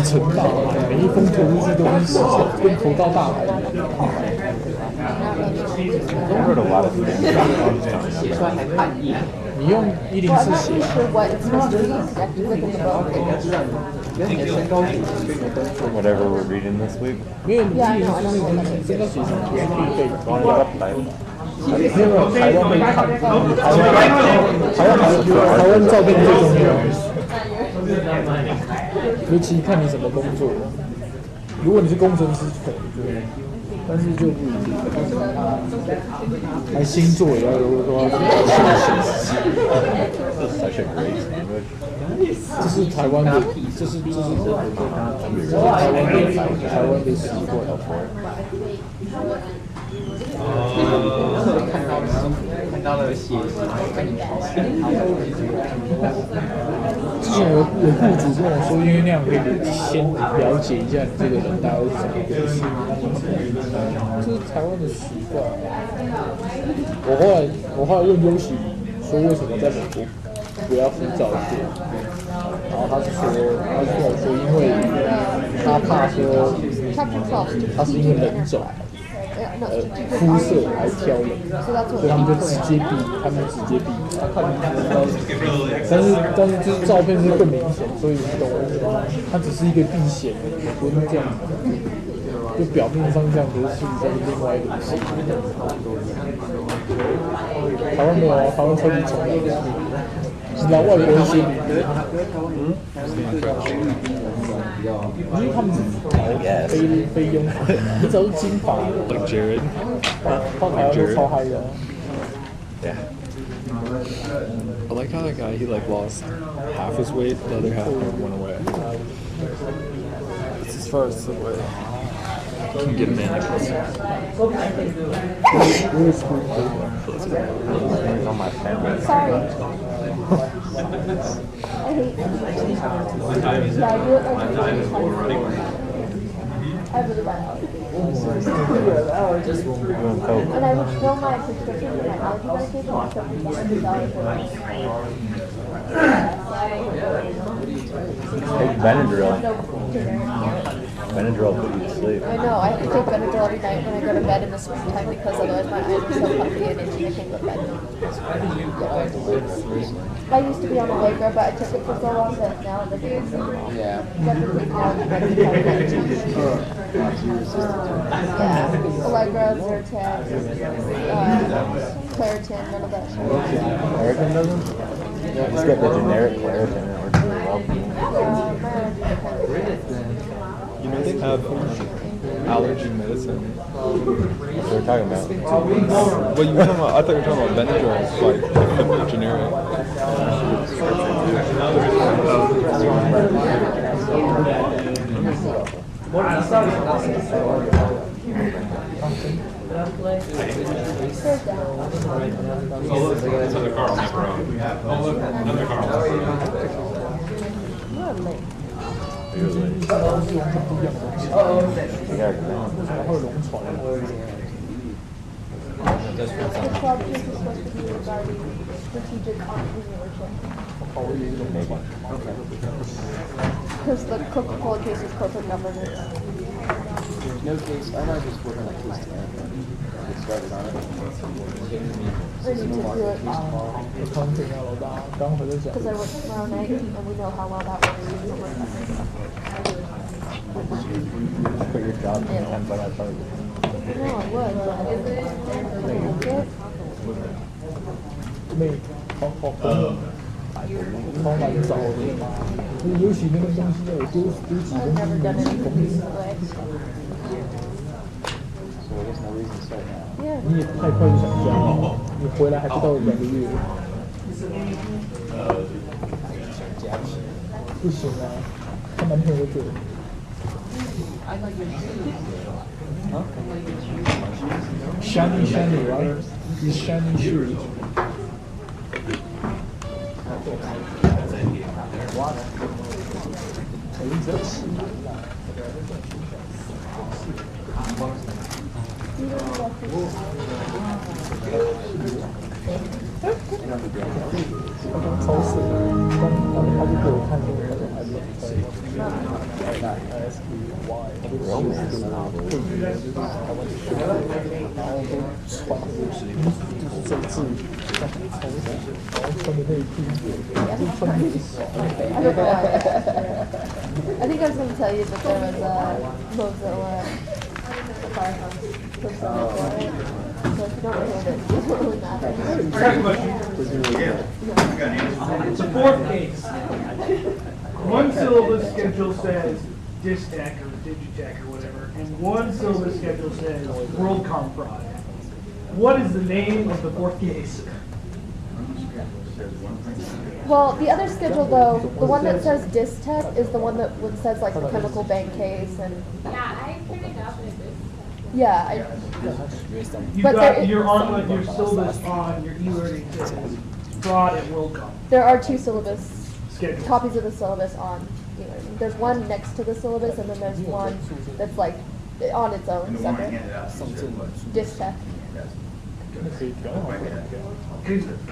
T: 沉大海，每一封投出去都是石沉，跟投到大海里。你用104写啊。
M: Whatever we're reading this week.
T: 没有，你自己是那个东西，真的写成也可以背。没有台湾被看，台湾照片最重要，尤其看你什么工作。如果你是工程师，可能就，但是就不一定。还星座也要有说，这是台湾的，这是台湾的习惯。
E: 看到了写跟你讨论。
T: 之前有雇主跟我说，因为那样可以先了解一下你这个人大概是什么个性，这是台湾的习惯。我后来问优喜说为什么在美国不要附照片，然后他是说因为他怕说他是因为人种。肤色还挑人，所以他们就直接避，但是就是照片是更明显，所以你懂我意思吗？它只是一个避嫌，不是这样子，就表面上这样，可是事实上是另外一回事。台湾没有啊，台湾超级崇洋，是拿外国人写名的，因为他们是非佣，你只要是金发的
J: Like Jared，
T: 到台湾都超嗨的。
J: Yeah. I like how that guy, he like lost half his weight, the other half went away. It's as far as the way you can get a man like this.
M: On my family.
N: Sorry. I hate yeah, I do it like I really bad allergies. And I would fill my prescription with my allergy medication and stuff
M: Take Benadryl. Benadryl put you to sleep.
N: I know, I have to take Benadryl every night when I go to bed in the springtime because otherwise my eyes are so puffy and itchy I can't go to bed. I used to be on Allegra, but I took it for so long that now I'm
E: Yeah.
N: Yeah, Allegra, Zyrtec, Claritin, none of that shit.
M: Claritin doesn't? Just get the generic Claritin and it works really well.
J: You know they have allergy medicine.
M: That's what we're talking about.
J: Well, you were talking about, I thought you were talking about Benadryl, like generic.
N: Because the Coca-Cola case is corporate governance.
E: No case, I might just work on that case tonight. Get started on it.
N: I need to do it. Because I work tomorrow night and we know how well that works.
M: Quit your job sometimes by that part.
N: No, I would, but I couldn't make it.
T: 妹，超难找的，尤其那个东西要有丢几公斤。你也太快就想家了，你回来还不到2个月。不行啊，她男朋友在这里。Shiny, right? These shiny shoes. 超市，但他就给我看这个 I love ISKY， 他就写一个特别的，就是台湾的学生，然后都穿就是这字，像很抽象，然后穿的内裤，就穿的少。
G: I think I was going to tell you that there was Mozilla Firefox persona for it. So if you don't know it, it doesn't really matter.
F: It's a fourth case. One syllabus schedule says Distech or Digitech or whatever, and one syllabus schedule says WorldCom Prod. What is the name of the fourth case?
G: Well, the other schedule though, the one that says Distech is the one that says like the chemical bank case and.
C: Yeah, I printed out with this.
G: Yeah,
F: You
G: but
F: got your syllabus on your e-learning says Prod and WorldCom.
G: there are two syllabus
F: Schedules.
G: copies of the syllabus on e-learning. There's one next to the syllabus, and then there's one that's like on its own, separate. Distech.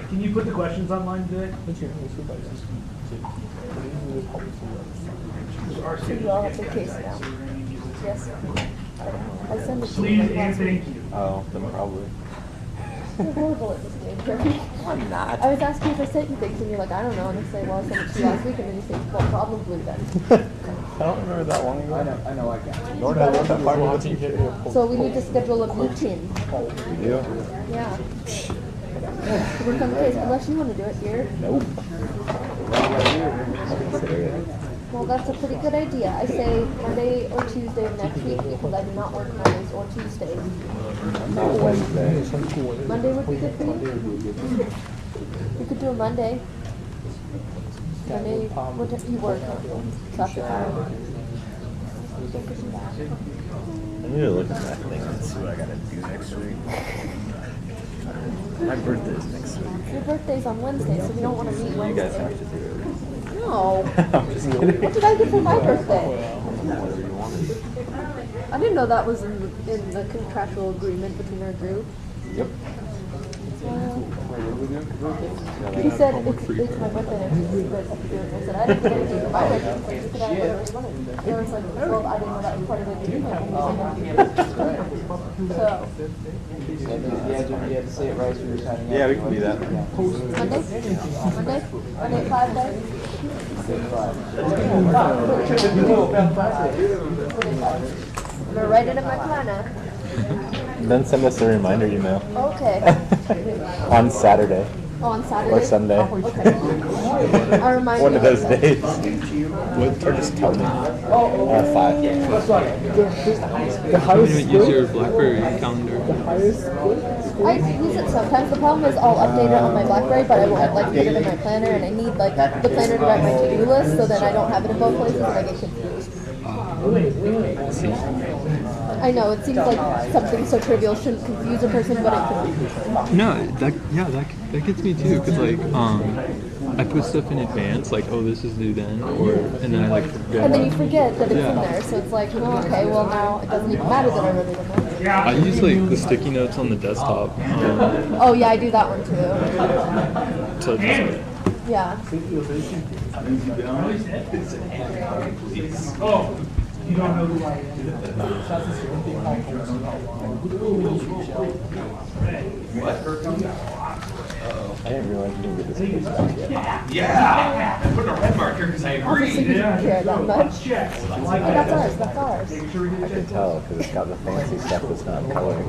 F: Can you put the questions online today?
G: You all have the case now. Yes. I send it to you.
F: Please and thank you.
M: Oh, then probably.
G: You're horrible at this game, Kirby.
M: I'm not.
G: I was asking if I sent you things, and you're like, I don't know. And I say, well, I sent it to you last week, and then you say, well, probably then.
M: I don't remember that long ago.
A: I know I got
M: Nor did I want that part of the
G: So we need to schedule a meeting.
M: Yeah.
G: Yeah. To work on the case, unless you want to do it here.
M: Nope.
G: Well, that's a pretty good idea. I say Monday or Tuesday of next week because I do not work Mondays or Tuesdays.
M: Not Wednesday.
G: Monday would be good for you. We could do a Monday. Monday, what time you work? Traffic hour.
M: I need to look at that thing and see what I gotta do next week. My birthday's next week.
G: Your birthday's on Wednesday, so we don't want to meet
M: You guys
G: Wednesday.
M: have to do it.
G: No.
M: I'm just kidding.
G: What did I get for my birthday?
M: Whatever you wanted.
G: I didn't know that was in the contractual agreement between our group.
M: Yep.
G: He said it's my birthday next week, but I said I didn't get anything for my birthday. He said I had whatever you wanted. And I was like, well, I didn't know that was part of the agreement. So.
A: You had to say it right so you were signing up.
M: Yeah, we can do that.
G: Monday at 5 days? I'm gonna write it in my planner.
M: Then send us a reminder email.
G: Okay.
M: On Saturday.
G: Oh, on Saturday?
M: Or Sunday.
G: Okay. I'll remind
M: One
G: you.
M: of those days. Or just tell me. 5.
J: You don't even use your BlackBerry calendar.
G: I use it sometimes. The problem is I'll update it on my BlackBerry, but I'd like to get it in my planner, and I need like the planner to write my to-do list, so then I don't have it in both places and I get confused. I know, it seems like something so trivial shouldn't confuse a person, but it can.
J: No, that gets me too, cause like I put stuff in advance, like oh this is due then, and then I like forget.
G: And then you forget that it's in there, so it's like, oh, okay, well now it doesn't even matter that I wrote it in there.
J: I use like the sticky notes on the desktop.
G: Oh yeah, I do that one too.
J: So just,
G: Yeah.
F: Oh, you don't know who I am.
M: I didn't realize you didn't get this back yet.
K: Yeah! I put a red mark here because I
G: Obviously you
K: agreed.
G: don't care that much. Oh, that's ours, that's ours.
M: I can tell because it's got the fancy stuff that's not colored.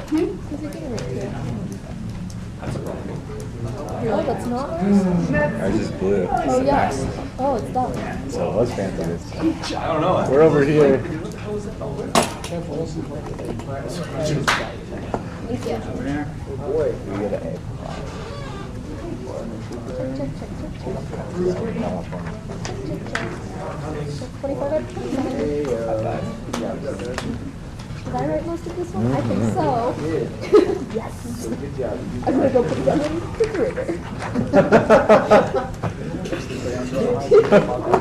G: Who's it giving it to? Oh, that's not?
M: Ours is blue.
G: Oh, yeah. Oh, it's that one.
M: So it was fancy this time.
K: I don't know.
M: We're over here.
G: Thank you.
M: Oh boy, we get an A.
G: Check, check, check, check. 25 out of 25. Did I write most of this one? I think so. Yes. I'm gonna go put it in the refrigerator.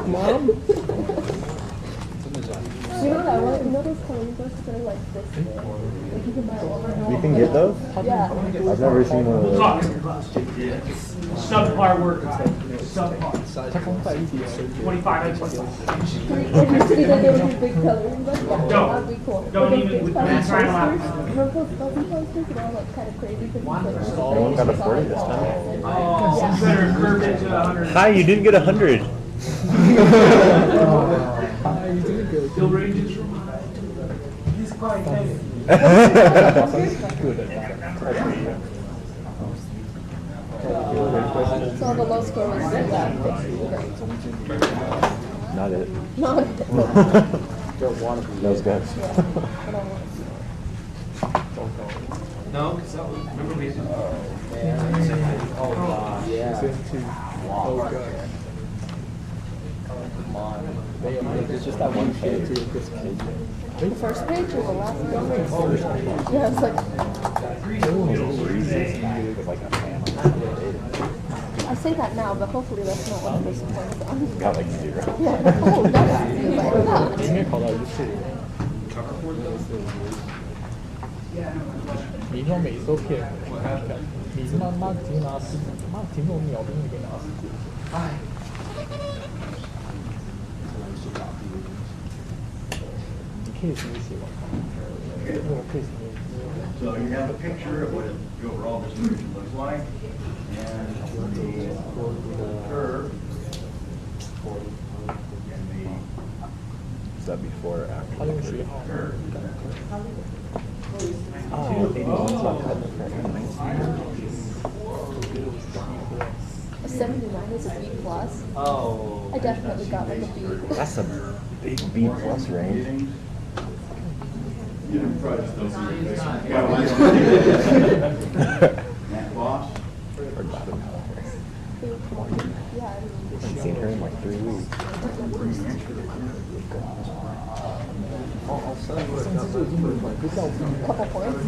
G: Mom?
N: You know that one? You know those coloring books that are like this big? Like you can buy one.
M: You can get those?
N: Yeah.
M: I've never seen one of those.
F: Subpar work. Subpar. 25 and 25.
N: Like you see that there was these big coloring books? That'd be cool.
F: Don't
N: Like
F: even
N: those
F: with
N: fuzzy
F: that try
N: posters.
F: out.
N: Remember those fuzzy posters? They all look kind of crazy because it's like
M: No one got a 40 this time.
F: Oh, you better curve it to 100.
M: Hi, you didn't get 100.
F: Still ranges from he's quite heavy.
N: So the low score was
M: Not it.
N: Not it.
M: That was good.
H: No, because that was, remember we did.
U: Oh, yeah.
M: Oh, God. It's just that one page.
N: The first page or the last page? Yeah, it's like. I say that now, but hopefully that's not what this points on.
M: Got like 0.
N: Yeah. Oh, that's
M: Give me a call out. You see. 你说每次都骗人，你他妈直接拿妈听懂秒兵就给拿死。哎。你可以自己写吧。我可以写。
O: So you have a picture of what the overall distribution looks like, and the curve.
M: Is that before or after?
N: Oh,
M: 81's not cutting
N: a 79 is a B plus.
Q: Oh.
N: I definitely got like a B.
M: That's a big B plus range.
O: Matt Boss.
M: Forgot about her.
N: Yeah, I
M: Haven't seen her in like 3 weeks.
N: couple points.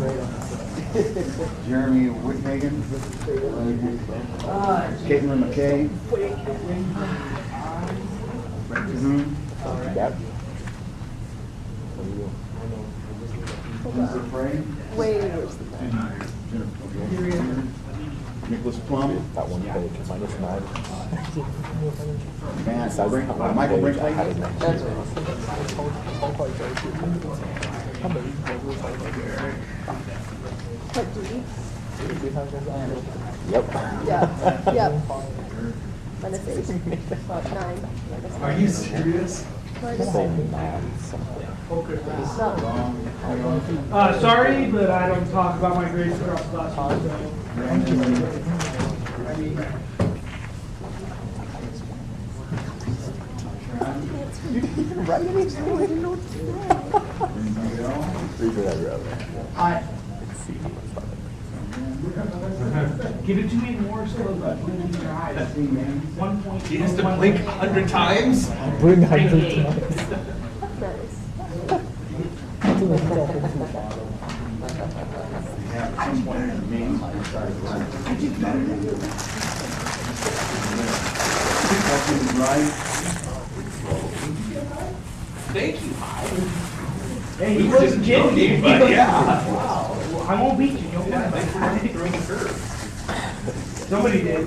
O: Jeremy Whithagen. Caitlin McKay.
M: Yep.
O: Lisa Frey.
N: Way worse than that.
O: Nicholas Plum.
M: That one page, -9.
O: Michael Brinkley.
N: Part D.
M: Yep.
N: Yeah. Yep. -8. 9.
H: Are you serious?
F: Sorry, but I don't talk about my grades across classes.
M: You didn't even write anything. Read what I wrote. Let's see how much that
F: Give it to me more so that you can try. 1 point.
H: He has to blink 100 times?
M: Bring 100 times.
H: Thank you,
F: Hey, he wasn't kidding you,
H: but yeah.
F: Wow. I won't beat you. Don't worry about it. Somebody did.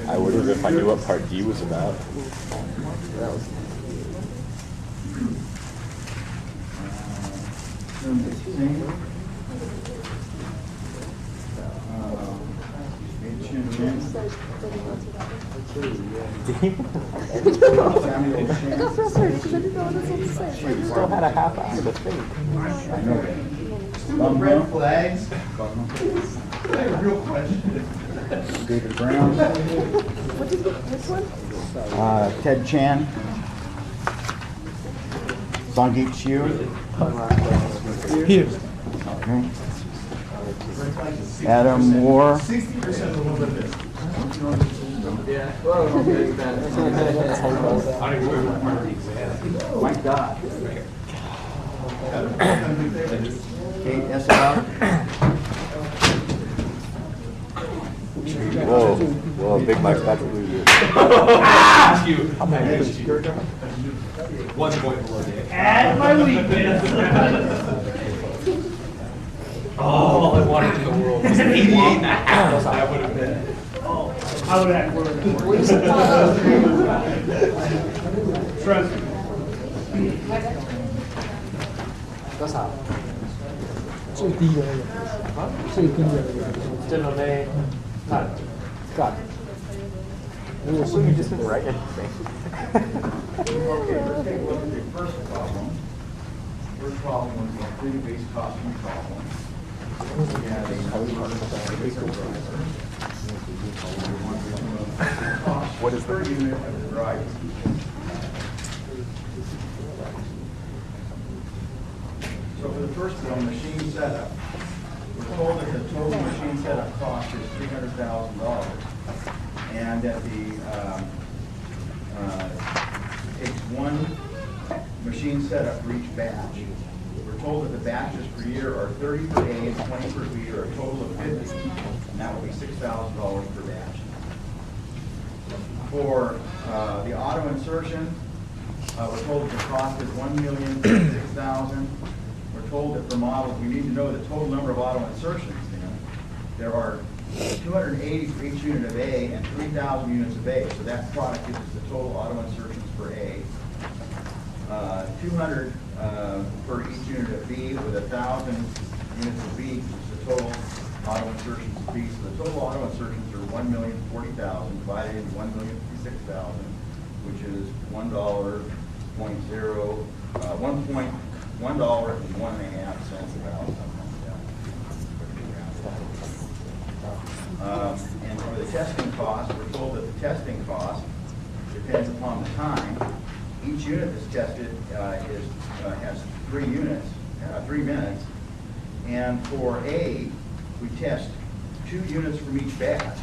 M: I would have if I knew what part D was about.
E: That was
N: I got frustrated because I didn't know what I was supposed to say.
M: You still had a half hour to think.
O: Red flags. Real question. David Brown.
N: What did which one?
O: Ted Chan. Sangit Chiu.
M: Here.
O: Okay. Adam Moore.
H: 60% of a little bit of this.
Q: Yeah. Well,
O: My God. Kate Esau.
T: Whoa,
E: whoa, Big Mike's about to lose it.
O: You. 1 point below the
F: At my weakness.
O: Oh, all I wanted in the world was an 88 and a half. That would have been.
F: Oh, I would have worked. Trust me.
T: 多少？最低的那个，最低的那个。真的嘞？干，干。如果是你就是 right anything。
O: Okay, let's take a look at the first problem. First problem was the activity-based costing problem. We had a what is per unit of the drive? So for the first one, machine setup, we're told that the total machine setup cost is $300,000, and that the takes 1 machine setup for each batch. We're told that the batches per year are 30 per A and 20 per B, or a total of 50, and that would be $6,000 per batch. For the auto insertion, we're told that the cost is $1,006,000. We're told that for models, we need to know the total number of auto insertions. There are 280 for each unit of A and 3,000 units of A, so that product gives us the total auto insertions for A. 200 for each unit of B, with 1,000 units of B, which is the total auto insertions of B. So the total auto insertions are 1,040,000 divided into 1,056,000, which is $1.01 about. And for the testing cost, we're told that the testing cost depends upon the time. Each unit that's tested has 3 units, 3 minutes. And for A, we test 2 units from each batch.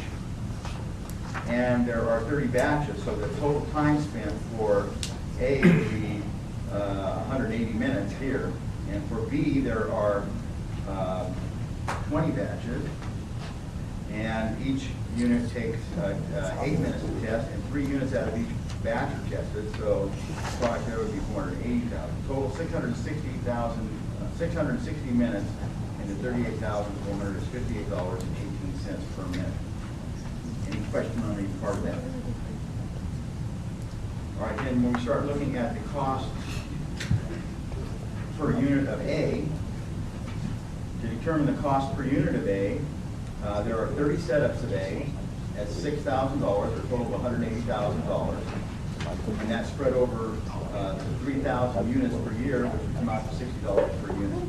O: And there are 30 batches, so the total time spent for A would be 180 minutes here. And for B, there are 20 batches. And each unit takes 8 minutes to test, and 3 units out of each batch are tested, so the product there would be 480,000. Total 660 minutes into $38,400 is $58.18 per minute. Any question on any part of that? All right, then when we start looking at the cost per unit of A, to determine the cost per unit of A, there are 30 setups of A at $6,000, or a total of $180,000. And that's spread over 3,000 units per year, which would come out to $60 per unit.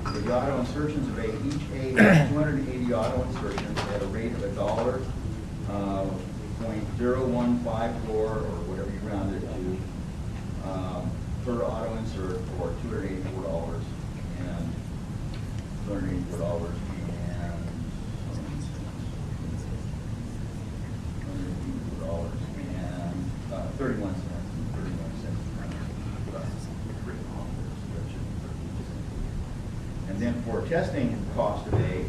O: For the auto insertions of A, each A has 280 auto insertions at a rate of $1.0154, or whatever you round it to, per auto insert for $284 and $284 and 31 cents. And then for testing cost of A,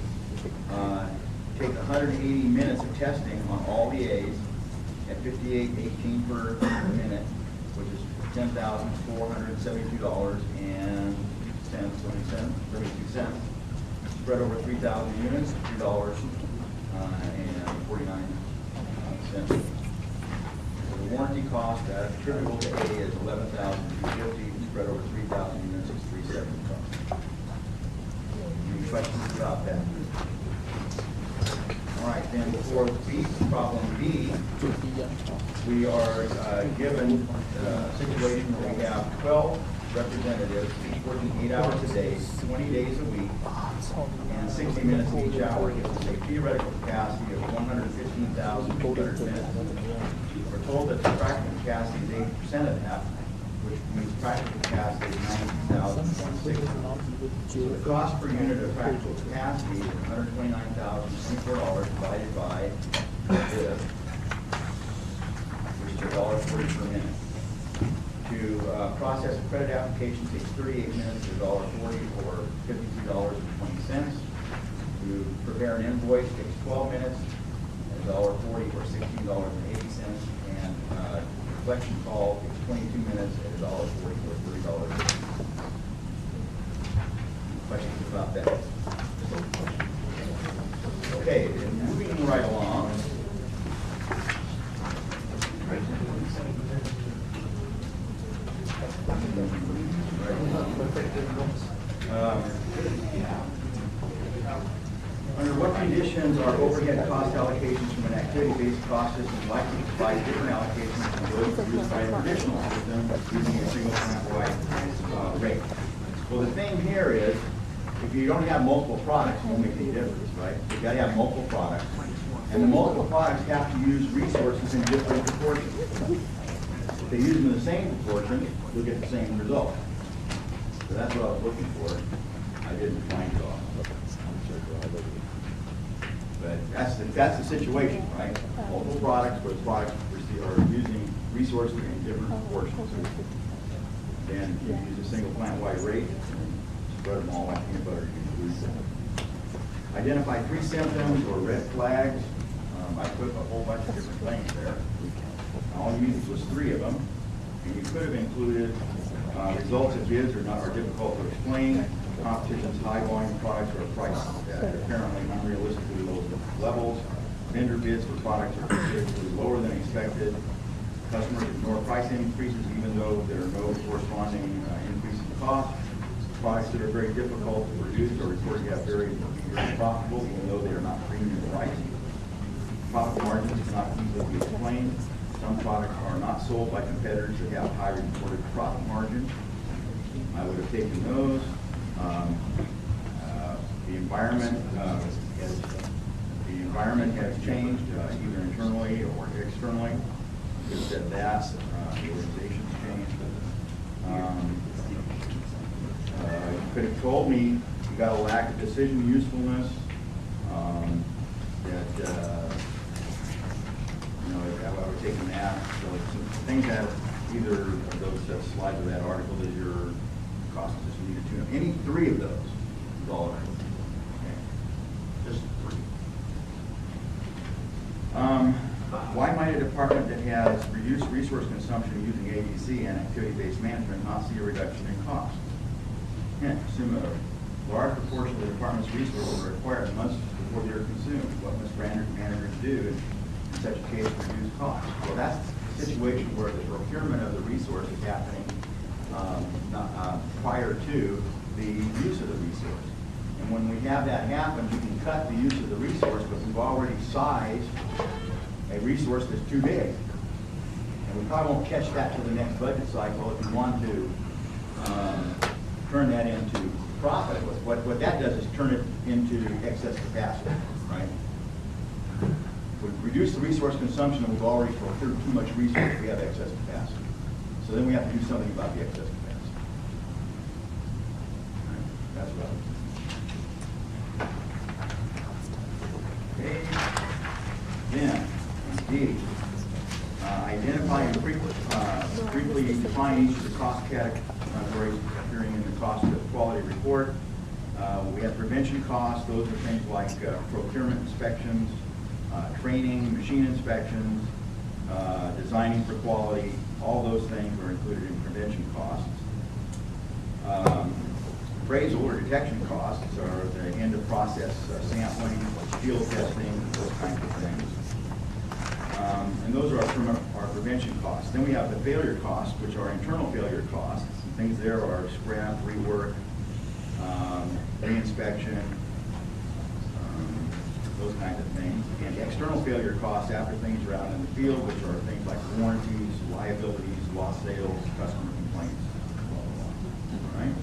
O: take 180 minutes of testing on all the A's at $58.18 per minute, which is $10,472.72, spread over 3,000 units, $3.49. The warranty cost attributable to A is $11,250, spread over 3,000 units is $375. Any questions about that? All right, then for B, problem B, we are given a situation where we have 12 representatives, each working 8 hours a day, 20 days a week, and 60 minutes each hour gives us a theoretical capacity of 115,200 minutes. We're told that the practical capacity is 80% of that, which means practical capacity is 90,060. So the cost per unit of practical capacity is $129,024 divided by this, which is $1.40 per minute. To process a credit application takes 38 minutes, $1.40 or $52.20. To prepare an invoice takes 12 minutes, $1.40 or $16.80, and collection call is 22 minutes at $1.40 or $30. Questions about that? Okay, then moving right along. Under what conditions are overhead cost allocations from an activity-based cost system likely to provide different allocations from those used by a traditional system using a single plant-wide rate? Well, the thing here is, if you don't have multiple products, it won't make any difference, right? You've got to have multiple products. And the multiple products have to use resources in different proportions. If they use them in the same proportion, you'll get the same result. So that's what I was looking for. I didn't find it all. But that's the situation, right? Multiple products where the products are using resources in different proportions. Then you use a single plant-wide rate and spread them all like peanut butter. Identify 3 symptoms or red flags. I put a whole bunch of different things there. All you used was 3 of them. And you could have included results of bids are difficult to explain. Competition's high volume products are priced at apparently unrealistically low levels. Vendor bids for products are considerably lower than expected. Customers ignore price increases even though there are no corresponding increase in cost. Products that are very difficult to produce are reported to have very profitable even though they are not premium priced. Profit margins cannot easily be explained. Some products are not sold by competitors that have high reported profit margins. I would have taken those. The environment has changed either internally or externally. You could have said that. The organization's changed. You could have told me you got a lack of decision usefulness. I would have taken that. So things that either of those slides of that article is your cost system needed to know. Any 3 of those is all right. Okay. Just 3. Why might a department that has reduced resource consumption using ABC and activity-based management not see a reduction in cost? Hence, assume a large proportion of the department's resources are required months before they are consumed. What must managers do in such a case to reduce costs? Well, that's the situation where the procurement of the resource is happening prior to the use of the resource. And when we have that happen, we can cut the use of the resource, but we've already sized a resource that's too big. And we probably won't catch that to the next budget cycle if we want to turn that into profit. What that does is turn it into excess capacity, right? We reduce the resource consumption and we've already procured too much resource, we have excess capacity. So then we have to do something about the excess capacity. Right? That's what okay. Then, D. Identify and briefly define each of the cost categories appearing in the cost of quality report. We have prevention costs. Those are things like procurement inspections, training, machine inspections, designing for quality. All those things are included in prevention costs. Appraisal or detection costs are the end of process sampling, field testing, those kinds of things. And those are our prevention costs. Then we have the failure costs, which are internal failure costs. Things there are scrap, rework, reinspection, those kinds of things. And external failure costs after things are out in the field, which are things like warranties, liabilities, lost sales, customer complaints, blah, blah, blah. All right?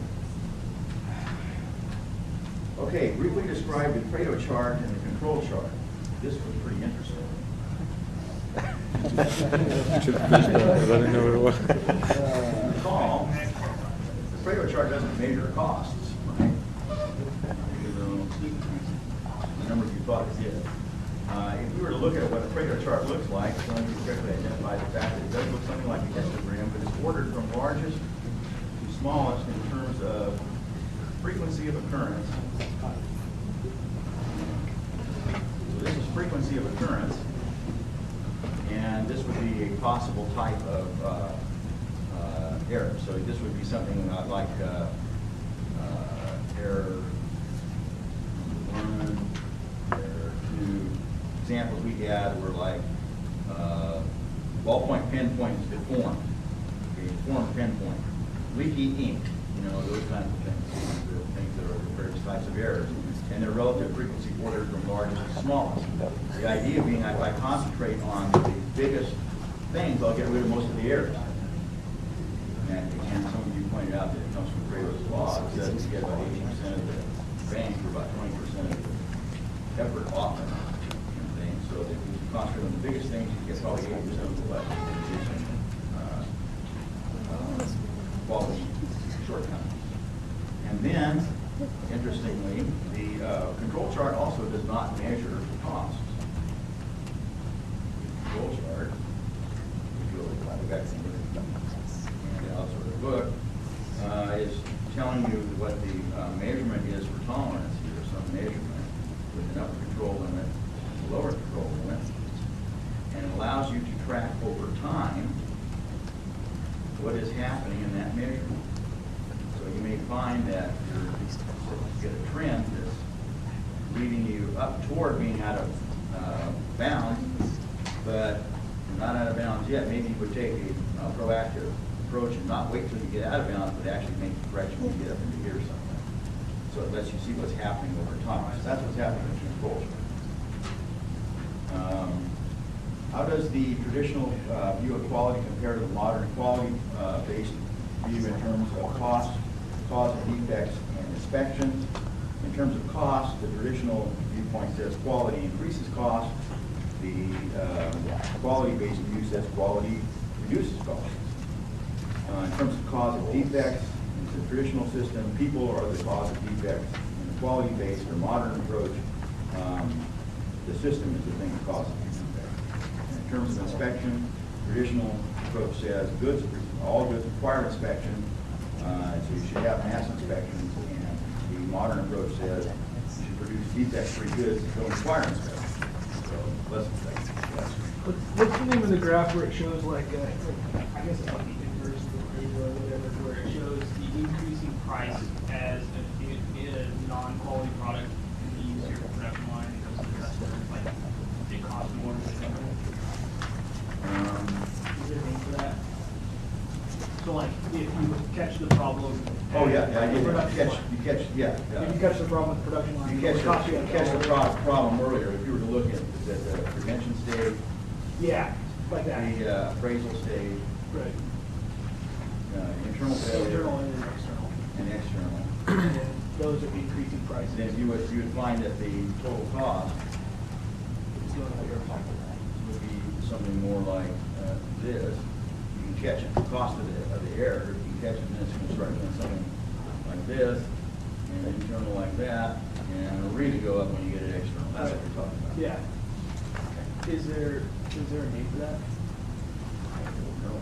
O: Okay, briefly describe the Pareto chart and the control chart. This was pretty interesting. Recall, the Pareto chart doesn't measure costs, right? The numbers you thought it did. If we were to look at what a Pareto chart looks like, so you correctly identify the fact that it does look something like a histogram, but it's ordered from largest to smallest in terms of frequency of occurrence. So this is frequency of occurrence. possible type of error. So this would be something like error 1, error 2. Examples we had were like ballpoint pen point is deformed, okay, deformed pen point, leaky ink, those kinds of things. The things that are various types of errors. And their relative frequency ordered from largest to smallest. The idea being if I concentrate on the biggest things, I'll get rid of most of the errors. And again, some of you pointed out that it comes from Pareto's law. It says you get about 80% of the bang for about 20% of the effort often. So if you concentrate on the biggest things, you get probably 80% of the left quality shortcomings. And then, interestingly, the control chart also does not measure costs. The control chart, if you look at the back of the book, is telling you what the measurement is for tolerance here, some measurement with an upper control limit, a lower control limit, and it allows you to track over time what is happening in that measurement. So you may find that you get a trend that's leading you up toward being out of bounds, but you're not out of bounds yet. Maybe you would take a proactive approach and not wait till you get out of bounds, but actually make the correction when you get up into here something. So it lets you see what's happening over time. So that's what's happening with control. How does the traditional view of quality compare to the modern quality-based view in terms of cost, cause of defects, and inspections? In terms of cost, the traditional viewpoint says quality increases cost. The quality-based view says quality reduces cost. In terms of cause of defects, in the traditional system, people are the cause of defects. In the quality-based or modern approach, the system is the thing that causes defects. In terms of inspection, traditional approach says all goods require inspection, so you should have mass inspections, and the modern approach says you should produce defect-free goods that don't require inspection. So less inspection.
F: What's the name of the graph where it shows like, I guess it's like the inverse of the or whatever, where it shows the increasing price as a non-quality product in the user production line and goes to the customer, like it costs more than the company? Is there a name for that? So like if you catch the problem.
O: Oh yeah, I did. You catch
F: If you catch the problem with the production line.
O: You catch the problem earlier. If you were to look at the prevention stage.
F: Yeah, like that.
O: The appraisal stage.
F: Right.
O: Internal failure.
F: Internal and external.
O: And external.
F: And those are increasing prices.
O: Then you would find that the total cost would be something more like this. You can catch it, the cost of the error. You can catch it, and it's going to start doing something like this, and internal like that, and it'll really go up when you get it external. That's what you're talking about.
F: Yeah. Is there a name for that?
O: I don't know.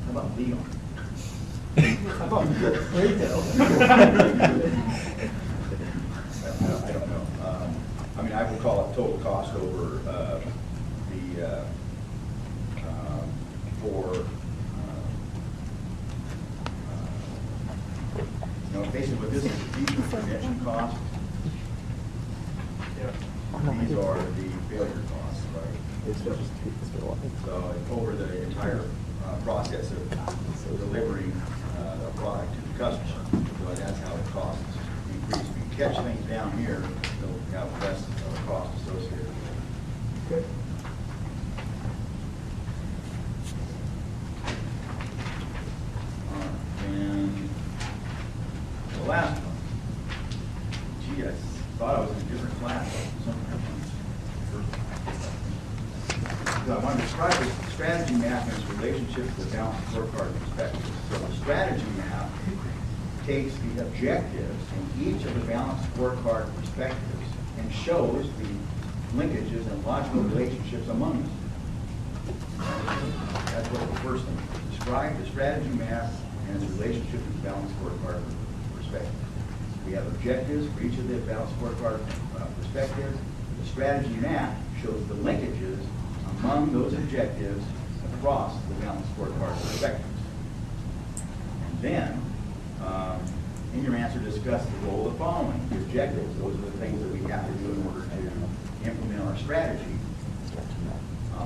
O: How about Leon?
F: How about retail?
O: I don't know. I mean, I would call it total cost over basically what this is, these are prevention costs. These are the failure costs, right? So over the entire process of delivering a product to the customer. So that's how the costs increase. If you catch things down here, they'll have less of a cost associated with it.
F: Okay.
O: And the last one. Gee, I thought I was in a different class. I want to describe this strategy map and its relationship to the balanced scorecard perspective. So the strategy map takes the objectives in each of the balanced scorecard perspectives and shows the linkages and logical relationships among them. That's what the first thing is. Describe the strategy map and its relationship to the balanced scorecard perspective. We have objectives for each of the balanced scorecard perspectives. The strategy map shows the linkages among those objectives across the balance scorecard perspectives. And then, in your answer, discuss the role of the following, the objectives. Those are the things that we have to do in order to implement our strategy.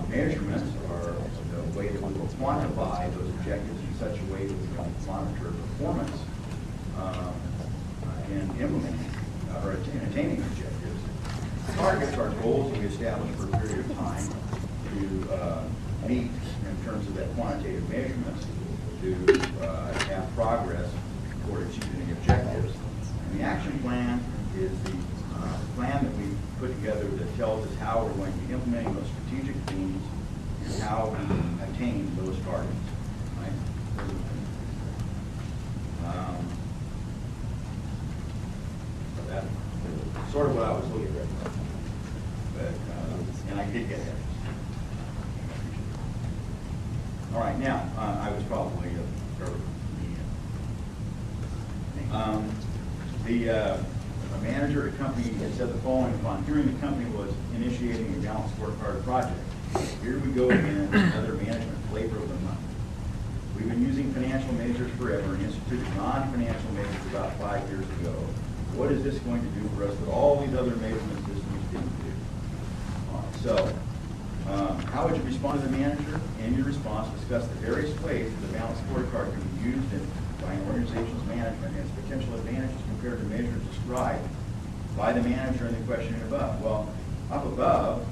O: Measurements are the way that we will quantify those objectives in such a way that we can monitor performance in implementing or in attaining objectives. Targets are goals that we establish for a period of time to meet in terms of that quantitative measurements to have progress toward achieving the objectives. And the action plan is the plan that we put together that tells us how we're going to be implementing those strategic themes and how we attain those targets. Right? So that's sort of what I was looking at. But, and I did get that. All right, now, I was probably a manager at a company said the following: upon hearing the company was initiating a balanced scorecard project. Here we go again, another management flavor of the month. We've been using financial measures forever and instituted non-financial measures about 5 years ago. What is this going to do for us that all these other measurement systems didn't do? So, how would you respond to the manager? In your response, discuss the various ways that the balanced scorecard can be used by an organization's management and its potential advantages compared to measures described by the manager in the questioning above. Well, up above,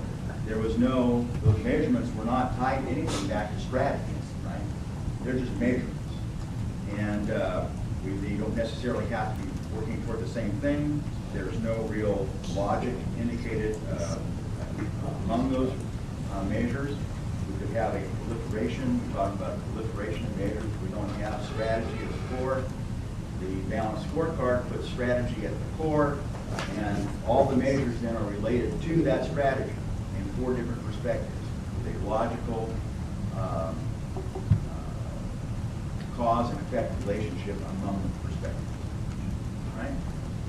O: there was no, those measurements were not tied to anything back to strategies, right? They're just measurements. And they don't necessarily have to be working toward the same thing. There's no real logic indicated among those measures. We could have a proliferation. We talked about proliferation of measures. We don't have strategy at the core. The balanced scorecard puts strategy at the core, and all the measures then are related to that strategy in 4 different perspectives. With a logical cause and effect relationship among the perspectives. All right?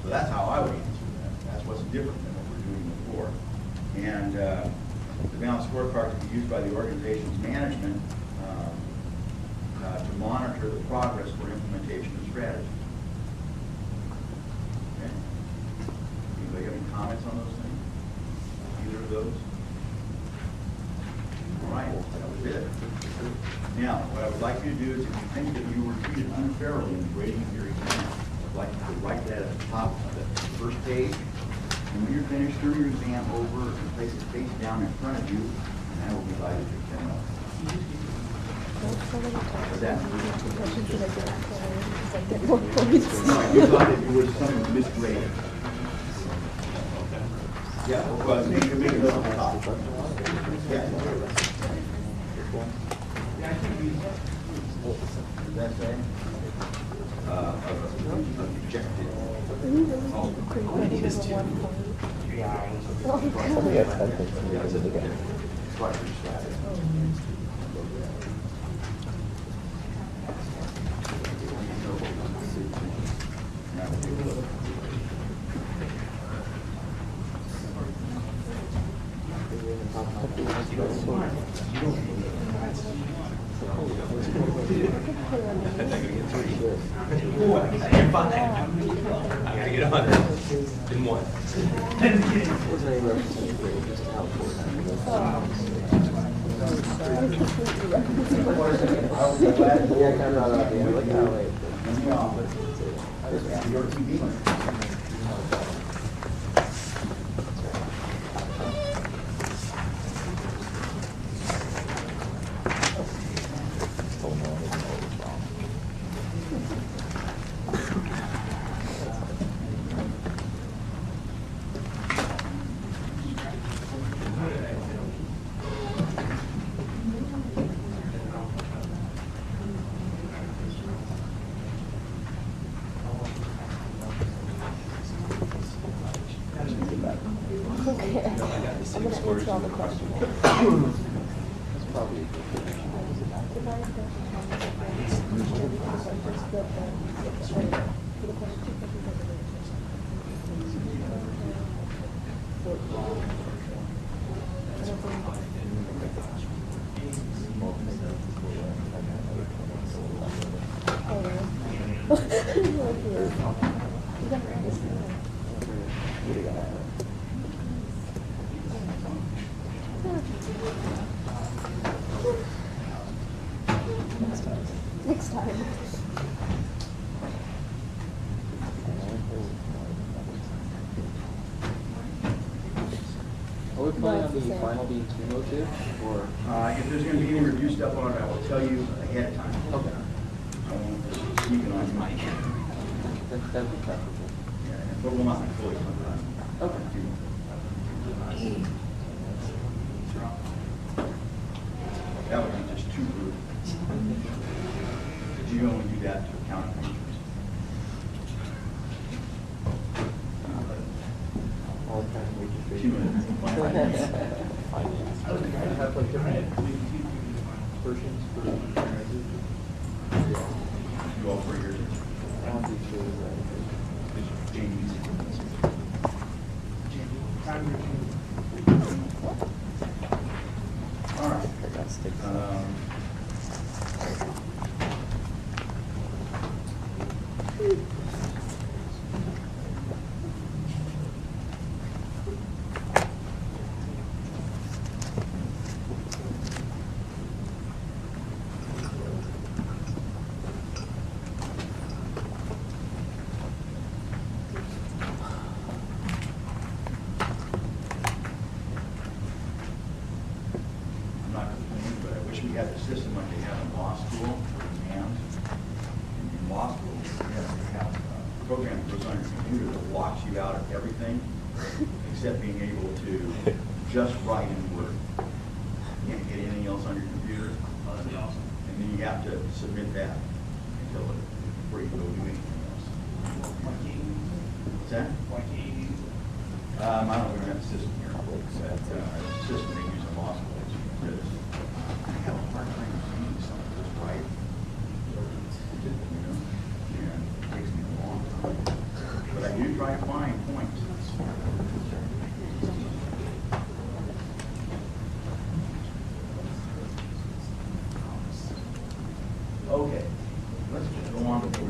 O: So that's how I would answer that. That's what's different than what we're doing before. And the balanced scorecard can be used by the organization's management to monitor the progress for implementation of strategy. Okay? Anybody have any comments on those things? Either of those? All right, that was it. Now, what I would like you to do is, if you think that you were treated unfairly in the grading of your exam, I'd like you to write that at the top of the first page. And when you're finished, turn your exam over and place it face down in front of you, and that will be divided to 10 notes. What's that? No, you thought that you were something misgraded. Yeah, well, you can make it up on top. Yeah. That's it. Objective.
U: I gotta get 100 in one.
I: Okay. I'm going to answer all the questions. That's probably a good thing.
G: Next time.
I: Are we planning on the final being cumulative, or?
O: If there's going to be any review stuff on it, I will tell you ahead of time.
I: Okay.
O: I won't sneak it on you.
I: That'd be preferable.
O: Yeah, but we'll not be fully.
I: Okay.
O: That would be just too rude. Because you only do that to accounting features.
I: All kinds of
O: Cumulative.
T: Have like different versions for
O: Do all 3 years. All right. I'm not complaining, but I wish we had a system like they have in law school for exams. In law school, they have a program that goes on your computer that locks you out of everything except being able to just write in Word. You can't get anything else on your computer. Oh, that'd be awesome. And then you have to submit that before you can go do anything else. What's that? I don't know, we don't have a system here. But, it's a system they use in law school. I have a hard time reading something just right. You know, and it takes me a long time. But I do try to find points. Okay, let's just go on to the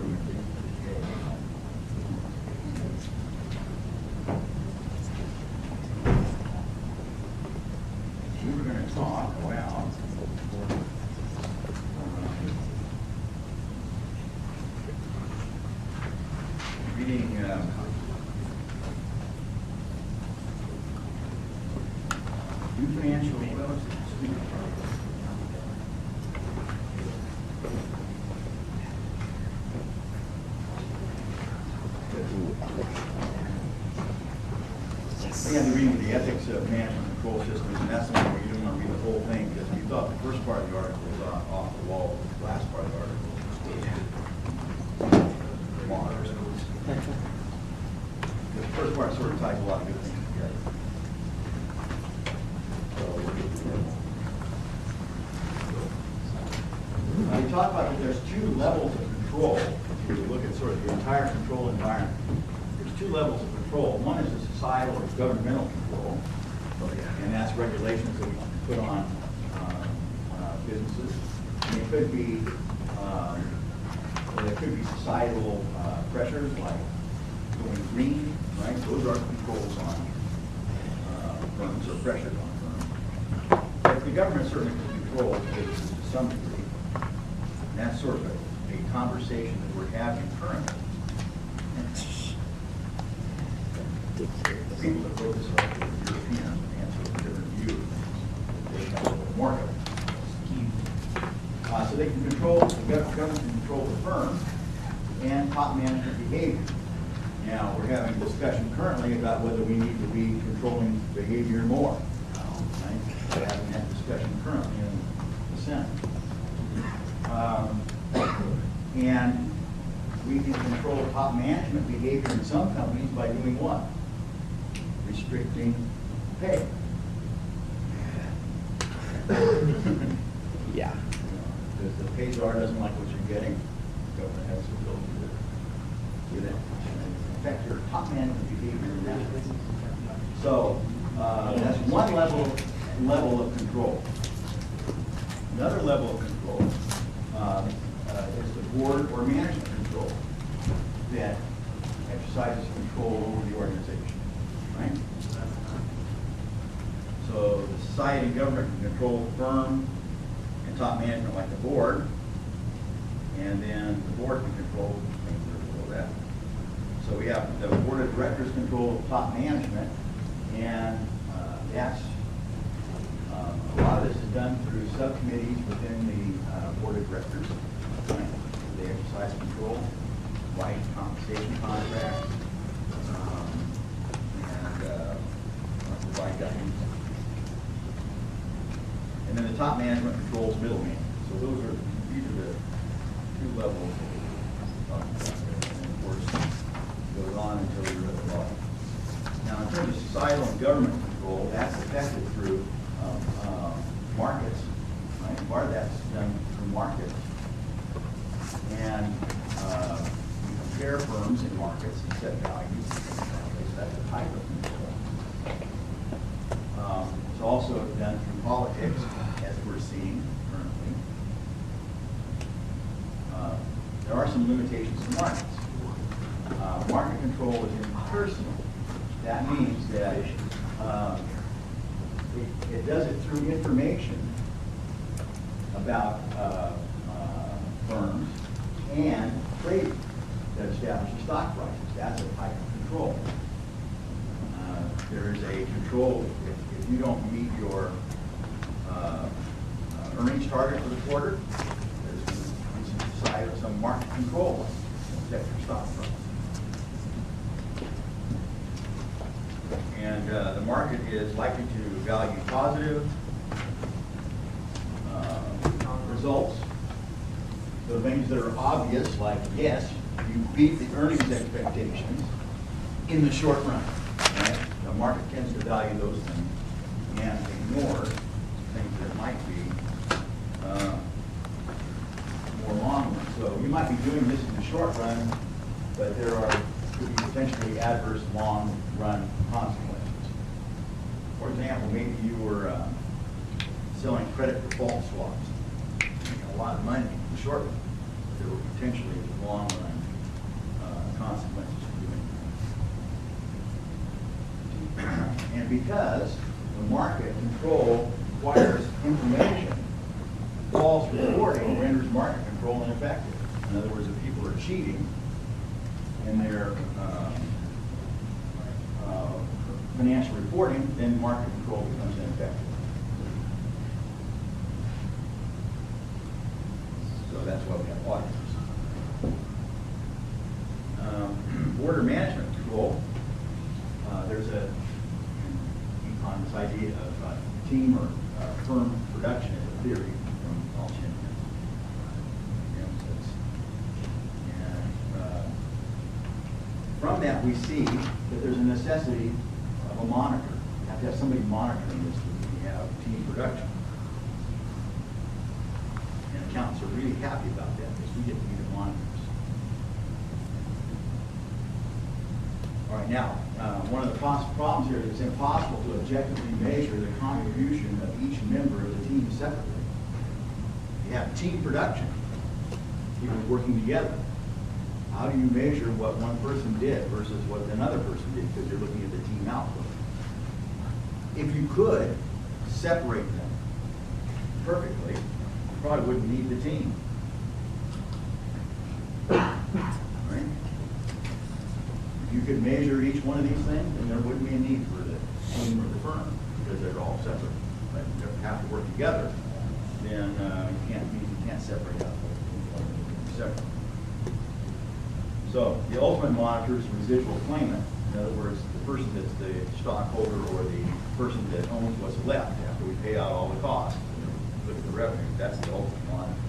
O: we were going to talk about reading new financial Again, the reading of the ethics of management control systems, and that's the one where you don't want to read the whole thing because you thought the first part of the article was off the wall, the last part of the article was moderate. The first part sort of ties a lot of good things together. So we'll get to that. We talk about that there's 2 levels of control. If you look at sort of the entire control environment, there's 2 levels of control. One is the societal or governmental control, and that's regulations that we put on businesses. And it could be societal pressures like going green, right? Those are controls on firms or pressures on firms. But the government certainly can control businesses to some degree. And that's sort of a conversation that we're having currently. The people that wrote this article were Europeans and answer a different view. They have a little more of it. So they can control, the government can control the firm and top management behavior. Now, we're having a discussion currently about whether we need to be controlling behavior more. Right? We're having that discussion currently in the Senate. And we can control top management behavior in some companies by doing what? Restricting pay.
E: Yeah.
O: Because the pay czar doesn't like what you're getting, the government has the ability to do that. Affect your top management behavior in that way. So that's one level of control. Another level of control is the board or management control. that exercises control over the organization, right? So the society and government can control the firm and top management like the board, and then the board can control things that are below that. So we have the board of directors control top management, and that's a lot of this is done through subcommittees within the board of directors. Right? They exercise control, write compensation contracts, and provide guidance. And then the top management controls middle management. So these are the two levels of and of course it goes on until you're at the law. Now in terms of societal and government control, that's affected through markets. Right? Part of that's done through markets. And you compare firms in markets and set values. That's a type of control. It's also done through politics, as we're seeing currently. There are some limitations to markets. Market control is impersonal. That means that it does it through information about firms and trading that establishes stock prices. That's a type of control. There is a control if you don't meet your earnings target for the quarter. There's some market control to affect your stock price. And the market is likely to value positive results. The things that are obvious, like yes, you beat the earnings expectations in the short run. Right? The market tends to value those things and ignore things that might be more long run. So you might be doing this in the short run, but there could be potentially adverse long run consequences. For example, maybe you were selling credit default swaps, making a lot of money in the short run, but there were potentially long run consequences for doing that. And because the market control requires information, false reporting renders market control ineffective. In other words, if people are cheating in their financial reporting, then market control becomes ineffective. So that's why we have auditors. Order management control. There's this idea of team or firm production as a theory from Paul Chin. And from that we see that there's a necessity of a monitor. You have to have somebody monitoring this when you have team production. And accountants are really happy about that because we get to be the monitors. All right, now, one of the problems here is it's impossible to objectively measure the contribution of each member of the team separately. You have team production, people working together. How do you measure what one person did versus what another person did because you're looking at the team output? If you could separate them perfectly, you probably wouldn't need the team. Right? If you could measure each one of these things, then there wouldn't be a need for the team or the firm because they're all separate. But if they have to work together, then you can't separate out separate. So the ultimate monitor is residual claimant. In other words, the person that's the stockholder or the person that owns what's left after we pay out all the costs. Look at the revenue. That's the ultimate monitor.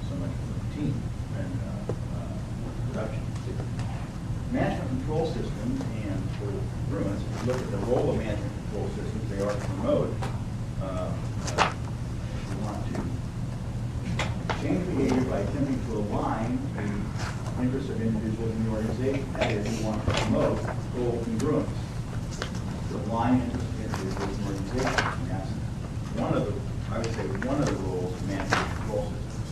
O: So much for the team and production. Management control systems and for Bruins, if you look at the role of management control systems, they are to promote. We want to change behavior by attempting to align the interests of individuals in the organization. That is, we want to promote goal congruence. To align interests of individuals in the organization. And that's one of the, I would say, one of the roles of management control systems.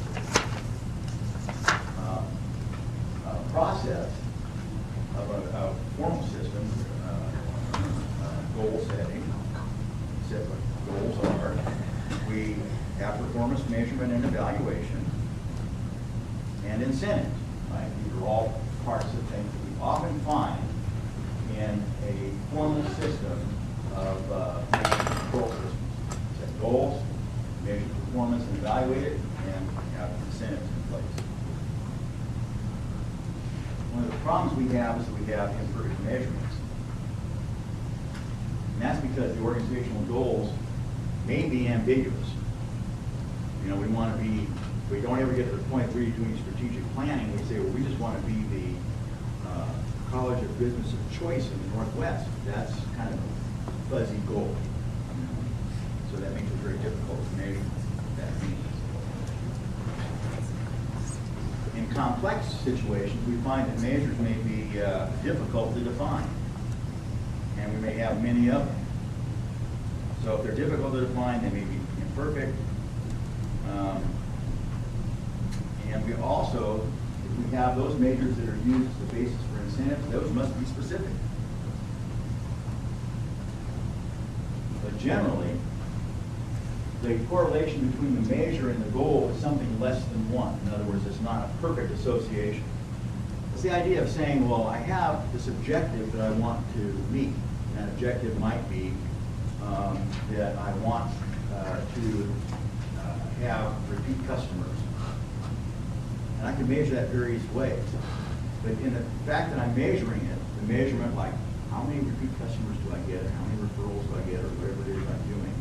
O: goals are, we have performance measurement and evaluation, and incentives. Right? These are all parts of things that we often find in a formal system of management control systems. Set goals, measure performance and evaluate it, and have incentives in place. One of the problems we have is that we have imperfect measurements. And that's because the organizational goals may be ambiguous. You know, we want to be, we don't ever get to the point where you're doing strategic planning. We say, well, we just want to be the College of Business of choice in the Northwest. That's kind of a fuzzy goal. So that makes it very difficult to measure what that means. In complex situations, we find that measures may be difficult to define, and we may have many of them. So if they're difficult to define, they may be imperfect. And we also, if we have those measures that are used as the basis for incentives, those must be specific. But generally, the correlation between the measure and the goal is something less than 1. In other words, it's not a perfect association. It's the idea of saying, well, I have this objective that I want to meet. And that objective might be that I want to have repeat customers. And I can measure that various ways. But in the fact that I'm measuring it, the measurement like how many repeat customers do I get, or how many referrals do I get, or whatever it is I'm doing,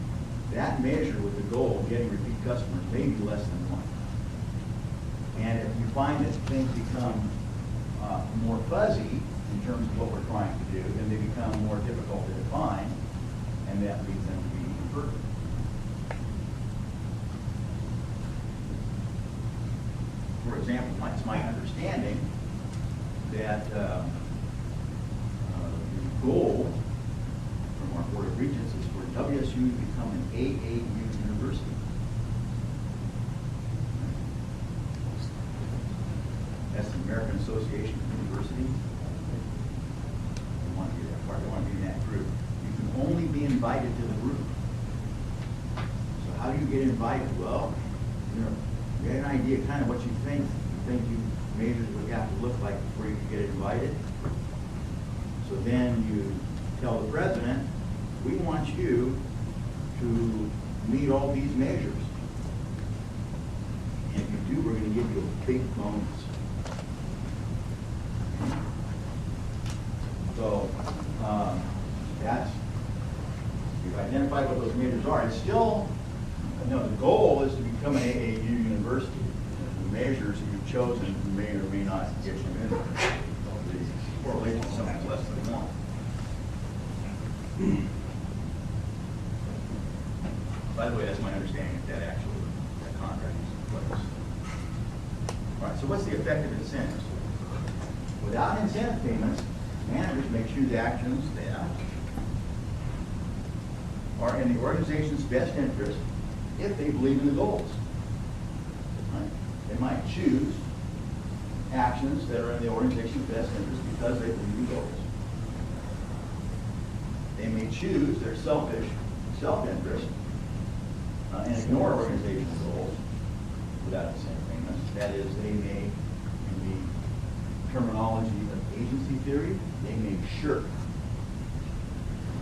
O: that measure with the goal of getting repeat customers may be less than 1. And if you find that things become more fuzzy in terms of what we're trying to do, then they become more difficult to define, and that leads them to be imperfect. For example, it's my understanding that the goal from our Board of Regents is for WSU to become an AAU university. That's the American Association of Universities. They want to be that part. They want to be in that group. You can only be invited to the group. So how do you get invited? Well, you know, you get an idea kind of what you think you measures would have to look like before you could get invited. So then you tell the president, we want you to meet all these measures. And if you do, we're going to give you a big bonus. So that's, you've identified what those measures are. It's still, no, the goal is to become an AAU university. The measures that you've chosen may or may not get you in there. The correlation is something less than 1. By the way, that's my understanding that actually that contract is in place. All right, so what's the effect of incentives? Without incentive payments, managers may choose actions that are in the organization's best interest if they believe in the goals. Right? They might choose actions that are in the organization's best interest because they believe in goals. They may choose their selfish self-interest and ignore organizational goals without incentive payments. That is, they may, in the terminology of agency theory, they may shirk.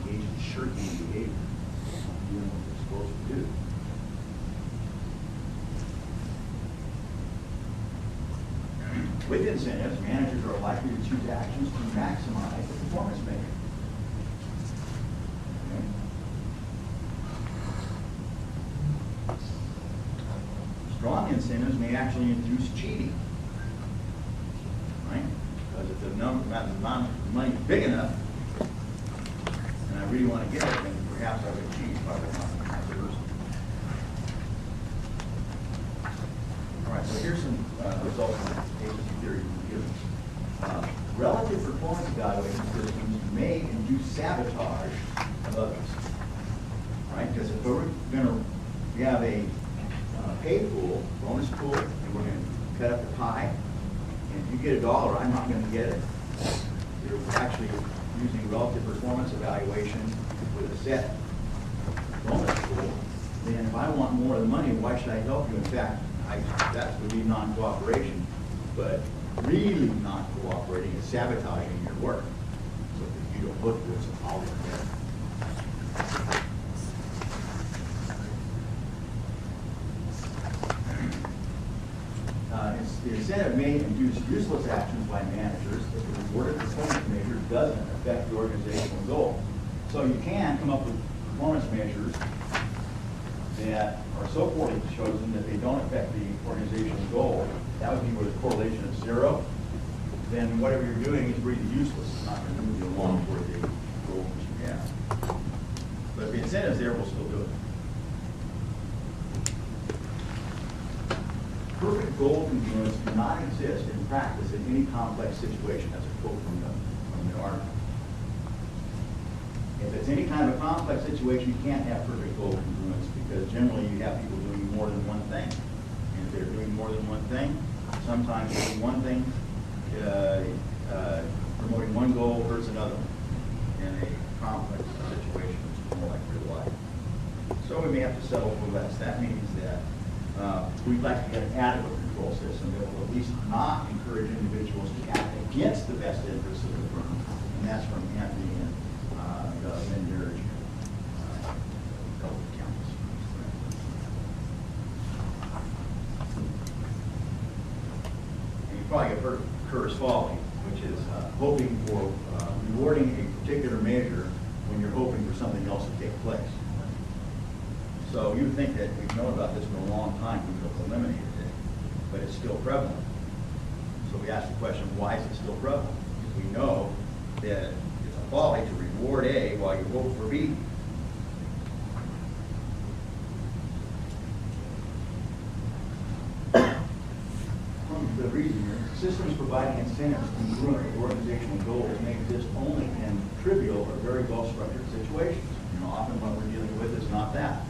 O: Engage in shirking behavior, doing what they're supposed to do. With incentives, managers are likely to choose actions to maximize the performance measure. Strong incentives may actually induce cheating, right? Because if the amount of money is big enough, and I really want to get it, then perhaps I would cheat by the controversy. All right, so here's some results from agency theory given. Relative performance evaluation systems may induce sabotage of others, right? Because if we're going to have a pay pool, bonus pool, and we're going to cut up the pie, and if you get $1, I'm not going to get it. You're actually using relative performance evaluation with a set bonus pool. if I want more of the money, why should I help you? In fact, that would be non-cooperation. But really not cooperating is sabotaging your work. So if you don't look, there's a problem there. The incentive may induce useless actions by managers if the rewarded performance measure doesn't affect the organizational goal. So you can come up with performance measures that are so poorly chosen that they don't affect the organizational goal. That would be with a correlation of 0. Then whatever you're doing is really useless. It's not going to move you along toward the goal that you have. But if the incentive's there, we'll still do it. Perfect goal congruence cannot exist in practice in any complex situation. That's a quote from the article. If it's any kind of a complex situation, you can't have perfect goal congruence because generally you have people doing more than one thing. And if they're doing more than one thing, sometimes doing one thing, promoting one goal hurts another one in a complex situation, which is more like real life. So we may have to settle for less. That means that we'd like to get an adequate control system that will at least not encourage individuals to act against the best interests of the firm. And that's from Anthony and Linder, a couple of accountants. And you probably have heard of Kerr's folly, which is hoping for rewarding a particular measure when you're hoping for something else to take place. So you think that we've known about this for a long time, we've eliminated it, but it's still prevalent. So we ask the question, why is it still prevalent? Because we know that it's a folly to reward A while you hope for B. The reason here, systems providing incentives congruent with organizational goals may exist only in trivial or very well-structured situations. You know, often what we're dealing with is not that.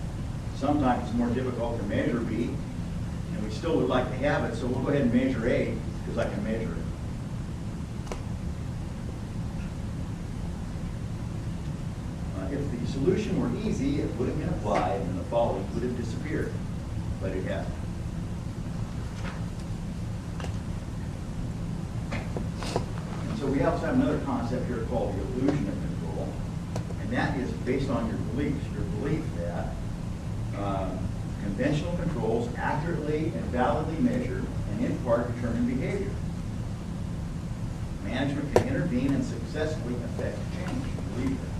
O: Sometimes it's more difficult to measure B, and we still would like to have it, so we'll go ahead and measure A, because I can measure it. If the solution were easy, it would have been applied, and the folly would have disappeared, but it hasn't. And so we also have another concept here called the illusion of control, and that is based on your beliefs, your belief that conventional controls accurately and validly measure and in part determine behavior. Management can intervene and successfully affect change. Believe that.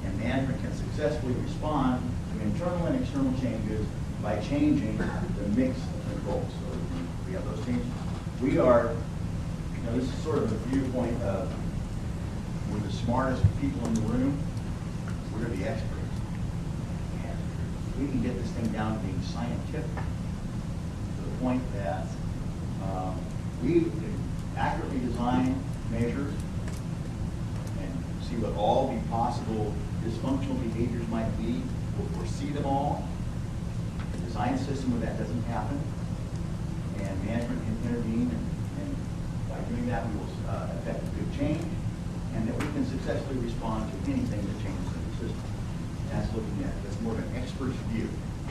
O: And management can successfully respond to internal and external changes by changing the mix of controls. So we have those changes. We are, you know, this is sort of a viewpoint of we're the smartest people in the room. We're the experts. We can get this thing down to being scientific to the point that we can accurately design measures and see what all the possible dysfunctional behaviors might be. We'll foresee them all, design a system where that doesn't happen, and management can intervene, and by doing that we will affect a good change, and that we can successfully respond to anything that changes in the system. That's looking at it. That's more of an expert's view,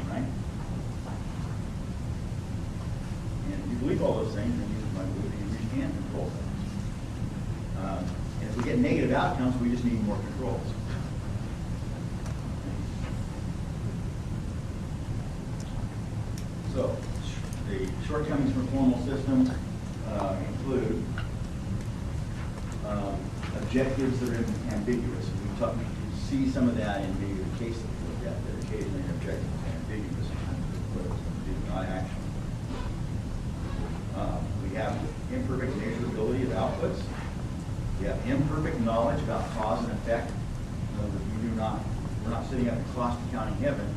O: right? And if you believe all those things, then you might believe that you can control things. And if we get negative outcomes, we just need more controls. So, the shortcomings from formal systems include objectives that are ambiguous. And we see some of that in the case that we looked at, that occasionally objectives are ambiguous and do not action. We have imperfect measurability of outputs. We have imperfect knowledge about cause and effect. In other words, we're not sitting up in cost accounting heaven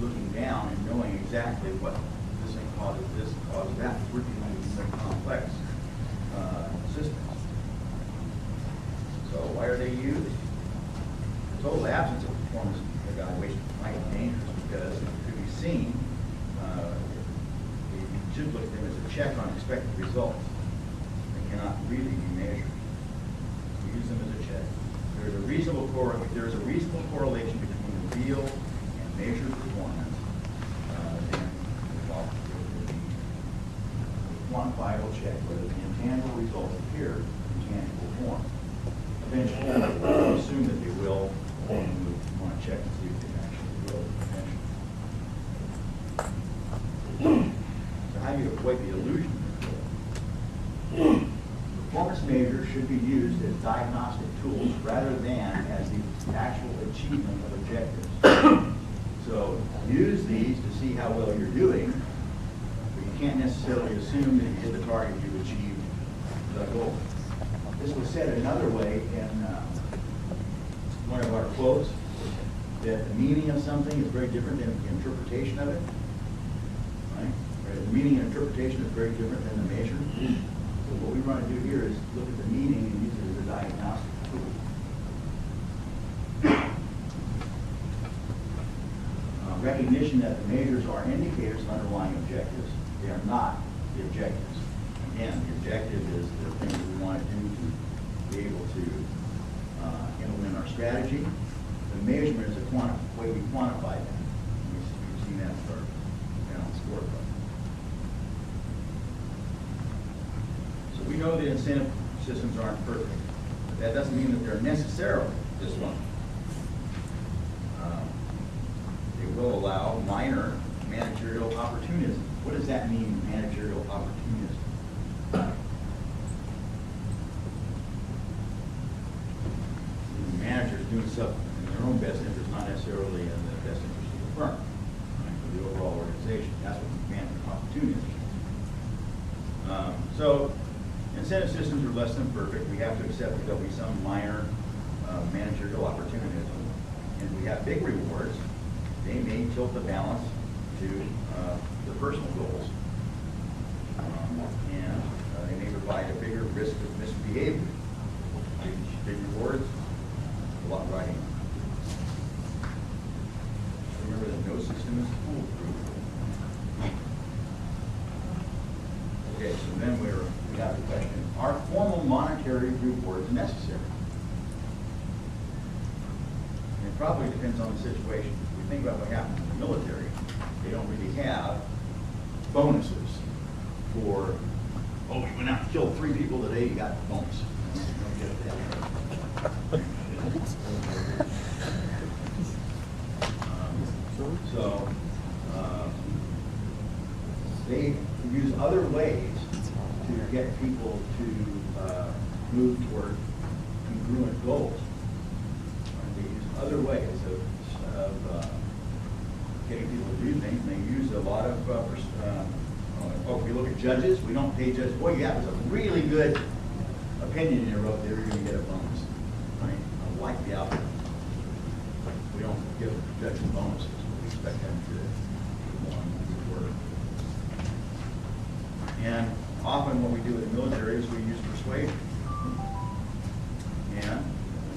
O: looking down and knowing exactly what this thing causes this and causes that. We're dealing with more complex systems. So why are they used? The total absence of performance evaluation might be dangerous because it could be seen. We should look at them as a check on expected results. They cannot really be measured. We use them as a check. There is a reasonable correlation between the real and performance than well, the quantifiable check whether the intangible results appear in tangible form. Eventually, we assume that they will, and we want to check to see if they actually will eventually. So how do you avoid the illusion? Performance measures should be used as diagnostic tools rather than as the actual achievement of objectives. So use these to see how well you're doing, but you can't necessarily assume that you hit the target you achieved the goal. This was said another way in one of our quotes, that the meaning of something is very different than the interpretation of it. Right? The meaning and interpretation is very different than the measure. So what we want to do here is look at the meaning and use it as a diagnostic tool. Recognition that the measures are indicators of underlying objectives. They are not the objectives. Again, the objective is the thing that we want to do to be able to implement our strategy. The measurement is the way we quantify that. We've seen that for balanced scorecard. So we know that incentive systems aren't perfect, but that doesn't mean that they're necessarily dysfunctional. They will allow minor managerial opportunism. What does that mean, managerial opportunism? The managers doing stuff in their own best interest, not necessarily in the best interest of the firm, right, or the overall organization. That's what managerial opportunism is. So incentive systems are less than perfect. We have to accept that there'll be some minor managerial opportunism. And we have big rewards. They may tilt the balance to the personal goals. And they may provide a bigger risk of misbehavior. Big rewards, a lot riding on. Remember that no system is foolproof. Okay, so then we have the question, are formal monetary rewards necessary? And it probably depends on the situation. If we think about what happens in the military, they don't really have bonuses for, oh, you went out and killed 3 people today, you got the bonus. You don't get that. So they use other ways to get people to move toward congruent goals. They use other ways of getting people to do things. They use a lot of, if we look at judges, we don't pay judges. Boy, yeah, it was a really good opinion you wrote there, you're going to get a bonus. Right? I like the outcome. We don't give judges bonuses. We expect them to go on with good work. And often what we do in the military is we use persuasion. And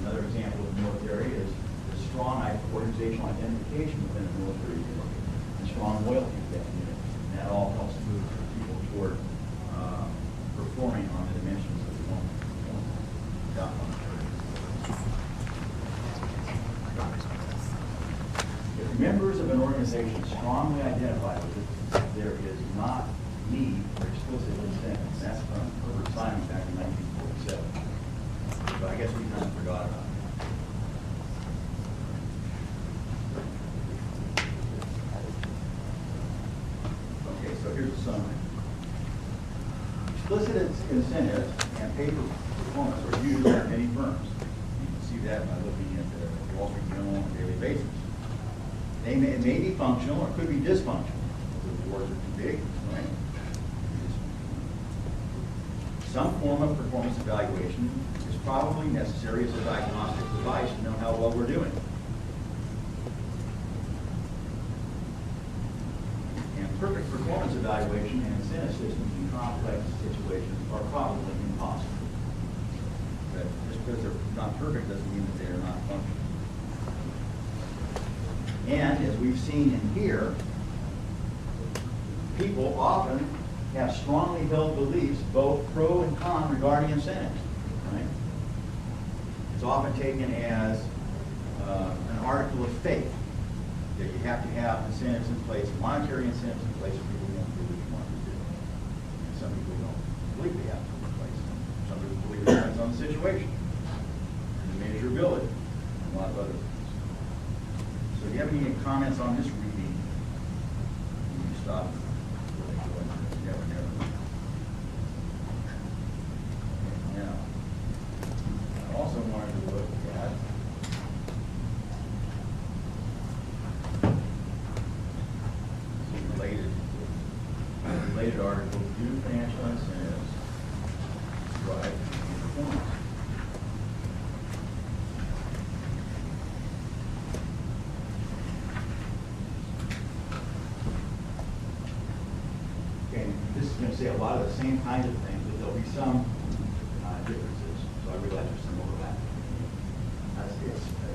O: another example of the military is the strong organizational identification within the military unit and strong loyalty to that unit. And that all helps move people toward performing on the dimensions that we want without monetary. If members of an organization strongly identify with it, there is not need for explicit consent. That's from Herbert Simon back in 1947. So I guess we kind of forgot about that. Okay, so here's the summary. Explicit incentives and pay for performance are used by many firms. You can see that by looking at the Wall Street Journal on a daily basis. It may be functional or could be dysfunctional. The rewards are too big, right? Some form of performance evaluation is probably necessary as a diagnostic device to know how well we're doing. And perfect performance evaluation and incentive systems in complex situations are probably impossible. But just because they're not perfect doesn't mean that they are not functional. And as we've seen in here, people often have strongly held beliefs, both pro and con, regarding incentives. Right? It's often taken as an article of faith. that you have to have incentives in place, monetary incentives in place for people who want to do what you want to do. And some people don't believe they have to be in place. Some people believe it depends on the situation, and the measurability, and a lot of other things. So do you have any comments on this reading? You stop. Never. Now, I also wanted to look at related article, do financial incentives drive performance? Okay, this is going to say a lot of the same kinds of things, but there'll be some differences. So I realize there's some overlap.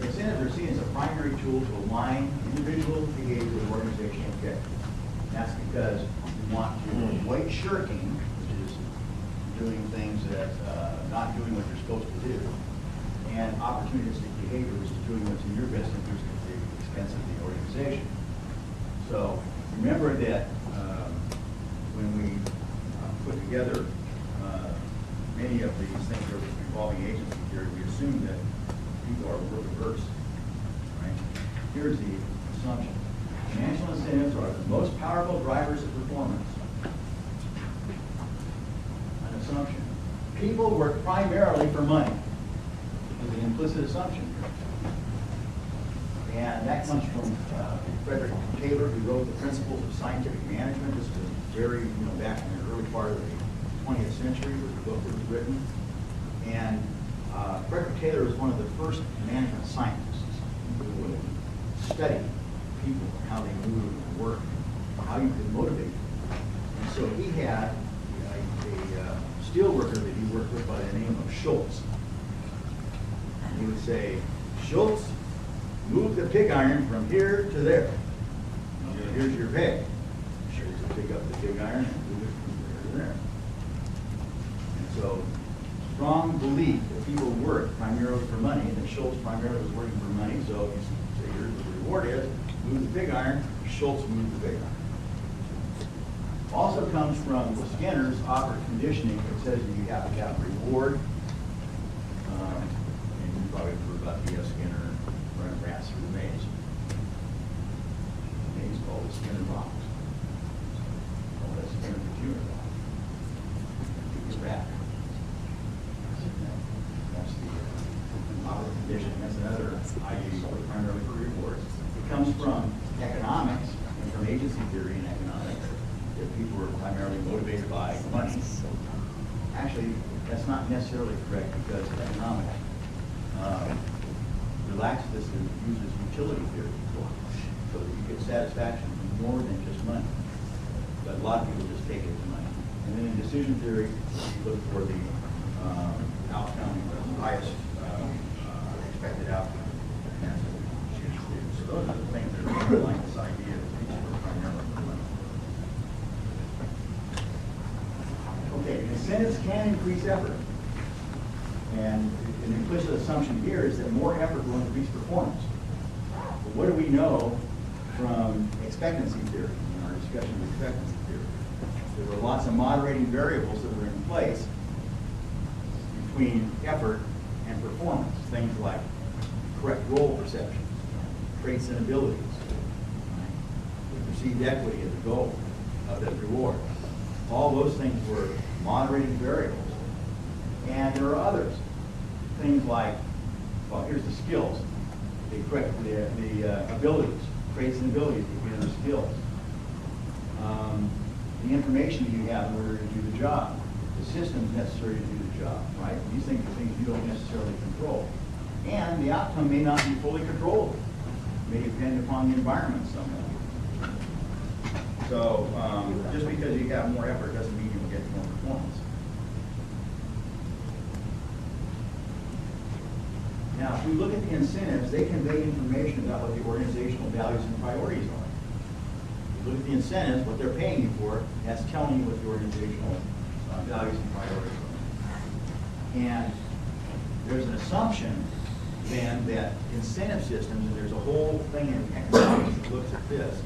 O: Incentives are seen as a primary tool to align individual behavior with organizational objectives. That's because we want to avoid shirking, which is doing things that not doing what you're supposed to do, and opportunistic behavior, which is doing what's in your best interest at the expense of the organization. So remember that when we put together many of these things that are involving agency theory, we assume that people are work averse. Right? Here's the assumption. Financial incentives are the most powerful drivers of performance. An assumption. People work primarily for money. Is an implicit assumption. And that comes from Frederick Taylor, who wrote The Principles of Scientific Management. This was very, back in the early part of the 20th century was the book that was written. And Frederick Taylor was one of the first management scientists who would study people, how they move and work, how you can motivate them. And so he had a steel worker that he worked with by the name of Schultz. And he would say, Schultz, move the pig iron from here to there. Here's your peg. Schultz would pick up the pig iron and move it from there to there. And so, strong belief that people work primarily for money, and that Schultz primarily was working for money, so you say here's what the reward is, move the pig iron, Schultz moved the pig iron. Also comes from Skinner's Operant Conditioning. It says that you have to have reward. And you probably heard about B.S. Skinner running rats through the maze. The maze called the Skinner box. Called that Skinner computer box. It's a rat. That's the Operant Conditioning. That's another idea primarily for rewards. It comes from economics and from agency theory in economics, that people are primarily motivated by money. Actually, that's not necessarily correct because economics relaxes this and uses utility theory so that you get satisfaction from more than just money. But a lot of people just take it as money. And then in decision theory, you look for the outcome, the highest expected outcome. So those are the things that are underlying this idea that people are primarily for money. Okay, incentives can increase effort. And an implicit assumption here is that more effort will increase performance. But what do we know from expectancy theory, in our discussion of expectancy theory? There were lots of moderating variables that were in place between effort and performance. Things like correct role perception, traits and abilities, right? Perceived equity as the goal of the reward. All those things were moderating variables. And there are others. Things like, well, here's the skills, the abilities, traits and abilities, the skills. The information that you have in order to do the job, the systems necessary to do the job, right? These things are things you don't necessarily control. And the outcome may not be fully controllable. It may depend upon the environment somehow. So just because you have more effort doesn't mean you'll get more performance. Now, if we look at the incentives, they convey information about what the organizational values and priorities are. If you look at the incentives, what they're paying you for, that's telling you what the organizational values and priorities are. And there's an assumption then that incentive systems, and there's a whole thing in economics that looks this,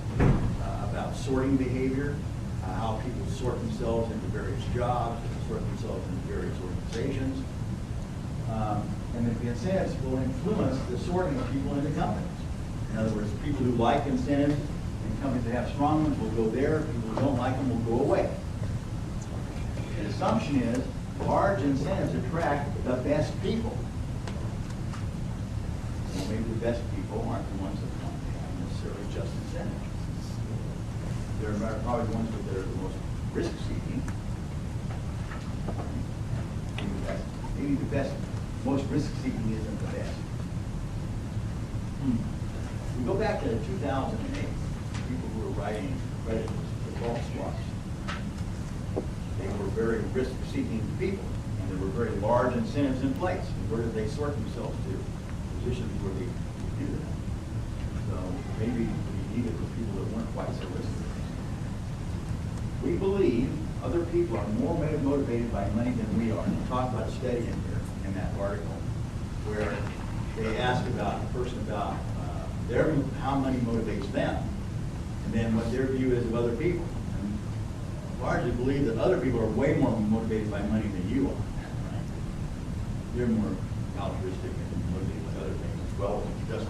O: about sorting behavior, how people sort themselves into various jobs, sort themselves into various organizations. And the incentives will influence the sorting of people into companies. In other words, people who like incentives and companies that have strong ones will go there, people who don't like them will go away. The assumption is large incentives attract the best people. Well, maybe the best people aren't the ones that want to have necessarily just incentives. They're probably the ones that are the most risk-seeking. Maybe the best, most risk-seeking isn't the best. We go back to 2008, people who were writing credit default swaps. They were very risk-seeking people, and there were very large incentives in place. And where did they sort themselves to? Positions where they could do that. So maybe we needed for people that weren't quite so risky. We believe other people are more motivated by money than we are. And we talk about a study in here, in that article, where they asked about a person about how money motivates them, and then what their view is of other people. And largely believe that other people are way more motivated by money than you are. Right? They're more altruistic and motivated by other things as well as just.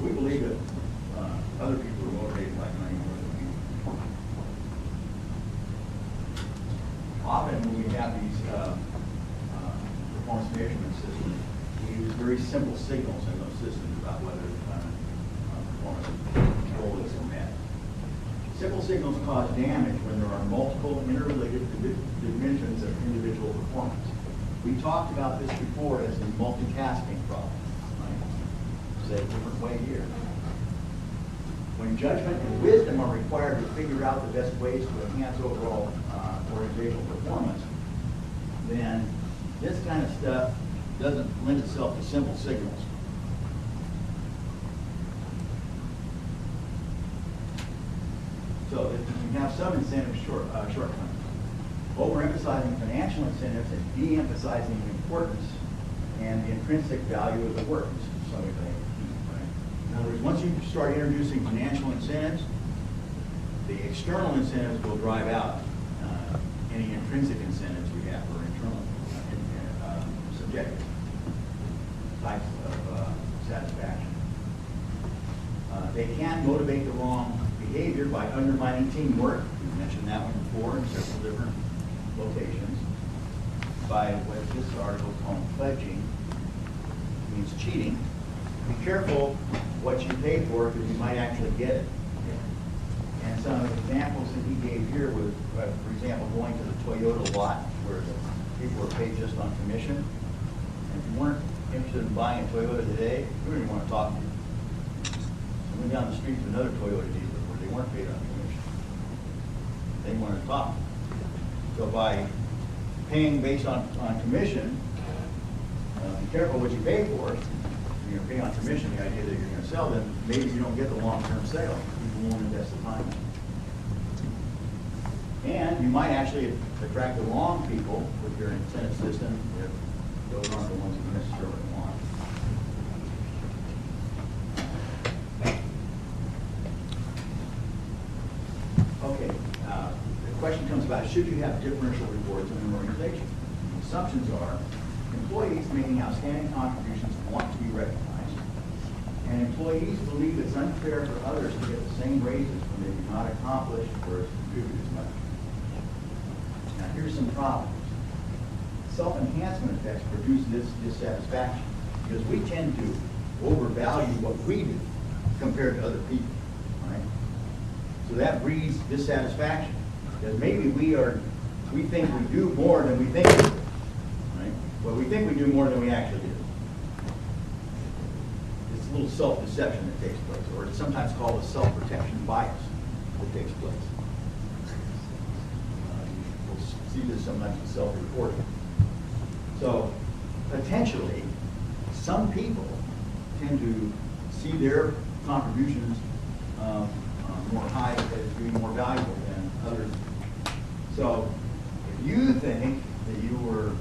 O: We believe that other people are motivated by money more than we are. Often when we have these performance measurement systems, we use very simple signals in those systems about whether performance goal is met. Simple signals cause damage when there are multiple interrelated dimensions of individual performance. We talked about this before as the multitasking problem. Right? Say a different way here. When judgment and wisdom are required to figure out the best ways to enhance overall organizational performance, then this kind of stuff doesn't lend itself to simple signals. So if you have some incentive shortcomings, overemphasizing financial incentives and de-emphasizing the importance and the intrinsic value of the work is something that I keep, right? In other words, once you start introducing financial incentives, the external incentives will drive out any intrinsic incentives we have for internal subjective types of satisfaction. They can motivate the wrong behavior by undermining teamwork. We mentioned that one before in several different locations. By what this article is called pledging, means cheating. Be careful what you pay for because you might actually get it. And some of the examples that he gave here was, for example, going to the Toyota lot where the people were paid just on commission. And if you weren't interested in buying a Toyota today, you wouldn't even want to talk to you. I went down the street to another Toyota dealer where they weren't paid on commission. They wanted to talk. So by paying based on commission, be careful what you pay for. You're going to pay on commission, the idea that you're going to sell them, maybe you don't get the long-term sale. People won't invest the time. And you might actually attract the wrong people with your incentive system if those aren't the ones you necessarily want. Okay, the question comes about, should you have differential rewards in an organization? The assumptions are, employees making outstanding contributions want to be recognized, and employees believe it's unfair for others to get the same raises when they do not accomplish or contribute as much. Now here's some problems. Self-enhancement effects produce this dissatisfaction because we tend to overvalue what we do compared to other people, right? So that breeds dissatisfaction because maybe we think we do more than we think we do, right? Well, we think we do more than we actually do. It's a little self-deception that takes place, or it's sometimes called a self-protection bias that takes place. We'll see this sometimes in self-reporting. So potentially, some people tend to see their contributions more high as being more valuable than others. So if you think that you were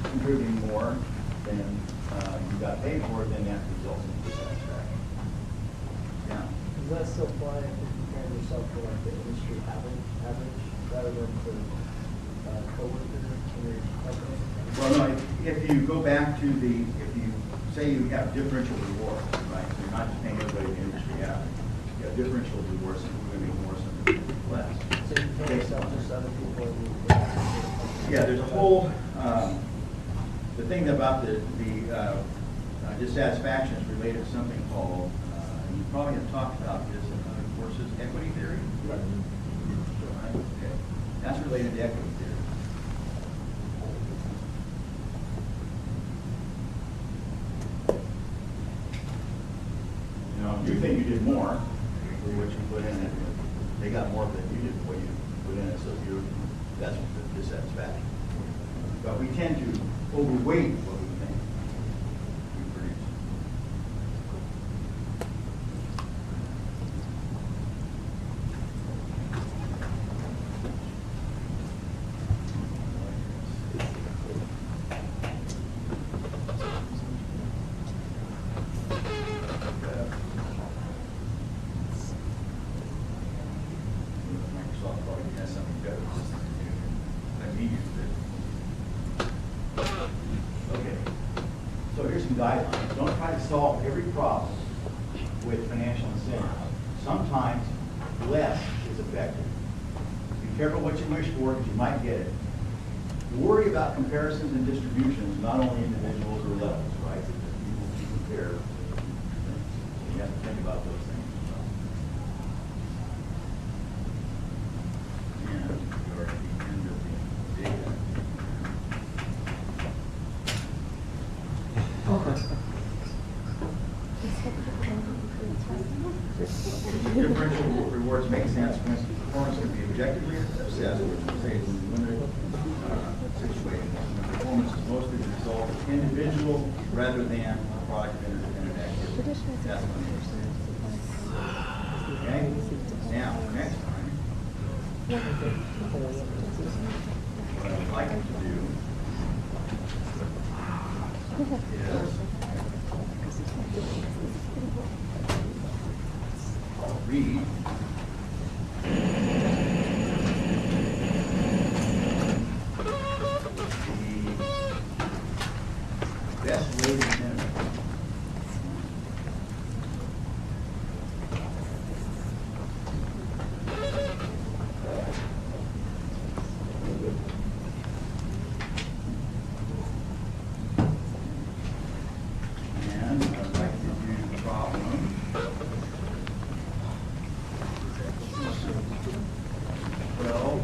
O: contributing more than you got paid for, then that results in dissatisfaction.
Q: does that still apply if you compare yourself to like the industry average rather than to coworker in your company?
O: Well, no, if you go back to if you say you have differential rewards, right? So you're not just paying everybody the industry average. You have differential rewards, some people are going to make more, some people are going to make less.
Q: So you compare yourself to other people who
O: Yeah, there's a whole, the thing about the dissatisfaction is related to something called, you probably have talked about this in other courses, equity theory. Right. Okay. That's related to equity theory. You know, if you think you did more for what you put in it, they got more than you did for what you put in it, so that's the dissatisfaction. But we tend to overweight what we think we produce. Microsoft probably has something better than me used it. Okay, so here's some guidelines. Don't try to solve every problem with financial incentives. Sometimes less is effective. Be careful what you wish for because you might get it. Worry about comparisons and distributions, not only individuals or levels, right? You compare things. You have to think about those things as well. And you're at the end of the data. Differential rewards make sense when performance can be objectively assessed, which we say is in limited situations. When performance is mostly the result of individual rather than product of independent activity. That's what it is. Okay? Now, next time, what I would like you to do is read the best rated minimum. And I'd like to do the problem. Well,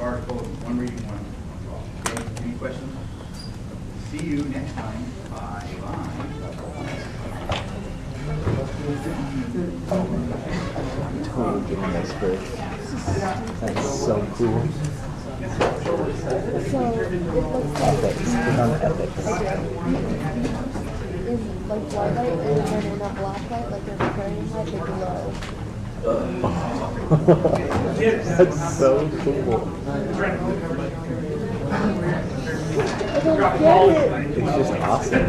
O: article, one reading, one draw. Okay, any questions? See you next time. Bye bye.
E: Totally getting expert. That's so cool. Ethics. Put on ethics.
P: Is like white light and then not black light, like they're comparing light, they glow.
E: That's so cool.
P: I don't get it.
E: It's just awesome.